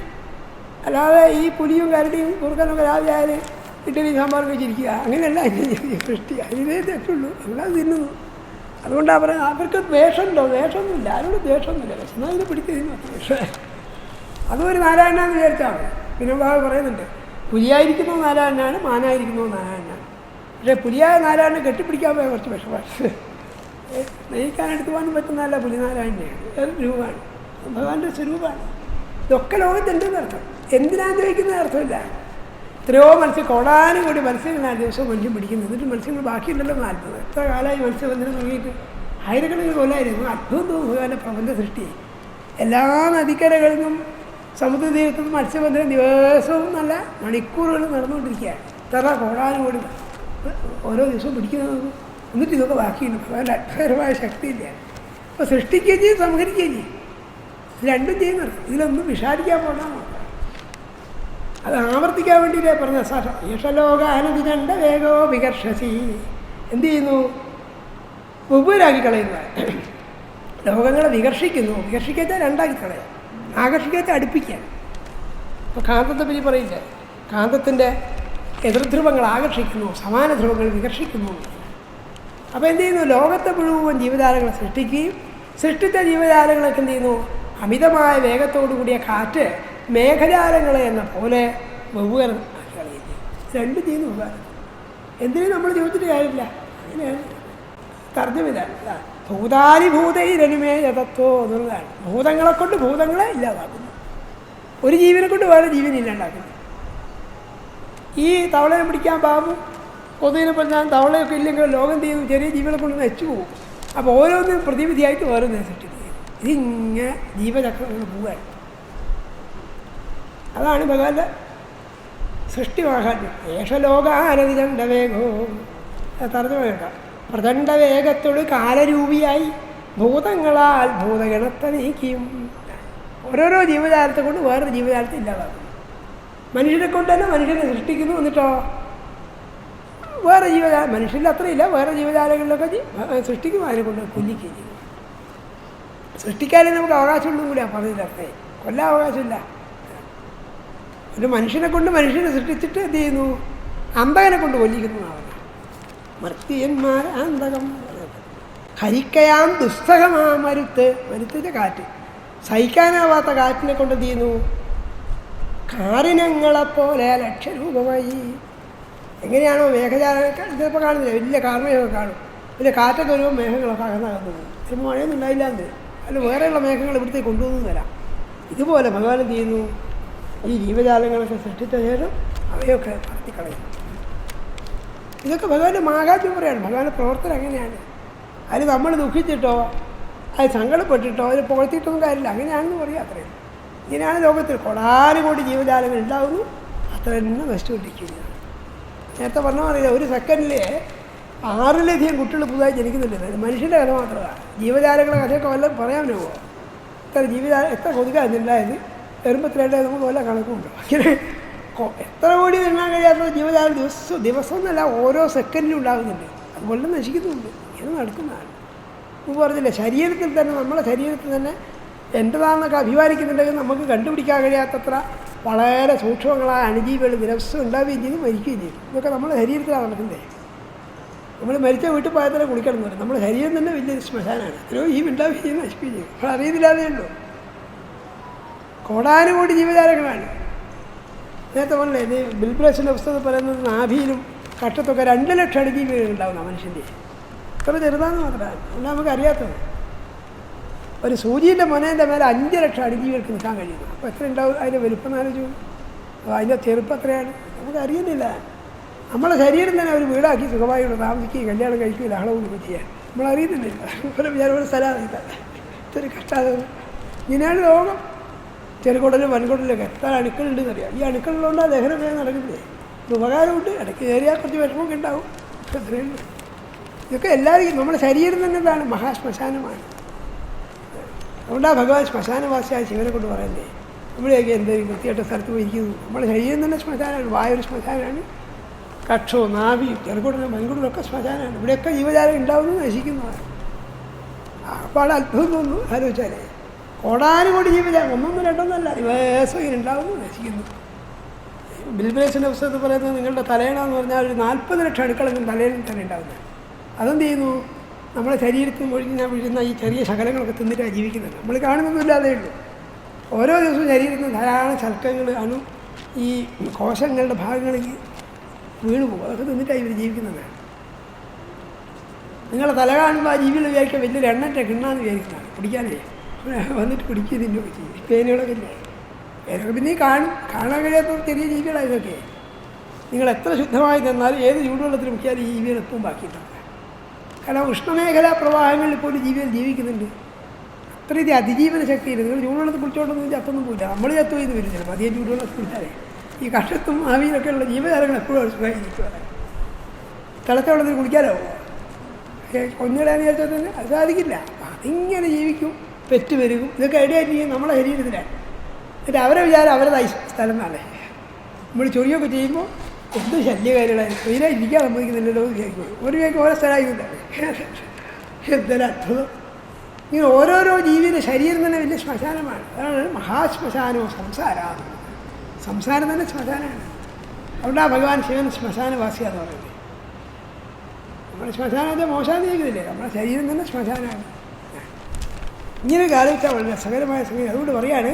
അല്ലാതെ ഈ പുലിയും കരടിയും കുറുക്കനൊക്കെ രാവിലെ ആയാലും ഇഡ്ഡലി സാമ്പാർ വെച്ചിരിക്കുക അങ്ങനെയല്ല സൃഷ്ടി. അതിനേ തെറ്റുള്ളൂ. എല്ലാം തിന്നുന്നു. അതുകൊണ്ട് അവർക്ക് ദ്വേഷമുണ്ടോ? ദ്വേഷമൊന്നുമില്ല, ആരോടും ദ്വേഷമൊന്നുമില്ല. വിശന്നാൽ ഇതിനെ പിടിക്കുന്നതിന് പക്ഷേ അതും ഒരു നാരായണനെന്ന് വിചാരിച്ചാൽ മതി. പിന്നെ പറയുന്നുണ്ട്, പുലിയായിരിക്കുന്നോ നാരായണനാണ്, മാനായിരിക്കുന്നോ നാരായണനാണ്. പക്ഷേ പുലിയായ നാരായണനെ കെട്ടിപ്പിടിക്കാൻ പോയ കുറച്ച് വിഷമാണ്. നയിക്കാൻ എടുത്തു പോകാനും പറ്റുന്നതല്ല പുലിനാരായണനെയാണ്, വേറെ രൂപമാണ്, ഭഗവാന്റെ സ്വരൂപമാണ്. ഇതൊക്കെ ലോകത്തുണ്ടെന്ന് അർത്ഥം. എന്തിനാന്ന് ചോദിക്കുന്ന അർത്ഥമില്ല. എത്രയോ കോടാനുകൂടി മത്സ്യങ്ങളാണ് ദിവസവും മനുഷ്യൻ പിടിക്കുന്നത്. എന്നിട്ട് മത്സ്യങ്ങൾ ബാക്കിയുണ്ടല്ലോ 40. എത്ര കാലമായി മത്സ്യബന്ധനം തുടങ്ങിയിട്ട്? ആയിരക്കണക്കിന് കൊല്ലമായിരുന്നു. അത്ഭുതം തോന്നും ഭഗവാന്റെ പ്രപഞ്ച സൃഷ്ടി. എല്ലാ നദിക്കരകളിൽ നിന്നും സമുദ്രതീരത്തു നിന്നും മത്സ്യബന്ധനം ദിവസവും നല്ല മണിക്കൂറുകൾ നടന്നുകൊണ്ടിരിക്കുകയാണ്. എത്ര കോടാനുകൂടി ഓരോ ദിവസവും പിടിക്കുന്നത്. എന്നിട്ട് ഇതൊക്കെ ബാക്കിയുണ്ട്. ഭഗവാന്റെ അത്ഭുതകരമായ ശക്തിയില്ല. അപ്പോൾ സൃഷ്ടിക്കുകയും ചെയ്യും, സംഹരിക്കുകയും ചെയ്യും. രണ്ടും ചെയ്യുന്നത്. ഇതിലൊന്നും വിഷാദിക്കാൻ പോകണം. അത് ആവർത്തിക്കാൻ വേണ്ടിയിട്ടേ പറഞ്ഞ യേശലോകാനതി കണ്ട വേഗോ വികർഷസി. എന്ത് ചെയ്യുന്നു? വെവ്വേറാക്കി കളയുക. ലോകങ്ങളെ വികർഷിക്കുന്നു. വികർഷിക്കാത്ത രണ്ടാക്കി കളയാം, ആകർഷിക്കാത്ത അടുപ്പിക്കാൻ. ഇപ്പോൾ കാന്തത്തെ പറ്റി പറയില്ല, കാന്തത്തിൻ്റെ എതിർധ്രുവങ്ങൾ ആകർഷിക്കുന്നു, സമാന ധ്രുവങ്ങൾ വികർഷിക്കുന്നു. അപ്പോൾ എന്ത് ചെയ്യുന്നു? ലോകത്തെ മുഴുവൻ ജീവജാലങ്ങളെ സൃഷ്ടിക്കുകയും സൃഷ്ടിച്ച ജീവജാലങ്ങളൊക്കെ എന്ത് ചെയ്യുന്നു? അമിതമായ വേഗത്തോടു കൂടിയ കാറ്റ് മേഘജാലങ്ങളെ എന്ന പോലെ വെവ്വേറെ ആക്കി കളയുന്നു. രണ്ടും ചെയ്യുന്നു ഉപകാരം. എന്തിനും നമ്മൾ ചോദിച്ചിട്ട് കാര്യമില്ല. അങ്ങനെയാണ് തർജ്ജമില്ല. ഭൂതാനി ഭൂതൈരനുമേ യഥത്വോ എന്നുള്ളതാണ്. ഭൂതങ്ങളെ കൊണ്ട് ഭൂതങ്ങളെ ഇല്ലാതാക്കുന്നു, ഒരു ജീവനെ കൊണ്ട് വേറെ ജീവനെ ഇല്ലാണ്ടാക്കുന്നു. ഈ തവളയെ പിടിക്കാൻ ബാബു കൊതുകിനെ പറഞ്ഞാൽ തവളയൊക്കെ ഇല്ലെങ്കിൽ ലോകം ചെയ്യുന്നു, ചെറിയ ജീവികളെ കൊണ്ട് നശിച്ചു പോകും. അപ്പോൾ ഓരോന്നും പ്രതിവിധിയായിട്ട് വേറെ സൃഷ്ടിക്കുന്നത്. ഇതിങ്ങനെ ജീവചക്രങ്ങൾ പോവുകയാണ്. അതാണ് ഭഗവാന്റെ സൃഷ്ടി മാഹാത്മ്യം. ഏഷലോകാനതി ചണ്ഡവേഗോ തർജ്ജമ കേൾക്കാം. പ്രചണ്ഡ വേഗത്തോട് കാലരൂപിയായി ഭൂതങ്ങളാൽ ഭൂതഗണത്തെ നീക്കിയും. ഓരോരോ ജീവജാലത്തെ കൊണ്ട് വേറൊരു ജീവജാലത്തെ ഇല്ലാതാക്കുന്നു. മനുഷ്യനെ കൊണ്ട് തന്നെ മനുഷ്യനെ സൃഷ്ടിക്കുന്നു. എന്നിട്ടോ വേറെ ജീവജാലം, മനുഷ്യരിൽ അത്രയില്ല, വേറെ ജീവജാലങ്ങളിലൊക്കെ സൃഷ്ടിക്കും, അതിനെ കൊണ്ട് കൊല്ലിക്കുകയും ചെയ്യും. സൃഷ്ടിക്കാനേ നമുക്ക് അവകാശമുള്ളതും കൂടിയാണ് പറഞ്ഞതിലർത്ഥേ. കൊല്ലാൻ അവകാശമില്ല. ഒരു മനുഷ്യനെ കൊണ്ട് മനുഷ്യനെ സൃഷ്ടിച്ചിട്ട് എന്ത് ചെയ്യുന്നു? അന്തകനെ കൊണ്ട് കൊല്ലിക്കുന്നു. മർത്തിയന്മാർ അന്തകം ഹരിക്കയാം ദുസ്സഹമാ മരുത്തിൻ്റെ കാറ്റ്, സഹിക്കാനാവാത്ത കാറ്റിനെ കൊണ്ട് എന്ത് ചെയ്യുന്നു? കാറിനങ്ങളെപ്പോലെ ലക്ഷ്യരൂപമായി. എങ്ങനെയാണോ മേഘജാലങ്ങൾ ചിലപ്പോൾ കാണുന്നില്ല, വലിയ കാർമേഘമൊക്കെ കാണും, വലിയ കാറ്റൊക്കെ വരുമ്പോൾ മേഘങ്ങളൊക്കെ അകന്നാകുന്നത്. ചിലപ്പോൾ മഴയൊന്നും ഉണ്ടായില്ലാന്ന്, അല്ല വേറെയുള്ള മേഘങ്ങൾ ഇവിടുത്തേക്ക് കൊണ്ടുവന്നു തരാം. ഇതുപോലെ ഭഗവാൻ എന്ത് ചെയ്യുന്നു? ഈ ജീവജാലങ്ങളൊക്കെ സൃഷ്ടിച്ച ശേഷം അവയൊക്കെ പറത്തിക്കളയും. ഇതൊക്കെ ഭഗവാന്റെ മാഹാത്മ്യം പറയാണ്. ഭഗവാന്റെ പ്രവർത്തനം അങ്ങനെയാണ്. അതിൽ നമ്മൾ ദുഃഖിച്ചിട്ടോ അത് സങ്കടപ്പെട്ടിട്ടോ അതിൽ പുകഴ്ത്തിയിട്ടൊന്നും കാര്യമില്ല. അങ്ങനെയാണെന്ന് പറയാം. അത്രയും ഇങ്ങനെയാണ് ലോകത്തിൽ കോടാനുകോടി ജീവജാലങ്ങൾ ഉണ്ടാകുന്നു, അത്ര തന്നെ നശിച്ചുകൊണ്ടിരിക്കുകയാണ്. നേരത്തെ പറഞ്ഞാൽ അറിയില്ല, ഒരു സെക്കൻഡിൽ 6ലധികം കുട്ടികൾ പുതുതായി ജനിക്കുന്നുണ്ട്. മനുഷ്യൻ്റെ കഥ മാത്രമാണ്. ജീവജാലങ്ങളുടെ കഥയൊക്കെ വല്ലതും പറയാമോ? എത്ര കൊതുകാന്നുണ്ടായത് എറുമ്പത്തിലായിട്ട് നമുക്ക് വല്ല കണക്കുണ്ടോ? അങ്ങനെ എത്ര കോടി തിന്നാൻ കഴിയാത്ത ജീവജാലം ദിവസം എന്നല്ല ഓരോ സെക്കൻഡിലും ഉണ്ടാകുന്നുണ്ട്. അതുപോലെ നശിക്കുന്നുണ്ട്. ഇത് നടക്കുന്നതാണ്. നമുക്ക് പറഞ്ഞില്ല, ശരീരത്തിൽ തന്നെ, നമ്മളെ ശരീരത്തിൽ തന്നെ എൻ്റെതാണെന്നൊക്കെ അഭിമാനിക്കുന്നുണ്ടെങ്കിൽ നമുക്ക് കണ്ടുപിടിക്കാൻ കഴിയാത്തത്ര വളരെ സൂക്ഷ്മങ്ങളായ അണുജീവികൾ ദിവസം ഉണ്ടാവുകയും ചെയ്തു, മരിക്കുകയും ചെയ്തു. ഇതൊക്കെ നമ്മുടെ ശരീരത്തിലാണ് നടക്കുന്നത്. നമ്മൾ മരിച്ച വീട്ടിൽ പോയാൽ തന്നെ കുളിക്കണം എന്ന് പറയും. നമ്മുടെ ശരീരം തന്നെ വലിയൊരു ശ്മശാനാണ്. എത്രയോ ഈ ഉണ്ടാവുകയും ചെയ്ത് നശിക്കുകയും ചെയ്യും. നമ്മൾ അറിയുന്നില്ലാതെ ഉള്ളൂ. കോടാനുകോടി ജീവജാലങ്ങളാണ്. നേരത്തെ പറഞ്ഞില്ലേ, ഇത് ബിൽബ്രേഷൻ്റെ പുസ്തകത്തിൽ പറയുന്നത് നാഭിയിലും കട്ടത്തൊക്കെ 2 ലക്ഷം അണുജീവികൾ ഉണ്ടാവുന്ന മനുഷ്യൻ്റെ. ഇത്ര ചെറുതാന്ന് മാത്രമാണ്. അതുകൊണ്ട് നമുക്ക് അറിയാത്തത്. ഒരു സൂചിൻ്റെ മുനേൻ്റെ മേലെ 5 ലക്ഷം അണുജീവികൾക്ക് നിൽക്കാൻ കഴിയുന്നു. അപ്പോൾ എത്ര ഉണ്ടാവും അതിൻ്റെ വലുപ്പം ആലോചിച്ചു? അപ്പോൾ അതിൻ്റെ ചെറുപ്പം എത്രയാണ് നമുക്ക് അറിയുന്നില്ല. നമ്മളെ ശരീരം തന്നെ ഒരു വീടാക്കി സുഖമായി ഇവിടെ താമസിക്കുകയും കല്യാണം കഴിക്കുകയും ആളവും ചെയ്യാൻ നമ്മളറിയുന്നില്ല. അതുപോലെ വിചാരം സ്ഥലമില്ല. ഇതൊരു കഷ്ടാതെ ഇങ്ങനെയാണ് ലോകം. ചെറുകുടലും വൻകുടലൊക്കെ എത്ര അണുക്കളുണ്ടെന്ന് അറിയാം. ഈ അണുക്കളിലുകൊണ്ടാണ് ദഹനമേ നടക്കുന്നത്. ഉപകാരമുണ്ട്, ഇടയ്ക്ക് കയറിയാൽ കുറച്ച് വിഷമമൊക്കെ ഉണ്ടാവും. അത്രയും ഇതൊക്കെ എല്ലാവരും നമ്മുടെ ശരീരം തന്നെ എന്താണ്? മഹാശ്മശാനമാണ്. അതുകൊണ്ടാണ് ഭഗവാൻ ശ്മശാനവാസിയായ ശിവനെ കൊണ്ട് പറയുന്നത്. നമ്മളെയൊക്കെ എന്തെങ്കിലും വൃത്തിയായിട്ട സ്ഥലത്ത് പോയിരിക്കുന്നു. നമ്മുടെ ശരീരം തന്നെ ശ്മശാനമാണ്. വായൊരു ശ്മശാനമാണ്, കക്ഷവും നാഭിയും ചെറുകുടലും വൻകുടലൊക്കെ ശ്മശാനമാണ്. ഇവിടെയൊക്കെ ജീവജാലം ഉണ്ടാവുന്നു, നശിക്കുന്നതാണ്. അപ്പോൾ അത്ഭുതം തോന്നുന്നു ആലോചിച്ചാലേ. കോടാനുകോടി ജീവിതം ഒന്നൊന്നും രണ്ടൊന്നല്ല, ദിവസം ഇങ്ങനെ ഉണ്ടാവുന്നു, നശിക്കുന്നു. ബിൽബ്രേഷൻ്റെ പുസ്തകത്തിൽ പറയുന്നത് നിങ്ങളുടെ തലയണ എന്ന് പറഞ്ഞാൽ ഒരു 40 ലക്ഷം അണുക്കളെങ്കിലും തലയിൽ തന്നെ ഉണ്ടാവുന്നത്. അതെന്ത് ചെയ്യുന്നു? നമ്മളെ ശരീരത്തിൽ വീഴുന്ന ഈ ചെറിയ ശകലങ്ങളൊക്കെ തിന്നിട്ടാണ് ജീവിക്കുന്നത്. നമ്മൾ കാണുന്നൊന്നുമില്ലാതെ ഉള്ളൂ. ഓരോ ദിവസവും ശരീരത്തിൽ ധാരാളം ശൽക്കങ്ങൾ അണു ഈ കോശങ്ങളുടെ ഭാഗങ്ങളിൽ വീണു പോകും. അതൊക്കെ തിന്നിട്ടാണ് ഇവർ ജീവിക്കുന്നതാണ്. നിങ്ങളെ തല കാണുമ്പോൾ ആ ജീവികൾ വിചാരിക്കാൻ വലിയൊരു എണ്ണൻ്റെ കിണ്ണാന്ന് വിചാരിക്കുന്നതാണ്. കുടിക്കാനേ വന്നിട്ട് കുടിക്കുന്നതിൻ്റെ ചെയ്യും. പേനുകളൊക്കെ ഇല്ലേ, പേനൊക്കെ പിന്നെ കാണാൻ കഴിയാത്ത ചെറിയ ജീവികളാണ് ഇതൊക്കെ. നിങ്ങൾ എത്ര ശുദ്ധമായി തന്നാലും ഏത് ചൂടുവെള്ളത്തിൽ മുക്കിയാലും ഈ ജീവികൾ എത്തും ബാക്കിയിട്ടുണ്ട്. കാരണം ഉഷ്ണമേഖലാ പ്രവാഹങ്ങളിൽ പോലും ജീവികൾ ജീവിക്കുന്നുണ്ട്. അത്രയും അതിജീവന ശക്തിയില്ല. നിങ്ങൾ ചൂടുവെള്ളത്തിൽ കുളിച്ചോണ്ടൊന്നും ചത്തൊന്നും പോയില്ല. നമ്മൾ ചത്തു പോയി വരുന്നില്ല. അധികം ചൂടുവെള്ളത്തിൽ കുളിച്ചാലേ ഈ കഷത്തും ആവിയിലൊക്കെ ഉള്ള ജീവജാലങ്ങൾ എപ്പോഴും സുഖമായിരിക്കും. തിളച്ച വെള്ളത്തിൽ കുളിക്കാലോ കൊന്നിടാന്ന് വിചാരിച്ചാൽ തന്നെ അത് സാധിക്കില്ല. അതിങ്ങനെ ജീവിക്കും, പെറ്റ് പെരുകും. ഇതൊക്കെ ഐഡിയായിട്ട് നമ്മളെ ശരീരത്തിലാണ്. എന്നിട്ട് അവരെ വിചാരം അവരുടെ സ്ഥലം എന്നാണ്. നമ്മൾ ചൊറിയൊക്കെ ചെയ്യുമ്പോൾ എന്ത് ശല്യകാരികളായി ഇതിനെ ഇരിക്കാൻ സമ്മതിക്കുന്നില്ലല്ലോ എന്ന് വിചാരിക്കും. ഒരു വിചാരിക്കും ഓരോ സ്ഥലമായിരുന്നില്ല. എന്തെല്ലാം അത്ഭുതം! ഇങ്ങനെ ഓരോരോ ജീവിയുടെ ശരീരം തന്നെ വലിയ ശ്മശാനമാണ്. അതാണ് മഹാശ്മശാനോ സംസാരം. സംസാരം തന്നെ ശ്മശാനമാണ്. അതുകൊണ്ടാണ് ഭഗവാൻ ശിവൻ ശ്മശാനവാസിയാന്ന് പറയുന്നത്. നമ്മുടെ ശ്മശാനത്തെ മോശാന്ന് ചോദിക്കുന്നില്ലേ, നമ്മുടെ ശരീരം തന്നെ ശ്മശാനമാണ്. ഇങ്ങനെ കാലഘട്ടം വളരെ രസകരമായ സംഗതി. അതുകൊണ്ട് പറയാണ്,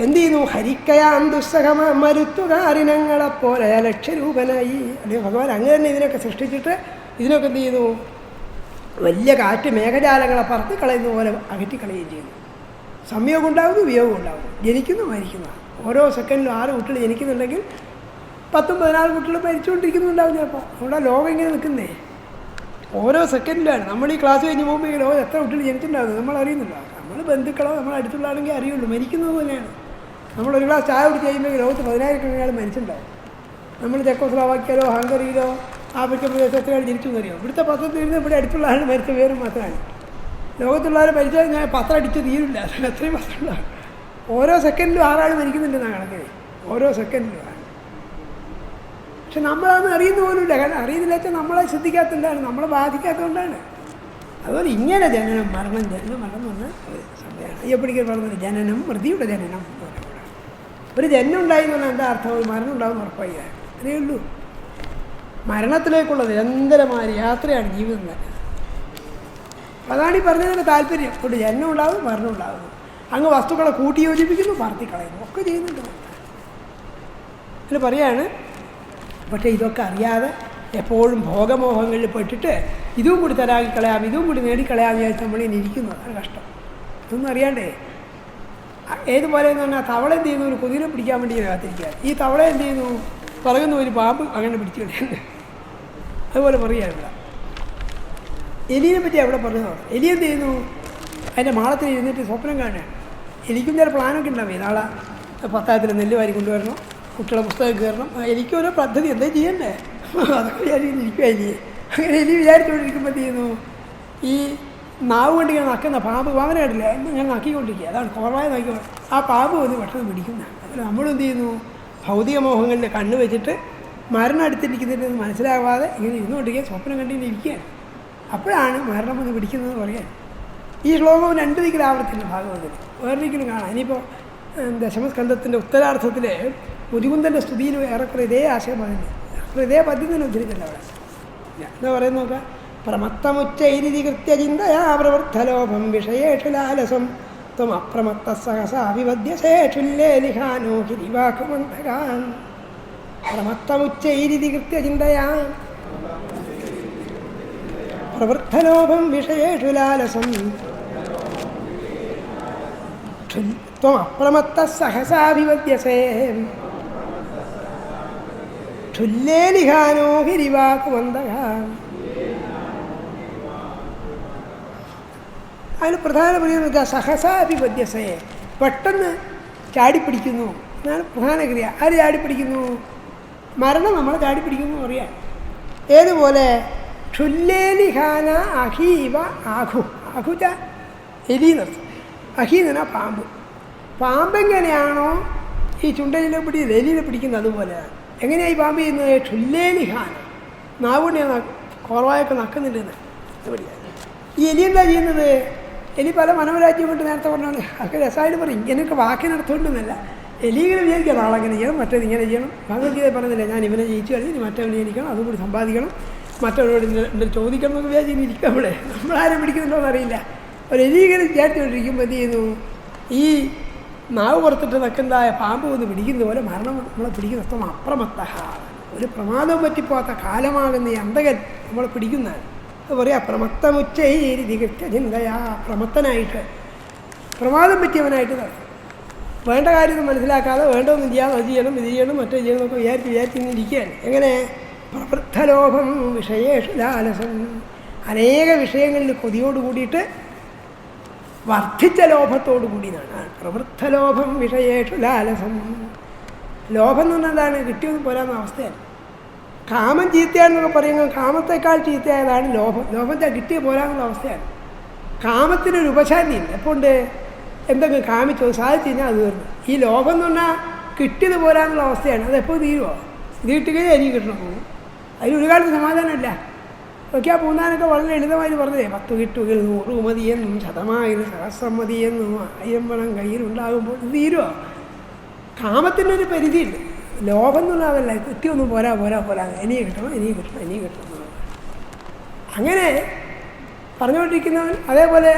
എന്ത് ചെയ്യുന്നു? ഹരിക്കയാം ദുസ്സഹമ മരുത്തുകാരിനങ്ങളെപ്പോലെ ലക്ഷ്യരൂപനായി. അല്ലെങ്കിൽ ഭഗവാൻ അങ്ങനെ തന്നെ ഇതിനൊക്കെ സൃഷ്ടിച്ചിട്ട് ഇതിനൊക്കെ എന്ത് ചെയ്യുന്നു? വലിയ കാറ്റ് മേഘജാലങ്ങളെ പറത്തി കളയുന്ന പോലെ അകറ്റിക്കളയുകയും ചെയ്യുന്നു. സംയോഗം ഉണ്ടാകുന്നു, വിയോഗം ഉണ്ടാകുന്നു, ജനിക്കുന്നു, മരിക്കുന്നു. ഓരോ സെക്കൻഡിലും 6 കുട്ടികൾ ജനിക്കുന്നുണ്ടെങ്കിൽ 10-14 കുട്ടികൾ മരിച്ചുകൊണ്ടിരിക്കുന്നുണ്ടാവും ചിലപ്പോൾ. അവിടെ ലോകം ഇങ്ങനെ നിൽക്കുന്നേ ഓരോ സെക്കൻഡിലാണ്. നമ്മൾ ഈ ക്ലാസ് കഴിഞ്ഞ് പോകുമ്പോൾ ഈ ലോകം എത്ര കുട്ടികൾ ജനിച്ചിട്ടുണ്ടാകുന്നത് നമ്മൾ അറിയുന്നില്ല. നമ്മൾ ബന്ധുക്കളോ നമ്മൾ അടുത്തുള്ളതാണെങ്കിൽ അറിയുള്ളൂ. മരിക്കുന്നത് തന്നെയാണ്. നമ്മളൊരു ഗ്ലാസ് ചായ കുടിച്ച് കഴിയുമ്പോൾ ലോകത്ത് 10,000 മരിച്ചിട്ടുണ്ടാവും. നമ്മൾ ചെക്കോസ്ലോവാക്യയിലോ ഹംഗറിയിലോ ആഫ്രിക്കൻ പ്രദേശത്തിലാണ് ജനിച്ചു എന്നറിയാം. ഇവിടുത്തെ പത്രത്തിൽ ഇരുന്ന് ഇവിടെ അടുത്തുള്ള ആൾ മരിച്ച പേരും മാത്രമാണ്. ലോകത്തുള്ള ആൾ മരിച്ചാൽ ഞാൻ പത്രം അടിച്ച് തീരില്ല. അത്രയും പത്രമുള്ള ഓരോ സെക്കൻഡിലും 6 ആൾ മരിക്കുന്നുണ്ടെന്നാണ് കണക്കിന്. ഓരോ സെക്കൻഡിലും. പക്ഷെ നമ്മളതൊന്നും അറിയുന്ന പോലുമില്ല. കാരണം അറിയുന്നില്ലാത്ത നമ്മളെ ശ്രദ്ധിക്കാത്തതുകൊണ്ടാണ്, നമ്മളെ ബാധിക്കാത്തതുകൊണ്ടാണ്. അതുപോലെ ഇങ്ങനെ ജനനം മരണം ജനനം മരണം എന്ന് സമയമാണ്. അയ്യപ്പടിക്കൽ പറഞ്ഞത് ജനനം മൃതിയുടെ ജനനം എന്ന് പറയുന്നത്. ഒരു ജന്മം ഉണ്ടായി എന്ന് പറഞ്ഞാൽ എന്താ അർത്ഥം? ഒരു മരണം ഉണ്ടാകുന്ന ഉറപ്പായി. അതേ ഉള്ളൂ. മരണത്തിലേക്കുള്ള നിരന്തരമായ യാത്രയാണ് ജീവിതം തന്നെ. അതാണ് ഈ പറഞ്ഞതിൻ്റെ താല്പര്യം. ഒരു ജന്മം ഉണ്ടാകും, മരണം ഉണ്ടാകുന്നു. അങ്ങ് വസ്തുക്കളെ കൂട്ടി യോജിപ്പിക്കുന്നു, പറത്തിക്കളയുന്നു, ഒക്കെ ചെയ്യുന്നുണ്ട്. അതിൽ പറയാണ്, പക്ഷേ ഇതൊക്കെ അറിയാതെ എപ്പോഴും ഭോഗമോഹങ്ങളിൽ പെട്ടിട്ട് ഇതും കൂടി തരാക്കിക്കളയാം, ഇതും കൂടി നേടിക്കളയാമെന്ന് വിചാരിച്ച് നമ്മളിങ്ങനെ ഇരിക്കുന്നു. അതാണ് കഷ്ടം. ഇതൊന്നും അറിയാണ്ടേ ഏതുപോലെ എന്ന് പറഞ്ഞാൽ തവള എന്ത് ചെയ്യുന്നു? ഒരു കുതിരെ പിടിക്കാൻ വേണ്ടി കാത്തിരിക്കുക. ഈ തവള എന്ത് ചെയ്യുന്നു? പറയുന്ന ഒരു പാമ്പ് അങ്ങനെ പിടിച്ചു കളയുന്നു. അതുപോലെ പറയുകയാണ്. എലിയെ പറ്റി അവിടെ പറഞ്ഞതാണ്. എലി എന്ത് ചെയ്യുന്നു? അതിൻ്റെ മാളത്തിൽ ഇരുന്നിട്ട് സ്വപ്നം കാണുകയാണ്. എലിക്കും ചില പ്ലാനൊക്കെ ഉണ്ടാവും. നാളെ 10,000 നെല്ല് വാരി കൊണ്ടുവരണം, കുട്ടികളെ പുസ്തകം കയറണം. എനിക്ക് ഓരോ പദ്ധതി എന്താ ചെയ്യണ്ടേ? അതൊക്കെ വിചാരിച്ചിരിക്കുക എലി. അങ്ങനെ എലി വിചാരിച്ചുകൊണ്ടിരിക്കുമ്പോൾ എന്ത് ചെയ്യുന്നു? ഈ നാവ് കൊണ്ട് ഇങ്ങനെ നക്കുന്ന പാമ്പ് പാമ്പനെ കണ്ടില്ലേ, ഞാൻ നക്കിക്കൊണ്ടിരിക്കുക. അതാണ് കുറവായ നക്കി. ആ പാമ്പ് വന്ന് പെട്ടെന്ന് പിടിക്കുന്നതാണ്. അതുപോലെ നമ്മളെന്ത് ചെയ്യുന്നു? ഭൗതിക മോഹങ്ങളിൽ കണ്ണ് വെച്ചിട്ട് മരണം അടുത്തിരിക്കുന്നുണ്ടെന്ന് മനസ്സിലാവാതെ ഇങ്ങനെ ഇരുന്നുകൊണ്ടിരിക്കുക, സ്വപ്നം കണ്ടിങ്ങനെ ഇരിക്കുകയാണ്. അപ്പോഴാണ് മരണം വന്ന് പിടിക്കുന്നതെന്ന് പറയാൻ. ഈ ശ്ലോകവും 2 ദിക്കിൽ ആവർത്തിക്കുന്ന ഭാഗവതത്തിൽ വേറെ ദിക്കിലും കാണാം. ഇനിയിപ്പോൾ ദശമസ്കന്ധത്തിൻ്റെ ഉത്തരാർത്ഥത്തിൽ മുരുകുന്ദൻ്റെ സ്തുതിയിൽ ഏറെക്കുറെ ഇതേ ആശയം പറയുന്നത്. അപ്പോൾ ഇതേ പദ്യം തന്നെ ഉദ്ധരിച്ചില്ല അവിടെ. എന്താ പറയുന്നത് നോക്കാം. പ്രമത്തമുച്ചൈരിതി കൃത്യചിന്തയാ പ്രവൃദ്ധലോഭം വിഷയേഷു ലാലസം ത്വം അപ്രമത്ത സഹസാ വിവദ്യശേഷുല്ലേലിഹാനോ ഹിരിവാക്കുമന്തകാൻ. പ്രമത്തമുച്ചൈരിതി കൃത്യചിന്തയാ പ്രവൃദ്ധലോഭം വിഷയേഷു ലാലസം ത്വം അപ്രമത്ത സഹസാ വിവദ്യസേ ക്ഷുല്ലേലിഹാനോ ഹിരിവാക്കുമന്തകാൻ. അതിൽ പ്രധാന പറയുന്നത് സഹസാഭിപദ്യസയെ പെട്ടെന്ന് ചാടിപ്പിടിക്കുന്നു എന്നാണ് പ്രധാന ക്രിയ. ആര് ചാടിപ്പിടിക്കുന്നു? മരണം നമ്മളെ ചാടിപ്പിടിക്കുന്നു പറയാം. ഏതുപോലെ? ക്ഷുല്ലേലിഹാന അഹീവ ആഘു. ആഘുച്ച എലി നിർത്തും. അഹി എന്ന് പറഞ്ഞാൽ പാമ്പ്. പാമ്പെങ്ങനെയാണോ ഈ ചുണ്ടലിനെ പിടിക്കുന്നത്, എലിനെ പിടിക്കുന്നത് അതുപോലെയാണ്. എങ്ങനെയാണ് ഈ പാമ്പ് ചെയ്യുന്നത്? ക്ഷുല്ലേലിഹാന നാവുകൊണ്ടിയാണ് കുറവായൊക്കെ നക്കുന്നുണ്ടെന്ന് പിടിക്കുക. ഈ എലി എന്താ ചെയ്യുന്നത്? എലി പല മനോരാജ്യം കൊണ്ട് നേരത്തെ പറഞ്ഞാണ് ഒക്കെ രസമായിട്ട് പറയും. ഇങ്ങനെയൊക്കെ വാക്കിനർത്ഥമുണ്ടെന്നല്ല. എലികൾ വിചാരിക്കുക ആളെങ്ങനെ ചെയ്യണം, മറ്റേത് ഇങ്ങനെ ചെയ്യണം. ഭഗവത്ഗീത പറഞ്ഞില്ല, ഞാൻ ഇവനെ ജയിച്ചു കളി, ഇനി മറ്റവനെ ജയിക്കണം, അതും കൂടി സമ്പാദിക്കണം, മറ്റവരോട് എന്തെങ്കിലും ചോദിക്കണം എന്നൊക്കെ വിചാരിച്ചിരിക്കും. നമ്മളാരും പിടിക്കുന്നുണ്ടോ എന്നറിയില്ല. ഒരു എലീകരെ വിചാരിച്ചുകൊണ്ടിരിക്കുമ്പോൾ എന്ത് ചെയ്യുന്നു, ഈ നാവ് പുറത്തിട്ട് നിൽക്കുന്നതായ പാമ്പ് ഒന്ന് പിടിക്കുന്ന പോലെ മരണം നമ്മളെ പിടിക്കുന്ന അപ്രമത്ത. ഒരു പ്രമാദം പറ്റിപ്പോത്ത കാലമാകുന്ന ഈ അന്തകൻ നമ്മളെ പിടിക്കുന്നതാണ്. അത് പറയാം പ്രമത്തമുച്ചൈരി ചിന്തയാ, പ്രമത്തനായിട്ട് പ്രമാദം പറ്റിയവനായിട്ട് നടക്കും. വേണ്ട കാര്യമൊന്നും മനസ്സിലാക്കാതെ വേണ്ടതൊന്നും ചെയ്യാം, അത് ചെയ്യണം ഇത് ചെയ്യണം മറ്റേ ചെയ്യണം എന്നൊക്കെ വിചാരിച്ചിരിക്കുകയാണ്. എങ്ങനെ പ്രവൃദ്ധലോഭം വിഷയേഷു ലാലസം, അനേക വിഷയങ്ങളിൽ കൊതിയോട് കൂടിയിട്ട് വർദ്ധിച്ച ലോഭത്തോടു കൂടിയതാണ് പ്രവൃദ്ധലോഭം വിഷയേഷു ലാലസം. ലോഭം എന്ന് പറഞ്ഞാൽ എന്താണ്? കിട്ടിയൊന്നും പോരാന്ന അവസ്ഥയാണ്. കാമം ചീത്തയാണെന്നൊക്കെ പറയുമ്പോൾ കാമത്തേക്കാൾ ചീത്തയായതാണ് ലോഭം. ലോഭത്തെ കിട്ടിയ പോരാന്നുള്ള അവസ്ഥയാണ്. കാമത്തിനൊരു ഉപശാന്തിയില്ല. എപ്പോൾ ഉണ്ട് എന്തെങ്കിലും കാമിച്ചോ സാധിച്ചു കഴിഞ്ഞാൽ അത് തീർന്നു. ഈ ലോഭം എന്ന് പറഞ്ഞാൽ കിട്ടിയത് പോരാന്നുള്ള അവസ്ഥയാണ്. അതെപ്പോൾ തീരുമോ? ഇത് കിട്ടുകയും എനിക്ക് കിട്ടണം പോകും. അതിനൊരു കാലത്ത് സമാധാനമില്ല. ഒക്കെ ആ പൂന്നാനൊക്കെ വളരെ ലളിതമായിട്ട് പറഞ്ഞതേ 10 കിട്ടുകിൽ 100 മതിയെന്നും 100 സഹസ്രം മതിയെന്നും 1000 പണം കയ്യിലുണ്ടാകുമ്പോൾ ഇത് തീരുമോ? കാമത്തിനൊരു പരിധിയുണ്ട്. ലോഭം എന്നുള്ളതല്ല, കിട്ടിയൊന്നും പോരാ ഇനിയും കിട്ടണം. അങ്ങനെ പറഞ്ഞുകൊണ്ടിരിക്കുന്നവൻ അതേപോലെ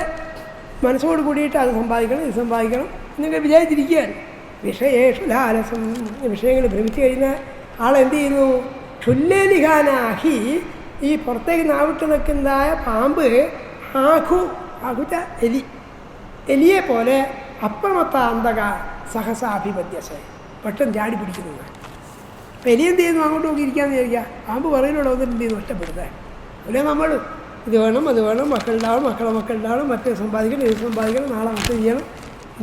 മനസ്സോട് കൂടിയിട്ട് അത് സമ്പാദിക്കണം ഇത് സമ്പാദിക്കണം എന്നൊക്കെ വിചാരിച്ചിരിക്കുകയാണ്. വിഷയേഷു ലാലസം, വിഷയങ്ങൾ ഭ്രമിച്ചു കഴിഞ്ഞാൽ ആളെന്ത് ചെയ്യുന്നു? ക്ഷുല്ലേലിഖാനാഹി, ഈ പുറത്തേക്ക് നാവിട്ട് നിൽക്കുന്നതായ പാമ്പ് ആഹുച്ച എലിയെ പോലെ അപ്രമത്ത അന്തക സഹസാഭിപദ്യസ, പെട്ടെന്ന് ചാടി പിടിക്കുന്നതാണ്. അപ്പം എലി എന്ത് ചെയ്യുന്നു? അങ്ങോട്ട് നോക്കി ഇരിക്കാമെന്ന് വിചാരിക്കുക. പാമ്പ് പറയുന്നോട് വന്നിട്ട് എന്ത് ചെയ്യുന്നു? ഒറ്റപ്പെടുത്താൻ. അല്ലേ നമ്മൾ ഇത് വേണം അത് വേണം, മക്കളുണ്ടാവണം മക്കളുണ്ടാവണം, മറ്റേ സമ്പാദിക്കണം ഇത് സമ്പാദിക്കണം, നാളെ മറ്റേ ചെയ്യണം,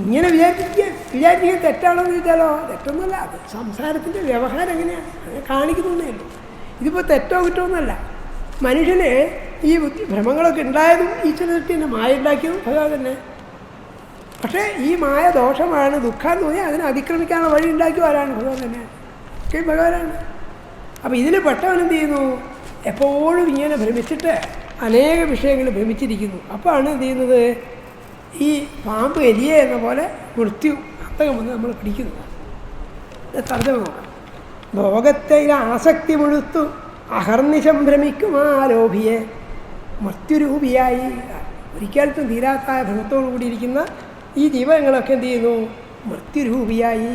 ഇങ്ങനെ വിചാരിക്കുക തെറ്റാണോ എന്ന് ചോദിച്ചാലോ തെറ്റൊന്നുമല്ല. അത് സംസാരത്തിൻ്റെ വ്യവഹാരം എങ്ങനെയാണ് അങ്ങനെ കാണിക്കുന്നതേ ഉള്ളൂ. ഇതിപ്പോൾ തെറ്റോ കിട്ടുമെന്നല്ല. മനുഷ്യന് ഈ ഭ്രമങ്ങളൊക്കെ ഉണ്ടായതും ഈശ്വരത്തിൽ തന്നെ മായ ഉണ്ടാക്കിയതും ഭഗവാൻ തന്നെ. പക്ഷേ ഈ മായ ദോഷമാണ്, ദുഃഖം തോന്നി അതിനെ അതിക്രമിക്കാനുള്ള വഴി ഉണ്ടാക്കിയ ആരാണ്? ഭഗവാൻ തന്നെയാണ്. ഭഗവാനാണ്. അപ്പോൾ ഇതിൽ പെട്ടവനെന്ത് ചെയ്യുന്നു? എപ്പോഴും ഇങ്ങനെ ഭ്രമിച്ചിട്ട് അനേക വിഷയങ്ങൾ ഭ്രമിച്ചിരിക്കുന്നു. അപ്പോഴാണ് എന്ത് ചെയ്യുന്നത്? ഈ പാമ്പ് എലിയെ എന്ന പോലെ മൃത്യു അത്തകം വന്ന് നമ്മൾ പിടിക്കുന്നത്. തർജ്ജമ നോക്കാം. ഭോഗത്തെ ആസക്തി മുഴുത്തു അഹർനിശം ഭ്രമിക്കും ആ ലോഭിയെ മൃത്യുരൂപിയായി. ഒരിക്കലും തീരാത്ത ഭ്രമത്തോടു കൂടിയിരിക്കുന്ന ഈ ജീവങ്ങളൊക്കെ എന്ത് ചെയ്യുന്നു? മൃത്യുരൂപിയായി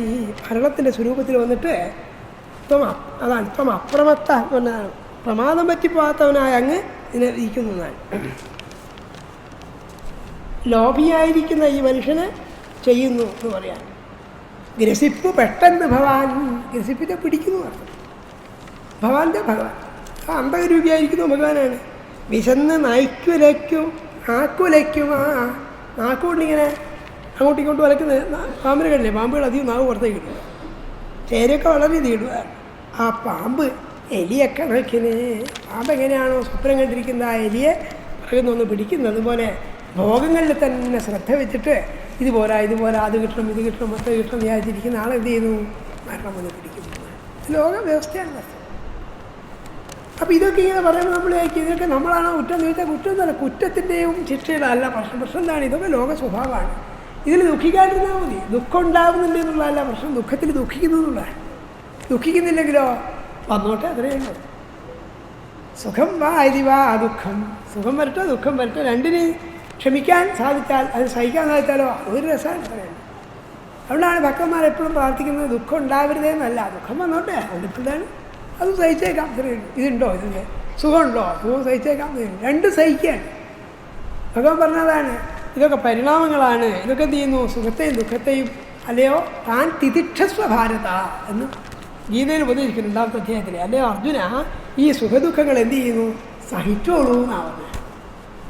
മരണത്തിൻ്റെ സ്വരൂപത്തിൽ വന്നിട്ട് അതാണ് അപ്രമത്ത എന്നാണ്, പ്രമാദം പറ്റിപ്പോകാത്തവനായ അങ്ങ് ഇതിനെ ഇരിക്കുന്നതാണ്. ലോഭിയായിരിക്കുന്ന ഈ മനുഷ്യന് ചെയ്യുന്നു എന്ന് പറയാൻ. ഗ്രസിപ്പ് പെട്ടെന്ന് ഭവാൻ, ഗ്രസിപ്പിനെ പിടിക്കുന്നു ഭഗവാൻ ആ അന്തകരൂപിയായിരിക്കുന്നു ഭഗവാനാണ്. വിശന്ന് നായ്ക്കുലയ്ക്കും നാക്കുലയ്ക്കും ആ നാക്കുകൊണ്ടിങ്ങനെ അങ്ങോട്ടും ഇങ്ങോട്ടും വലക്കുന്ന പാമ്പിനെ കണ്ടില്ലേ? പാമ്പുകൾ അധികം നാവ് പുറത്തേക്ക് ഇടുക, ചേരയൊക്കെ വളരെ ഇടുക. ആ പാമ്പ് എലിയെ കണക്കിന് പാമ്പ് എങ്ങനെയാണോ സ്വപ്നം കണ്ടിരിക്കുന്ന ആ എലിയെ പറയുന്നൊന്ന് പിടിക്കുന്നത്, അതുപോലെ ഭോഗങ്ങളിൽ തന്നെ ശ്രദ്ധ വെച്ചിട്ട് ഇതുപോലെ അത് കിട്ടണം ഇത് കിട്ടണം മറ്റേ കിട്ടണം വിചാരിച്ചിരിക്കുന്ന ആളെന്ത് ചെയ്യുന്നു? മരണം വന്ന് പിടിക്കുന്നു. ലോക വ്യവസ്ഥയാണ്. അപ്പോൾ ഇതൊക്കെ ഇങ്ങനെ പറയുമ്പോൾ നമ്മൾ ഇതൊക്കെ നമ്മളാണോ കുറ്റം ചോദിച്ചാൽ കുറ്റം എന്നല്ല, കുറ്റത്തിൻ്റെയും ശിക്ഷയുടെ അല്ല പ്രശ്നം. പ്രശ്നം എന്താണ്? ഇതൊക്കെ ലോക സ്വഭാവമാണ്. ഇതിൽ ദുഃഖിക്കാണ്ടിരുന്നാൽ മതി. ദുഃഖം ഉണ്ടാകുന്നുണ്ട് എന്നുള്ളതല്ല പ്രശ്നം, ദുഃഖത്തിൽ ദുഃഖിക്കുന്നു എന്നുള്ളതാണ്. ദുഃഖിക്കുന്നില്ലെങ്കിലോ വന്നോട്ടെ, അത്രയുള്ളൂ. സുഖം വാ അരി വാ ദുഃഖം, സുഖം വരട്ടെ ദുഃഖം വരട്ടെ, രണ്ടിന് ക്ഷമിക്കാൻ സാധിച്ചാൽ അത് സഹിക്കാൻ സാധിച്ചാലോ അതൊരു രസമാണ് പറയുന്നത്. അതുകൊണ്ടാണ് ഭക്തന്മാരെപ്പോഴും പ്രാർത്ഥിക്കുന്നത് ദുഃഖം ഉണ്ടാവരുതേന്നല്ല, ദുഃഖം വന്നോട്ടെ അതുകൊണ്ടിപ്പോഴാണ് അത് സഹിച്ചേക്കാം. ഇത്രയുള്ളൂ. ഇതുണ്ടോ ഇതിൻ്റെ സുഖമുണ്ടോ? സുഖം സഹിച്ചേക്കാം. രണ്ടും സഹിക്കുകയാണ്. ഭഗവാൻ പറഞ്ഞതാണ് ഇതൊക്കെ പരിണാമങ്ങളാണ്. ഇതൊക്കെ എന്ത് ചെയ്യുന്നു? സുഖത്തെയും ദുഃഖത്തെയും അല്ലയോ താൻ തിതിക്ഷസ്വ ഭാരത എന്ന് ഗീതയിൽ ഉപദേശിക്കുന്നു 2ാമത്തെ അധ്യായത്തിൽ. അല്ലയോ അർജുന, ഈ സുഖദുഃഖങ്ങൾ എന്ത് ചെയ്യുന്നു? സഹിച്ചോളൂ എന്നാവുന്നത്.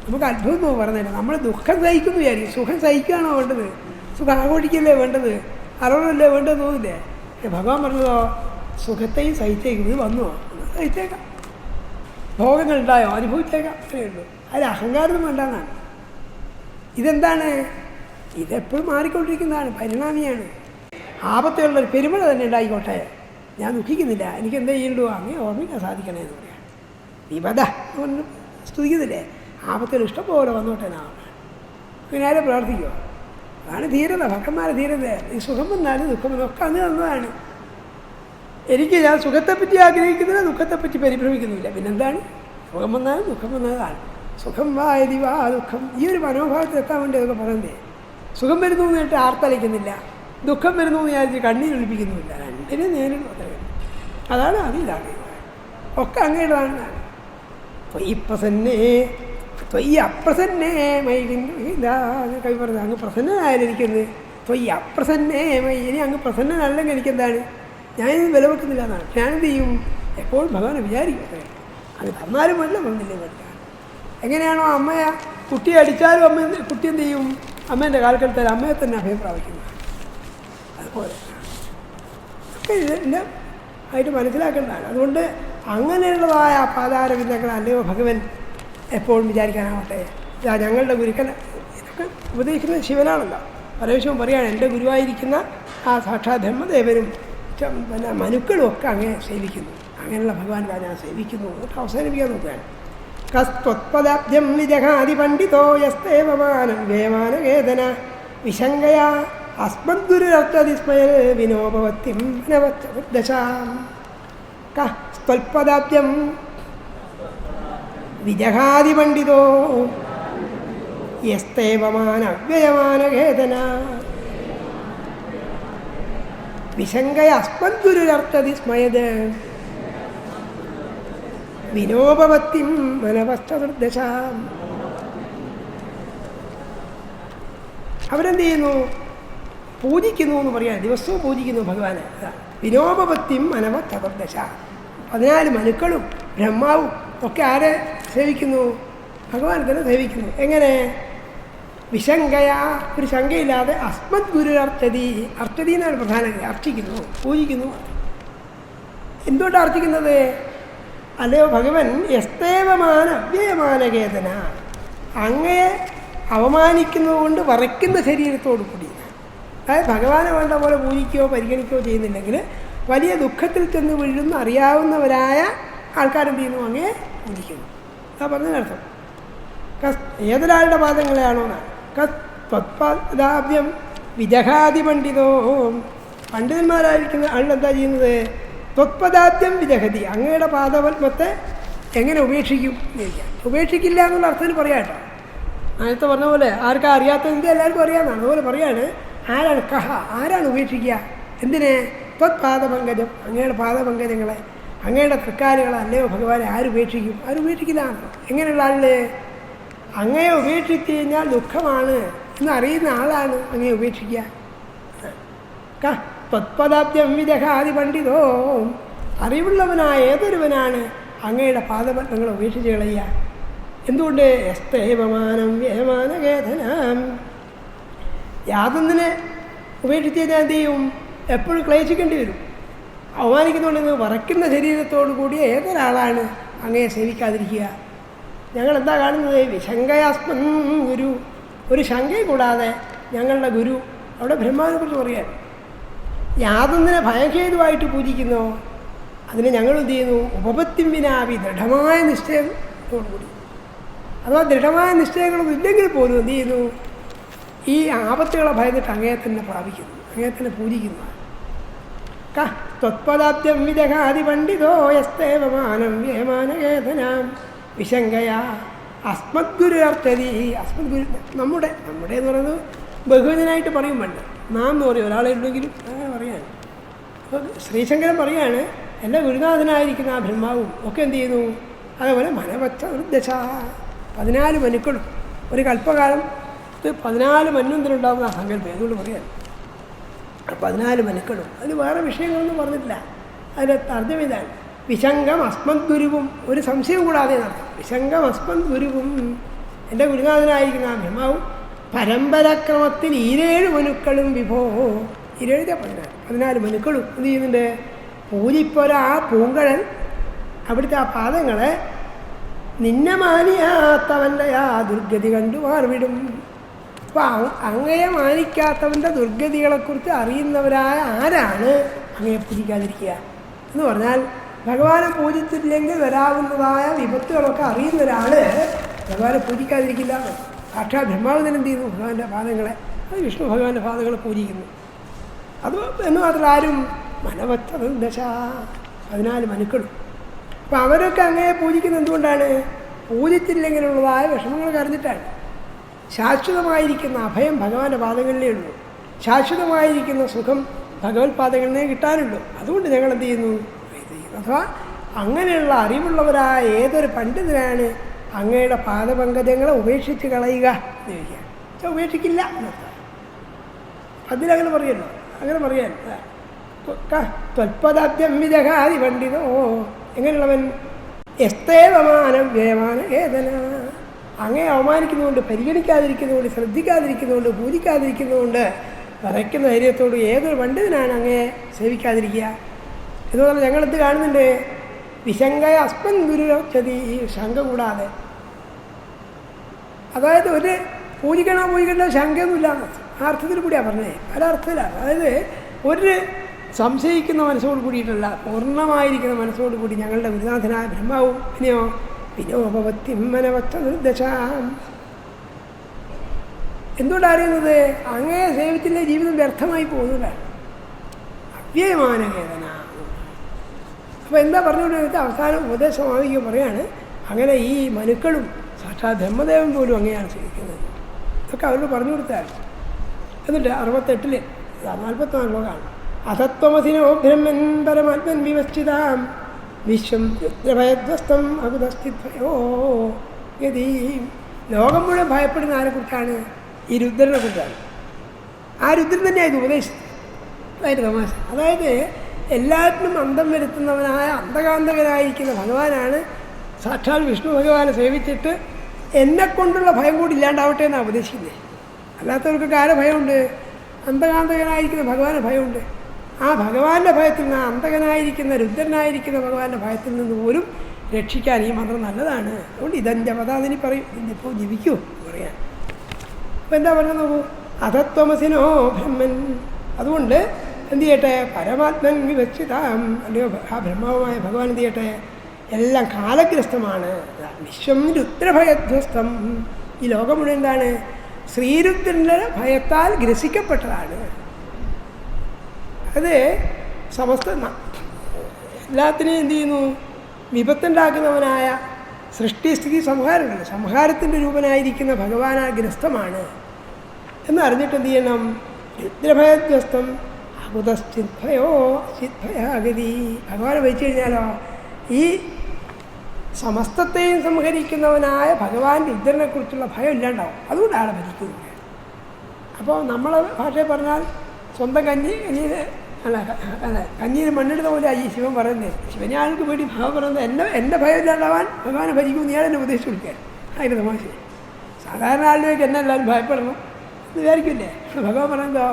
നമുക്ക് അത്ഭുതം പറഞ്ഞില്ല. നമ്മൾ ദുഃഖം സഹിക്കുന്നു വിചാരിക്കും, സുഖം സഹിക്കുകയാണോ വേണ്ടത്? സുഖം ആഘോഷിക്കല്ലേ വേണ്ടത്? അറിവല്ലേ വേണ്ടതെന്ന് തോന്നില്ലേ? ഭഗവാൻ പറഞ്ഞതോ സുഖത്തെയും സഹിച്ചേക്കും. ഇത് വന്നോ? സഹിച്ചേക്കാം. ഭോഗങ്ങളുണ്ടായോ? അനുഭവിച്ചേക്കാം. അത്രയേ ഉള്ളൂ. അതിൽ അഹങ്കാരം വേണ്ടെന്നാണ്. ഇതെന്താണ്? ഇതെപ്പോഴും മാറിക്കൊണ്ടിരിക്കുന്നതാണ്, പരിണാമിയാണ്. ആപത്തുള്ളൊരു പെരുമഴ തന്നെ ഉണ്ടായിക്കോട്ടെ, ഞാൻ ദുഃഖിക്കുന്നില്ല, എനിക്ക് എന്താ ചെയ്യുള്ളൂ? അങ്ങനെ ഓർമ്മിക്കാൻ സാധിക്കണേ എന്ന് പറയാം. വിപദ സ്തുതിക്കുന്നില്ലേ? ആപത്തിൽ ഇഷ്ടംപോലെ വന്നോട്ടെ നാം പിന്നെ ആരെ പ്രാർത്ഥിക്കുമോ? അതാണ് ധീരത, ഭക്തന്മാരെ ധീരത. ഈ സുഖം വന്നാലും ദുഃഖം വന്നൊക്കെ അന്ന് തന്നതാണ്. ഞാൻ സുഖത്തെപ്പറ്റി ആഗ്രഹിക്കുന്നില്ല, ദുഃഖത്തെപ്പറ്റി പരിഭ്രമിക്കുന്നില്ല. പിന്നെന്താണ്? സുഖം വന്നാലും ദുഃഖം വന്നതാണ്. സുഖം വായതി വാ ദുഃഖം, ഈ ഒരു മനോഭാവത്തിൽ എത്താൻ വേണ്ടി അതൊക്കെ പറയുന്നത്. സുഖം വരുന്നു എന്ന് കേട്ട് ആർത്തലയ്ക്കുന്നില്ല, ദുഃഖം വരുന്നു എന്ന് വിചാരിച്ച് കണ്ണീരൊളിപ്പിക്കുന്നുമില്ല. രണ്ടിനും നേരിടും അത്രയും. അതാണ് അതിലാണ് ഒക്കെ അങ്ങനെയുള്ളതാണ്. ത്വയി പ്രസന്നേ ത്വയി അപ്രസന്നേ മൈ കവി പറഞ്ഞത് അങ്ങ് പ്രസന്നനായാലിരിക്കുന്നത്. ത്വയി അപ്രസന്നേ മൈ, ഇനി അങ്ങ് പ്രസന്നനല്ലെങ്കിൽ എനിക്കെന്താണ്, ഞാനിത് വില വെക്കുന്നില്ല എന്നാണ്. ഞാനെന്ത് ചെയ്യും, എപ്പോഴും ഭഗവാനെ വിചാരിക്കും. അത് തന്നാലും വേണ്ട വന്നില്ലേ വേണ്ട. എങ്ങനെയാണോ അമ്മയെ കുട്ടിയെ അടിച്ചാലും കുട്ടി എന്ത് ചെയ്യും, അമ്മേൻ്റെ കാൽക്കലത്താൽ അമ്മയെ തന്നെ അഭയം പ്രാപിക്കുന്നു. അതുപോലെ ഒക്കെ ഇതെല്ലാം ആയിട്ട് മനസ്സിലാക്കേണ്ടതാണ്. അതുകൊണ്ട് അങ്ങനെയുള്ളതായ പാതാരവിന്ദങ്ങൾ അല്ലയോ ഭഗവൻ എപ്പോഴും വിചാരിക്കാനാവട്ടെ. ഞങ്ങളുടെ ഗുരുക്കൻ ഇതൊക്കെ ഉപദേശിക്കുന്നത് ശിവനാണല്ലോ. പരമേശ്വരൻ പറയുകയാണ്, എൻ്റെ ഗുരുവായിരിക്കുന്ന ആ സാക്ഷാത് ബ്രഹ്മദേവനും പിന്നെ മനുക്കളും ഒക്കെ അങ്ങനെ സേവിക്കുന്നു. അങ്ങനെയുള്ള ഭഗവാൻ ഞാൻ സേവിക്കുന്നു എന്നൊക്കെ അവസാനിപ്പിക്കാൻ നോക്കുകയാണ്. കസ്ത്വത്പദാബ്ജം വിജഹാദി പണ്ഡിതോ യസ്തേവമാനം വേമാനവേദന വിശങ്കയാ അസ്മദ്ഗുരുരർത്ഥതിസ്മയ വിനോപവത്തിം അനവദശാം. കസ്ത്വൽപദാബ്ജം വിജഹാദി പണ്ഡിതോ യസ്തേവമാന വ്യയമാനവേദന വിശങ്കയ അസ്മദ്ഗുരുരർത്ഥതിസ്മയത് വിനോപവത്തിം മനവസ്ഥദശാം. അവരെന്ത് ചെയ്യുന്നു, പൂജിക്കുന്നു എന്ന് പറയാം, ദിവസവും പൂജിക്കുന്നു ഭഗവാനെ. വിനോപവത്തിം മനവസ്ഥദശ, 14 മനുക്കളും ബ്രഹ്മാവും ഒക്കെ ആരെ സേവിക്കുന്നു, ഭഗവാൻ തന്നെ സേവിക്കുന്നു. എങ്ങനെ, വിശങ്കയ, ഒരു ശങ്കയില്ലാതെ, അസ്മത് ഗുരു അർച്ചതി, അർച്ചതി എന്നാണ് പ്രധാനം, അർച്ചിക്കുന്നു, പൂജിക്കുന്നു. എന്തുകൊണ്ടാണ് അർച്ചിക്കുന്നത്, അല്ലയോ ഭഗവൻ യസ്തേവമാന അവ്യയമാനകേതന, അങ്ങയെ അവമാനിക്കുന്നതുകൊണ്ട് വറയ്ക്കുന്ന ശരീരത്തോടു കൂടി. അതായത് ഭഗവാനെ വേണ്ട പോലെ പൂജിക്കുകയോ പരിഗണിക്കുകയോ ചെയ്യുന്നില്ലെങ്കിൽ വലിയ ദുഃഖത്തിൽ ചെന്ന് വീഴുന്ന അറിയാവുന്നവരായ ആൾക്കാരെന്ത് ചെയ്യുന്നു, അങ്ങയെ പൂജിക്കുന്നു. അതാ പറഞ്ഞതിനർത്ഥം. ഏതൊരാളുടെ പാദങ്ങളെയാണോ എന്നാണ്. കത്പദാഭ്യം വിജഹാദി പണ്ഡിതോ, പണ്ഡിതന്മാരായിരിക്കുന്ന ആളെന്താ ചെയ്യുന്നത്, ത്വത്പദാദ്യം വിജഹതി, അങ്ങയുടെ പാദപത്മത്തെ എങ്ങനെ ഉപേക്ഷിക്കും എന്നിരിക്കാം. ഉപേക്ഷിക്കില്ല എന്നുള്ള അർത്ഥത്തിൽ പറയാം കേട്ടോ. നേരത്തെ പറഞ്ഞ പോലെ ആർക്കാ അറിയാത്തതിൻ്റെ എല്ലാവർക്കും അറിയാമെന്നാണ്. അതുപോലെ പറയാണ്, ആരാണ് കഹ, ആരാണ് ഉപേക്ഷിക്കുക, എന്തിനെ, ത്വത്പാദപങ്കജം, അങ്ങയുടെ പാദപങ്കജങ്ങളെ, അങ്ങയുടെ തൃക്കാലുകളെ അല്ലയോ ഭഗവാനെ ആരുപേക്ഷിക്കും, ആരുപേക്ഷിക്കില്ല. എങ്ങനെയുള്ള ആളില്, അങ്ങയെ ഉപേക്ഷിച്ച് കഴിഞ്ഞാൽ ദുഃഖമാണ് എന്ന് അറിയുന്ന ആളാണ് അങ്ങയെ ഉപേക്ഷിക്കുക. ത്വത്പദാബ്ജം വിജഹാദി പണ്ഡിതോ, അറിവുള്ളവനായ ഏതൊരുവനാണ് അങ്ങയുടെ പാദപത്മങ്ങൾ ഉപേക്ഷിച്ച് കളയുക. എന്തുകൊണ്ട്, യസ്തേവമാനം വ്യയമാനകേതനം, യാതൊന്നിനെ ഉപേക്ഷിച്ച് കഴിഞ്ഞാൽ എന്ത് ചെയ്യും, എപ്പോഴും ക്ലേശിക്കേണ്ടി വരും. അവമാനിക്കുന്നുണ്ടെന്ന് വറയ്ക്കുന്ന ശരീരത്തോടു കൂടിയ ഏതൊരാളാണ് അങ്ങയെ സേവിക്കാതിരിക്കുക. ഞങ്ങളെന്താ കാണുന്നത്, വിശങ്കയാസ്മൻ ഗുരു, ഒരു ശങ്കയും കൂടാതെ ഞങ്ങളുടെ ഗുരു, അവിടെ ബ്രഹ്മാവിനെ കുറിച്ച് പറയാൻ, യാതൊന്നിനെ ഭയഖേതുവായിട്ട് പൂജിക്കുന്നോ അതിനെ ഞങ്ങൾ എന്ത് ചെയ്യുന്നു, ഉപപത്തിം വിനാപി, ദൃഢമായ നിശ്ചയത്തോടുകൂടി. അഥവാ ദൃഢമായ നിശ്ചയങ്ങളൊന്നും ഇല്ലെങ്കിൽ പോലും എന്ത് ചെയ്യുന്നു, ഈ ആപത്തുകളെ ഭയന്നിട്ട് അങ്ങയെ തന്നെ പ്രാപിക്കുന്നു, അങ്ങയെ തന്നെ പൂജിക്കുന്നു. ത്വത്പദാബ്ജം വിജഹാദി പണ്ഡിതോ യസ്തേവമാനം വ്യയമാനകേതനാം വിശങ്കയ അസ്മദ്ഗുരു അർത്ഥതി. അസ്മദ്ഗുരു നമ്മുടെ എന്ന് പറയുന്നത് ബഹുവചനായിട്ട് പറയും വേണ്ട, നാം എന്ന് പറയും, ഒരാളെ ഉണ്ടെങ്കിലും അങ്ങനെ പറയാണ്. അപ്പോൾ ശ്രീശങ്കരൻ പറയാണ്, എൻ്റെ ഗുരുനാഥനായിരിക്കുന്ന ആ ബ്രഹ്മാവും ഒക്കെ എന്ത് ചെയ്യുന്നു, അതേപോലെ മനവച്ച ദശ, 14 മനുക്കളും ഒരു കൽപ്പകാലം 14 മന്വന്തരമുണ്ടാകുന്ന ആ സങ്കല്പം. അതുകൊണ്ട് പറയാൻ 14 മനുക്കളും, അതിന് വേറെ വിഷയങ്ങളൊന്നും പറഞ്ഞിട്ടില്ല. അതിൻ്റെ അർത്ഥം ഇതാണ്, വിശങ്കം അസ്മത് ഗുരുവും, ഒരു സംശയം കൂടാതെ നടത്തും, വിശങ്കം അസ്മത് ഗുരുവും, എൻ്റെ ഗുരുനാഥനായിരിക്കുന്ന ആ ബ്രഹ്മാവും പരമ്പരാക്രമത്തിൽ 17 മനുക്കളും വിഭോ, 14 മനുക്കളും എന്ത് ചെയ്യുന്നുണ്ട്, പൂജിപ്പൊര ആ പൂങ്കഴൽ അവിടുത്തെ ആ പാദങ്ങളെ നിന്നെ മാനിയാത്തവൻ്റെ ആ ദുർഗതി കണ്ടു മാറിവിടും. അപ്പോൾ അങ്ങയെ മാനിക്കാത്തവൻ്റെ ദുർഗതികളെക്കുറിച്ച് അറിയുന്നവരായ ആരാണ് അങ്ങയെ പൂജിക്കാതിരിക്കുക എന്ന് പറഞ്ഞാൽ, ഭഗവാനെ പൂജിച്ചില്ലെങ്കിൽ വരാവുന്നതായ വിപത്തുകളൊക്കെ അറിയുന്ന ഒരാൾ ഭഗവാനെ പൂജിക്കാതിരിക്കില്ല. സാക്ഷാത് ബ്രഹ്മാവ് തന്നെ എന്ത് ചെയ്യുന്നു, ഭഗവാന്റെ പാദങ്ങളെ, അത് വിഷ്ണു ഭഗവാന്റെ പാദങ്ങളെ പൂജിക്കുന്നു. അത് എന്ന് മാത്രം ആരും മനവത്ത ദശ, 14 മനുക്കളും. അപ്പം അവരൊക്കെ അങ്ങയെ പൂജിക്കുന്നത് എന്തുകൊണ്ടാണ്? പൂജിച്ചില്ലെങ്കിലുള്ളതായ വിഷമങ്ങളൊക്കെ അറിഞ്ഞിട്ടാണ്. ശാശ്വതമായിരിക്കുന്ന അഭയം ഭഗവാന്റെ പാദങ്ങളിലേ ഉള്ളൂ. ശാശ്വതമായിരിക്കുന്ന സുഖം ഭഗവത് പാദങ്ങളിലേ കിട്ടാനുള്ളൂ. അതുകൊണ്ട് ഞങ്ങൾ എന്ത് ചെയ്യുന്നു? അഥവാ അങ്ങനെയുള്ള അറിവുള്ളവരായ ഏതൊരു പണ്ഡിതനാണ് അങ്ങയുടെ പാദപങ്കജങ്ങളെ ഉപേക്ഷിച്ച് കളയുക എന്ന് ചോദിക്കുക. പക്ഷെ ഉപേക്ഷിക്കില്ല എന്നർത്ഥം. അതിലങ്ങനെ പറയല്ലോ, അങ്ങനെ പറയാൻ ത്വൽപദാബ്ദം വിജഹാതി പണ്ഡിതോ എങ്ങനെയുള്ളവൻ എസ്തേവമാനം വ്യയമാന ഏതന അങ്ങയെ അവമാനിക്കുന്നതുകൊണ്ട്, പരിഗണിക്കാതിരിക്കുന്നതുകൊണ്ട്, ശ്രദ്ധിക്കാതിരിക്കുന്നതുകൊണ്ട്, പൂജിക്കാതിരിക്കുന്നതുകൊണ്ട് വരയ്ക്കുന്ന ധൈര്യത്തോട് ഏതൊരു പണ്ഡിതനാണ് അങ്ങയെ സേവിക്കാതിരിക്കുക എന്ന് പറഞ്ഞാൽ ഞങ്ങളെന്ത് കാണുന്നുണ്ട്? വിശങ്കയ അസ്മൻ ഗുരുരക്ഷതി, ഈ ശങ്ക കൂടാതെ. അതായത് ഒരു പൂജിക്കണ ശങ്കയൊന്നുമില്ല ആ അർത്ഥത്തിൽ കൂടിയാണ് പറഞ്ഞത്, പല അർത്ഥത്തിലാണ്. അതായത് ഒരു സംശയിക്കുന്ന മനസ്സോട് കൂടിയിട്ടല്ല, പൂർണ്ണമായിരിക്കുന്ന മനസ്സോട് കൂടി ഞങ്ങളുടെ ഗുരുനാഥനായ ബ്രഹ്മാവും പിന്നെയോ വിനോപവത്തിമ്മനവത്ത നിർദ്ദശാം. എന്തുകൊണ്ടാണ് അറിയുന്നത്? അങ്ങയെ സേവിച്ചില്ലേ ജീവിതം വ്യർത്ഥമായി പോകുന്നതാണ്. അവ്യയമാന വേദന. അപ്പോൾ എന്താ പറഞ്ഞുകൊണ്ടെന്ന് വെച്ചാൽ അവസാനം ഉപദേശമാവുകയും പറയാണ്, അങ്ങനെ ഈ മനുക്കളും സാക്ഷാത് ബ്രഹ്മദേവൻ പോലും അങ്ങനെയാണ് സേവിക്കുന്നത്. ഇതൊക്കെ അവരോട് പറഞ്ഞു കൊടുത്താൽ. എന്നിട്ട് 68 44 ശ്ലോകമാണ്. അസത്വമസിനോ ബ്രഹ്മൻ പരമാത്മൻ വിവസ്ഥിതാം വിശ്വം രുദ്രഭയധ്വസ്തം അകുതസ്ഥിതയോ ഗതി. ലോകം മുഴുവൻ ഭയപ്പെടുന്ന ആരെക്കുറിച്ചാണ്? ഈ രുദ്രനെ കുറിച്ചാണ്. ആ രുദ്രൻ തന്നെയാണ് ഇത് ഉപദേശിച്ചത്. അതിൻ്റെ തമാശ. അതായത് എല്ലാറ്റിനും അന്തം വരുത്തുന്നവനായ അന്ധകാന്തകനായിരിക്കുന്ന ഭഗവാനാണ് സാക്ഷാൽ വിഷ്ണു ഭഗവാനെ സേവിച്ചിട്ട് എന്നെക്കൊണ്ടുള്ള ഭയം കൂടി ഇല്ലാണ്ടാവട്ടെ എന്നാണ് ഉപദേശിക്കുന്നത്. അല്ലാത്തവർക്കൊക്കെ ആരെ ഭയമുണ്ട്? അന്ധകാന്തകനായിരിക്കുന്ന ഭഗവാന്റെ ഭയമുണ്ട്. ആ ഭഗവാന്റെ ഭയത്തിൽ നിന്ന്, അന്ധകനായിരിക്കുന്ന രുദ്രനായിരിക്കുന്ന ഭഗവാന്റെ ഭയത്തിൽ നിന്ന് പോലും രക്ഷിക്കാൻ ഈ മന്ത്രം നല്ലതാണ്. അതുകൊണ്ട് ഇതെൻ്റെ പതാതിനി പറയും, ഇതിപ്പോൾ ജീവിക്കൂ എന്ന് പറയാൻ. അപ്പോൾ എന്താ പറഞ്ഞത് നോക്കൂ, അധത്വമസിനോ ബ്രഹ്മൻ. അതുകൊണ്ട് എന്ത് ചെയ്യട്ടെ? പരമാത്മൻ വിവക്ഷിതാം, അല്ലയോ ആ ബ്രഹ്മാവുമായ ഭഗവാൻ എന്ത് ചെയ്യട്ടെ? എല്ലാം കാലഗ്രസ്തമാണ്. വിശ്വം രുദ്രഭയധ്വസ്തം. ഈ ലോകം മുഴുവൻ എന്താണ്? ശ്രീരുദ്രൻ്റെ ഭയത്താൽ ഗ്രസിക്കപ്പെട്ടതാണ്. അത് സമസ്ത എല്ലാത്തിനെയും എന്ത് ചെയ്യുന്നു? വിപത്തുണ്ടാക്കുന്നവനായ സൃഷ്ടിസ്ഥിതി സംഹാരമുണ്ട്. സംഹാരത്തിൻ്റെ രൂപനായിരിക്കുന്ന ഭഗവാനാ ഗ്രസ്തമാണ് എന്നറിഞ്ഞിട്ട് എന്ത് ചെയ്യണം? രുദ്രഭയധ്വസ്തം അകുതസ്ഥിദ്ഭയോ ചിദ്ഭയാഗതി. ഭഗവാനെ വഹിച്ചു കഴിഞ്ഞാലോ ഈ സമസ്തത്തെയും സംഹരിക്കുന്നവനായ ഭഗവാൻ രുദ്രനെക്കുറിച്ചുള്ള ഭയം ഇല്ലാണ്ടാവും. അതുകൊണ്ടാണ് ഭരിക്കുന്നത്. അപ്പോൾ നമ്മളെ ഭാഷയിൽ പറഞ്ഞാൽ സ്വന്തം കഞ്ഞിയിൽ കഞ്ഞിയിൽ മണ്ണെടുത്ത പോലെ ഈ ശിവൻ പറയുന്നത്. ശിവനെ ആൾക്ക് വേണ്ടി ഭഗവാൻ പറയുന്നത് എൻ്റെ ഭയം ഇല്ലാണ്ടാവാൻ ഭഗവാനെ ഭരിക്കുമെന്ന് ഇയാളെന്നെ ഉപദേശിച്ചു കൊടുക്കാൻ. അതിൻ്റെ തമാശ. സാധാരണ ആളിലേക്ക് എന്നെ എല്ലാവരും ഭയപ്പെടണം എന്ന് വിചാരിക്കില്ലേ? ഭഗവാൻ പറയുന്നതോ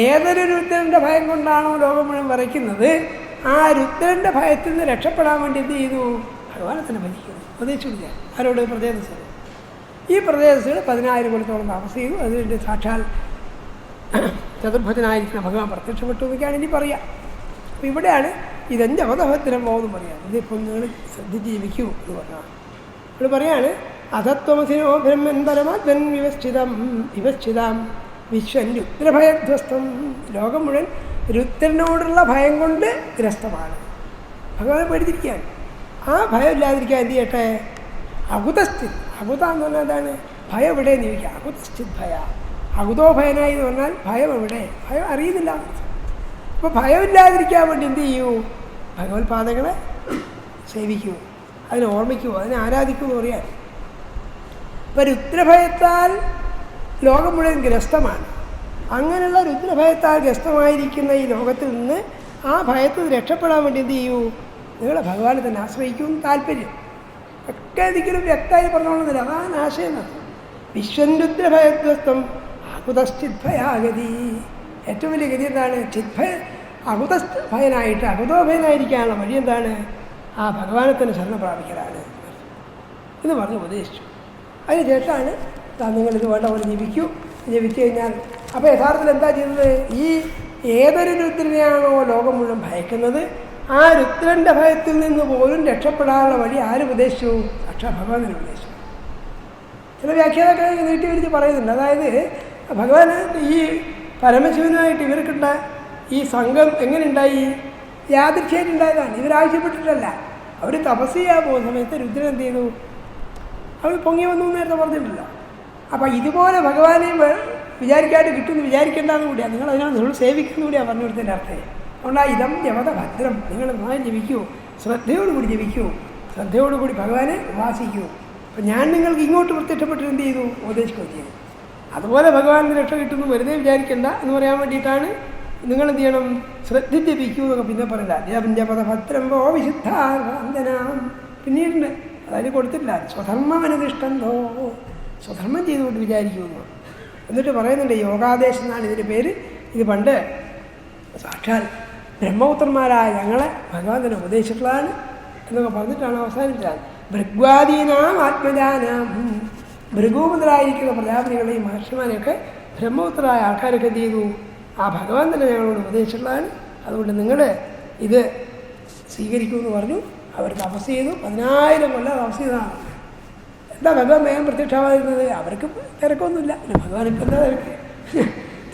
ഏതൊരു രുദ്രൻ്റെ ഭയം കൊണ്ടാണോ ലോകം മുഴുവൻ വരയ്ക്കുന്നത്, ആ രുദ്രൻ്റെ ഭയത്തിൽ നിന്ന് രക്ഷപ്പെടാൻ വേണ്ടി എന്ത് ചെയ്തു? ഭഗവാനെ തന്നെ ഭരിക്കുന്നു, ഉപദേശിച്ചു കൊടുക്കുക. ആരോട്? പ്രദേശങ്ങൾ. ഈ പ്രദേശങ്ങൾ 10,000 കൊല്ലത്തോളം താമസം ചെയ്തു. അതുകൊണ്ട് സാക്ഷാൽ ചതുർഭുജനായിരിക്കുന്ന ഭഗവാൻ പ്രത്യക്ഷപ്പെട്ടു എന്നൊക്കെയാണ് ഇനി പറയുക. അപ്പോൾ ഇവിടെയാണ് ഇതെൻ്റെ അവതഹത്തിനും പോകുന്നു പറയാം. ഇതിപ്പോൾ നിങ്ങൾ ശ്രദ്ധിച്ച് ജീവിക്കൂ എന്ന് പറഞ്ഞാൽ ഇവിടെ പറയാണ്, അധത്വമസിനോ ബ്രഹ്മൻ പരമാത്മൻ വിവസ്ഥിതാം വിശ്വൻ രുദ്രഭയധ്വസ്തം. ലോകം മുഴുവൻ രുദ്രനോടുള്ള ഭയം കൊണ്ട് ഗ്രസ്തമാണ്. ഭഗവാനെ പേടിച്ചിരിക്കാൻ. ആ ഭയം ഇല്ലാതിരിക്കാൻ എന്ത് ചെയ്യട്ടെ? അകുതസ്ഥിത്. അകുത എന്ന് പറഞ്ഞാൽ എന്താണ്? ഭയം എവിടെയെന്ന് ചോദിക്കുക. അകുതസ്ഥിത് ഭയ. അകുതോ ഭയനായി എന്ന് പറഞ്ഞാൽ ഭയം എവിടെ? ഭയം അറിയുന്നില്ല. അപ്പോൾ ഭയമില്ലാതിരിക്കാൻ വേണ്ടി എന്ത് ചെയ്യൂ? ഭഗവത് പാദങ്ങളെ സേവിക്കൂ, അതിനെ ഓർമ്മിക്കൂ, അതിനെ ആരാധിക്കൂ എന്ന് പറയാൻ. ഇപ്പം രുദ്രഭയത്താൽ ലോകം മുഴുവൻ ഗ്രസ്തമാണ്. അങ്ങനെയുള്ള രുദ്രഭയത്താൽ ഗ്രസ്തമായിരിക്കുന്ന ഈ ലോകത്തിൽ നിന്ന് ആ ഭയത്തിൽ രക്ഷപ്പെടാൻ വേണ്ടി എന്ത് ചെയ്യൂ? നിങ്ങളെ ഭഗവാനെ തന്നെ ആശ്രയിക്കും. താല്പര്യം ഒക്കെ ഒരിക്കലും വ്യക്തമായി പറഞ്ഞോളുന്നില്ല. അതാണ് ആശയം. വിശ്വൻ രുദ്രഭയധ്വസ്തം അകുതസ്ഥിദ്ഭയാഗതി. ഏറ്റവും വലിയ ഗതി എന്താണ്? ചിദ്ഭയ അകുതഭയനായിട്ട് അകുതോഭയനായിരിക്കാനുള്ള വഴി എന്താണ്? ആ ഭഗവാനെ തന്നെ ശരണം പ്രാപിക്കലാണ് എന്ന് പറഞ്ഞ് ഉപദേശിച്ചു. അതിനുശേഷമാണ് നിങ്ങളിത് വേണ്ട പോലെ ജപിക്കൂ. ജപിച്ചു കഴിഞ്ഞാൽ അപ്പോൾ യഥാർത്ഥത്തിൽ എന്താ ചെയ്യുന്നത്? ഈ ഏതൊരു രുദ്രനെയാണോ ലോകം മുഴുവൻ ഭയക്കുന്നത്, ആ രുദ്രൻ്റെ ഭയത്തിൽ നിന്ന് പോലും രക്ഷപ്പെടാനുള്ള വഴി ആര് ഉപദേശിച്ചു? സാക്ഷാ ഭഗവാൻ തന്നെ ഉപദേശിച്ചു. ചില വ്യാഖ്യാനമൊക്കെ നീട്ടി വിരിച്ച് പറയുന്നുണ്ട്. അതായത് ഭഗവാൻ ഈ പരമശിവനുമായിട്ട് ഇവർക്കുണ്ട ഈ സംഘം എങ്ങനെ ഉണ്ടായി? യാദൃച്ഛയായിട്ട് ഉണ്ടായതാണ്. ഇവരാവശ്യപ്പെട്ടിട്ടല്ല. അവർ തപസ് ചെയ്യാൻ പോകുന്ന സമയത്ത് രുദ്രൻ എന്ത് ചെയ്തു? അവർ പൊങ്ങി വന്നു നേരത്തെ പറഞ്ഞിട്ടില്ല. അപ്പം ഇതുപോലെ ഭഗവാനെ വിചാരിക്കാതെ കിട്ടുമെന്ന് വിചാരിക്കേണ്ടതെന്ന് കൂടിയാണ്. നിങ്ങൾ നിങ്ങൾ സേവിക്കുന്ന കൂടിയാണ് പറഞ്ഞു കൊടുത്തതിൻ്റെ അർത്ഥം. അതുകൊണ്ടാണ് ഇതം ജപത ഭദ്രം, നിങ്ങൾ നന്നായി ജപിക്കൂ, ശ്രദ്ധയോടുകൂടി ജപിക്കൂ, ശ്രദ്ധയോടുകൂടി ഭഗവാനെ ഉപാസിക്കൂ. അപ്പം ഞാൻ നിങ്ങൾക്ക് ഇങ്ങോട്ട് പ്രത്യക്ഷപ്പെട്ടിട്ട് എന്ത് ചെയ്തു? ഉപദേശിക്കുകയും ചെയ്തു. അതുപോലെ ഭഗവാന്റെ രക്ഷ കിട്ടുന്നു വെറുതെ വിചാരിക്കേണ്ട എന്ന് പറയാൻ വേണ്ടിയിട്ടാണ് നിങ്ങൾ എന്ത് ചെയ്യണം? ശ്രദ്ധിച്ച് ജപിക്കൂ എന്നൊക്കെ പിന്നെ പറയില്ല. ജപം ജപത ഭദ്രംബോ വിശുദ്ധാന്തനാം പിന്നീടുണ്ട്, അതിന് കൊടുത്തിട്ടില്ല. സ്വധർമ്മമനുതിഷ്ഠന്തോ, സ്വധർമ്മം ചെയ്തുകൊണ്ട് വിചാരിക്കുമെന്ന്. എന്നിട്ട് പറയുന്നുണ്ട് യോഗാദേശം എന്നാണ് ഇതിൻ്റെ പേര്. ഇത് പണ്ട് സാക്ഷാൽ ബ്രഹ്മപുത്രന്മാരായ ഞങ്ങളെ ഭഗവാൻ തന്നെ ഉപദേശിച്ചിട്ടുള്ളതാണ് എന്നൊക്കെ പറഞ്ഞിട്ടാണ് അവസാനിച്ചത്. ഭൃഗ്വാദീനാം ആത്മജാനാം, ഭൃഗുമുതലായിരിക്കുന്ന പ്രജാപതികളെയും മഹർഷിമാരെയൊക്കെ ബ്രഹ്മപുത്രരായ ആൾക്കാരൊക്കെ എന്ത് ചെയ്തു? ആ ഭഗവാൻ തന്നെ ഞങ്ങളോട് ഉപദേശിച്ചിട്ടുള്ളതാണ്. അതുകൊണ്ട് നിങ്ങൾ ഇത് സ്വീകരിക്കുമെന്ന് പറഞ്ഞു. അവർ തപസ് ചെയ്തു. 10,000 കൊല്ലം തപസ് ചെയ്തതാണ്. എന്താ ഭഗവാൻ വേഗം പ്രത്യക്ഷമായിരുന്നത്? അവർക്ക് തിരക്കൊന്നുമില്ല. പിന്നെ ഭഗവാൻ ഇപ്പം എന്താ തിരക്ക്?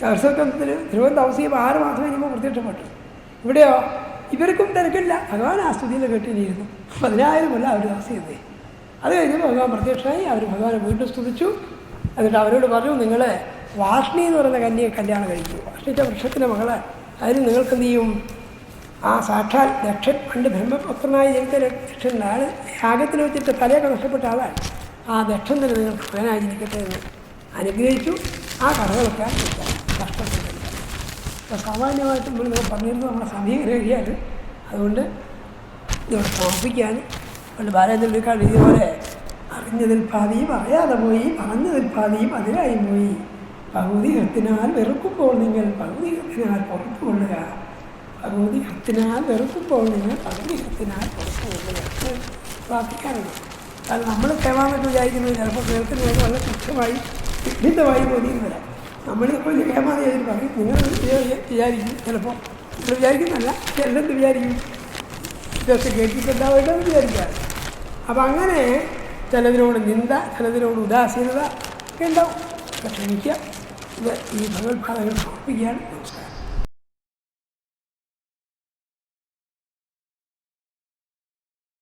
തപസ്സൊക്കത്തിന് ധ്രുവൻ തപസ് ചെയ്യുമ്പോൾ 6 മാസം കഴിയുമ്പോൾ പ്രത്യക്ഷപ്പെട്ടു. ഇവിടെയോ ഇവർക്കും തിരക്കില്ല. ഭഗവാൻ ആ സ്തുതിയിൽ കേട്ടിരിക്കുന്നു. 10,000 കൊല്ലം അവർ തപസ് ചെയ്തേ. അത് കഴിഞ്ഞപ്പോൾ ഭഗവാൻ പ്രത്യക്ഷമായി. അവർ ഭഗവാനെ വീണ്ടും സ്തുതിച്ചു. എന്നിട്ട് അവരോട് പറഞ്ഞു, നിങ്ങൾ വാഷ്ണി എന്ന് പറയുന്ന കന്യയെ കല്യാണം കഴിക്കൂ. വാഷ്ണിച്ച വൃക്ഷത്തിൻ്റെ മകളെ. അതിന് നിങ്ങൾക്ക് എന്ത് ചെയ്യും? ആ സാക്ഷാൽ ദക്ഷൻ, പണ്ട് ബ്രഹ്മപുത്രനായി ജനിച്ച ദക്ഷൻ്റെ ആൾ യാഗത്തിന് വെച്ചിട്ട് തലയൊക്കെ നഷ്ടപ്പെട്ട ആളാണ്. ആ ദക്ഷൻ തന്നെ നിങ്ങൾക്ക് മകനായി ജനിക്കട്ടെ എന്ന് അനുഗ്രഹിച്ചു. ആ കഥകളൊക്കെ കഷ്ടപ്പെട്ടില്ല. അപ്പോൾ സാമാന്യമായിട്ട് നിങ്ങൾ പറഞ്ഞിരുന്നു നമ്മുടെ സമയം കഴിയാണ്. അതുകൊണ്ട് ഇതോടെ സമർപ്പിക്കാൻ പണ്ട് ബാലേന്ദ്രക്കാൾ ഇതുപോലെ അറിഞ്ഞതിൽ പാതിയും അറിയാതെ പോയി, പറഞ്ഞതിൽ പാതിയും അതിലായി പോയി. ഭഗവതി ഹൃത്തിനാൽ വെറുക്കുമ്പോൾ നിങ്ങൾ ഭഗവതി ഹൃത്തിനാൽ പുറത്തു കൊള്ളുക. ഭഗവതി ഹൃത്തിനാൽ വെറുക്കുമ്പോൾ നിങ്ങൾ ഭഗവതി ഹൃത്തിനാൽ പുറത്തു കൊള്ളുക. പ്രാർത്ഥിക്കാനുണ്ട്. കാരണം നമ്മൾ കേമാന്നൊക്കെ വിചാരിക്കുന്നത് ചിലപ്പോൾ കേൾക്കുന്നത് വളരെ തുച്ഛമായി വിഭിന്നമായി തോന്നിയെന്ന് വരാം. നമ്മളിപ്പോൾ കേമാന്ന് ചെയ്തിട്ട് പറയും, നിങ്ങൾ വിചാരിക്കും, ചിലപ്പോൾ നിങ്ങൾ വിചാരിക്കുന്നല്ല, ചിലത് വിചാരിക്കും ഇതൊക്കെ കേട്ടിട്ടുണ്ടാവേണ്ടെന്ന് വിചാരിക്കാറ്. അപ്പം അങ്ങനെ ചിലതിനോട് നിന്ദ, ചിലതിനോട് ഉദാസീനത ഒക്കെ ഉണ്ടാവും. പക്ഷെ എനിക്ക് ഇത് ഈ ഭഗവത്പാദങ്ങൾ സമർപ്പിക്കുകയാണ്.